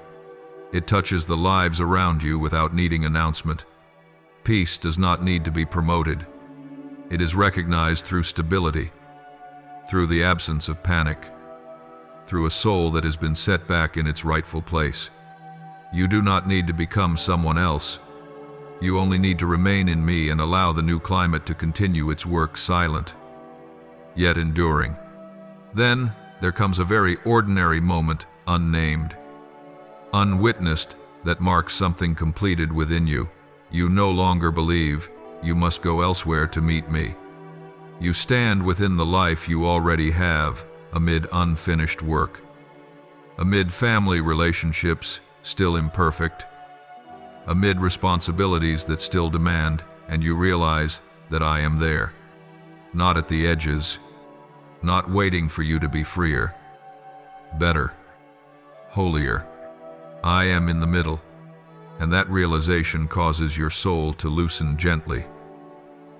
It touches the lives around you without needing announcement. Peace does not need to be promoted. It is recognized through stability, through the absence of panic, through a soul that has been set back in its rightful place. You do not need to become someone else. You only need to remain in me and allow the new climate to continue its work silent, yet enduring. Then there comes a very ordinary moment, unnamed, unwitnessed, that marks something completed within you. You no longer believe you must go elsewhere to meet me. You stand within the life you already have, amid unfinished work, amid family relationships still imperfect, amid responsibilities that still demand, and you realize that I am there, not at the edges, not waiting for you to be freer, better, holier. I am in the middle, and that realization causes your soul to loosen gently,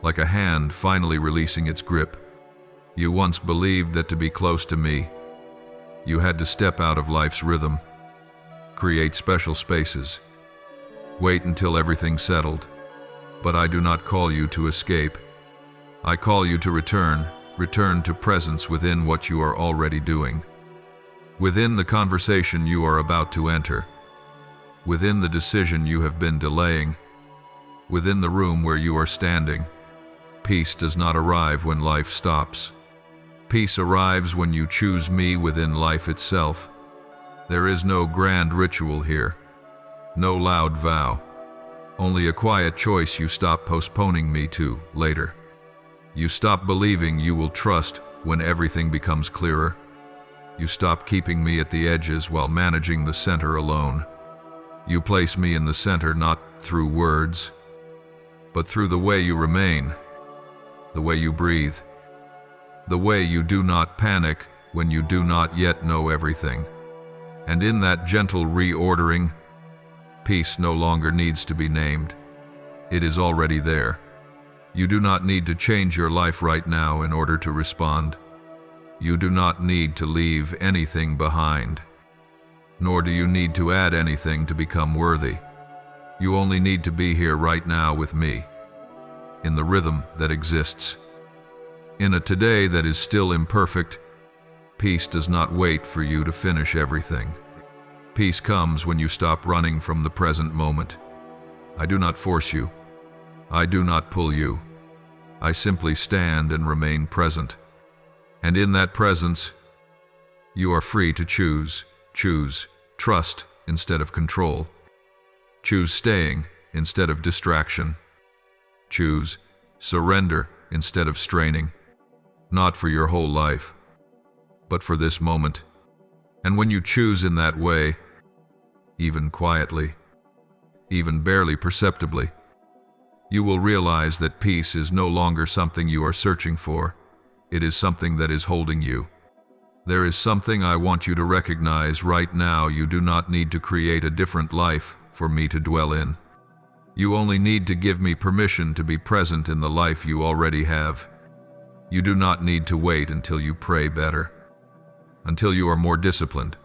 like a hand finally releasing its grip. You once believed that to be close to me, you had to step out of life's rhythm, create special spaces, wait until everything settled. But I do not call you to escape. I call you to return to presence within what you are already doing, within the conversation you are about to enter, within the decision you have been delaying, within the room where you are standing. Peace does not arrive when life stops. Peace arrives when you choose me within life itself. There is no grand ritual here, no loud vow, only a quiet choice. You stop postponing me to later. You stop believing you will trust when everything becomes clearer. You stop keeping me at the edges while managing the center alone. You place me in the center not through words, but through the way you remain, the way you breathe, the way you do not panic when you do not yet know everything. And in that gentle reordering, peace no longer needs to be named. It is already there. You do not need to change your life right now in order to respond. You do not need to leave anything behind, nor do you need to add anything to become worthy. You only need to be here right now with me, in the rhythm that exists. In a today that is still imperfect, peace does not wait for you to finish everything. Peace comes when you stop running from the present moment. I do not force you. I do not pull you. I simply stand and remain present. And in that presence, you are free to choose. Choose trust instead of control. Choose staying instead of distraction. Choose surrender instead of straining. Not for your whole life, but for this moment. And when you choose in that way, even quietly, even barely perceptibly, you will realize that peace is no longer something you are searching for. It is something that is holding you. There is something I want you to recognize right now. You do not need to create a different life for me to dwell in. You only need to give me permission to be present in the life you already have. You do not need to wait until you pray better, until you are more disciplined,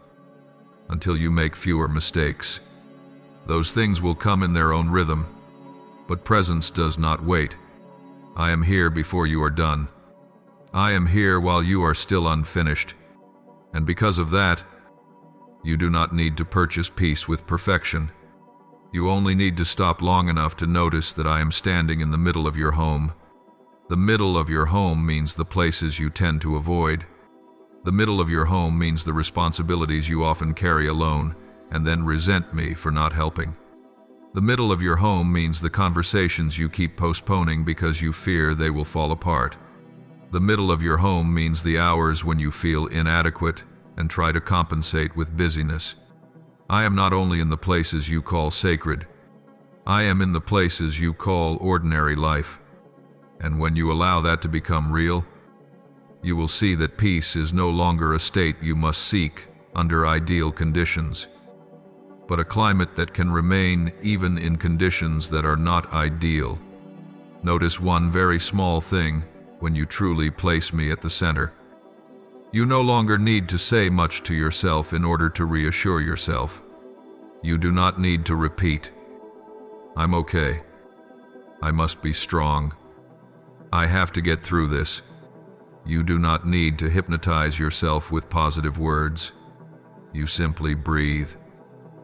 until you make fewer mistakes. Those things will come in their own rhythm, but presence does not wait. I am here before you are done. I am here while you are still unfinished. And because of that, you do not need to purchase peace with perfection. You only need to stop long enough to notice that I am standing in the middle of your home. The middle of your home means the places you tend to avoid. The middle of your home means the responsibilities you often carry alone and then resent me for not helping. The middle of your home means the conversations you keep postponing because you fear they will fall apart. The middle of your home means the hours when you feel inadequate and try to compensate with busyness. I am not only in the places you call sacred, I am in the places you call ordinary life. And when you allow that to become real, you will see that peace is no longer a state you must seek under ideal conditions, but a climate that can remain even in conditions that are not ideal. Notice one very small thing when you truly place me at the center. You no longer need to say much to yourself in order to reassure yourself. You do not need to repeat, "I'm okay. I must be strong. I have to get through this." You do not need to hypnotize yourself with positive words. You simply breathe.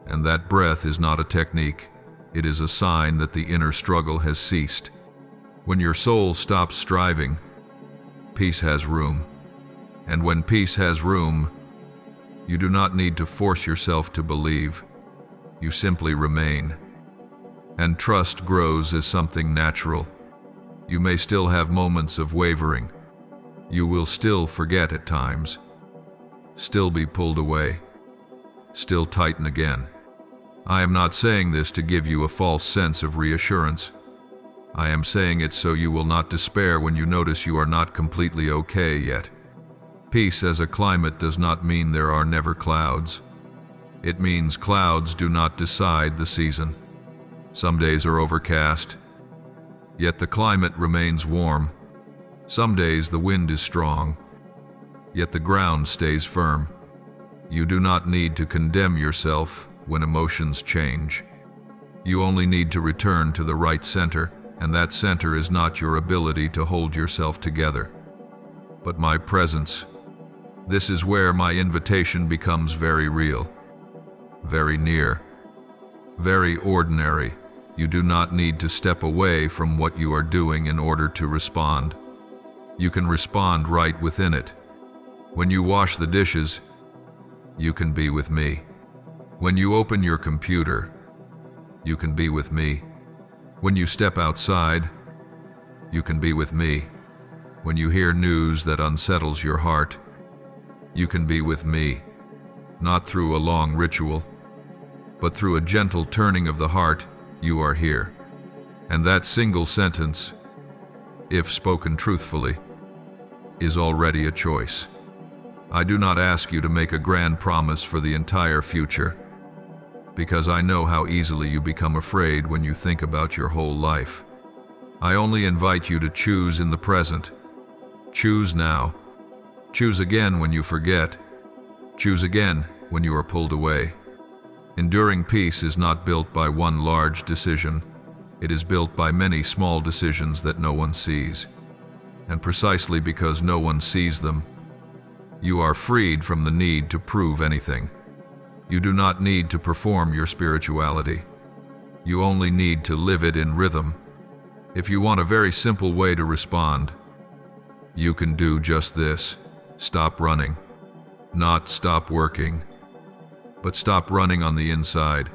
And that breath is not a technique. It is a sign that the inner struggle has ceased. When your soul stops striving, peace has room. And when peace has room, you do not need to force yourself to believe. You simply remain. And trust grows as something natural. You may still have moments of wavering. You will still forget at times. Still be pulled away. Still tighten again. I am not saying this to give you a false sense of reassurance. I am saying it so you will not despair when you notice you are not completely okay yet. Peace as a climate does not mean there are never clouds. It means clouds do not decide the season. Some days are overcast, yet the climate remains warm. Some days the wind is strong, yet the ground stays firm. You do not need to condemn yourself when emotions change. You only need to return to the right center, and that center is not your ability to hold yourself together, but my presence. This is where my invitation becomes very real, very near, very ordinary. You do not need to step away from what you are doing in order to respond. You can respond right within it. When you wash the dishes, you can be with me. When you open your computer, you can be with me. When you step outside, you can be with me. When you hear news that unsettles your heart, you can be with me. Not through a long ritual, but through a gentle turning of the heart. You are here. And that single sentence, if spoken truthfully, is already a choice. I do not ask you to make a grand promise for the entire future, because I know how easily you become afraid when you think about your whole life. I only invite you to choose in the present. Choose now. Choose again when you forget. Choose again when you are pulled away. Enduring peace is not built by one large decision. It is built by many small decisions that no one sees. And precisely because no one sees them, you are freed from the need to prove anything. You do not need to perform your spirituality. You only need to live it in rhythm. If you want a very simple way to respond, you can do just this. Stop running. Not stop working, but stop running on the inside.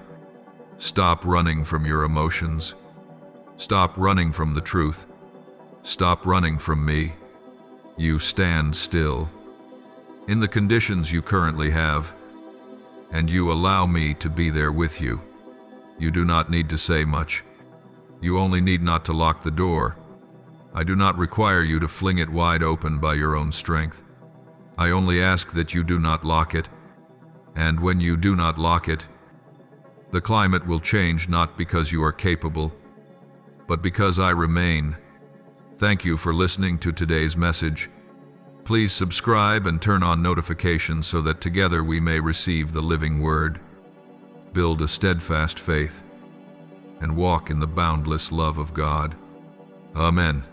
Stop running from your emotions. Stop running from the truth. Stop running from me. You stand still in the conditions you currently have, and you allow me to be there with you. You do not need to say much. You only need not to lock the door. I do not require you to fling it wide open by your own strength. I only ask that you do not lock it. And when you do not lock it, the climate will change not because you are capable, but because I remain. Thank you for listening to today's message. Please subscribe and turn on notifications so that together we may receive the living word, build a steadfast faith, and walk in the boundless love of God. Amen.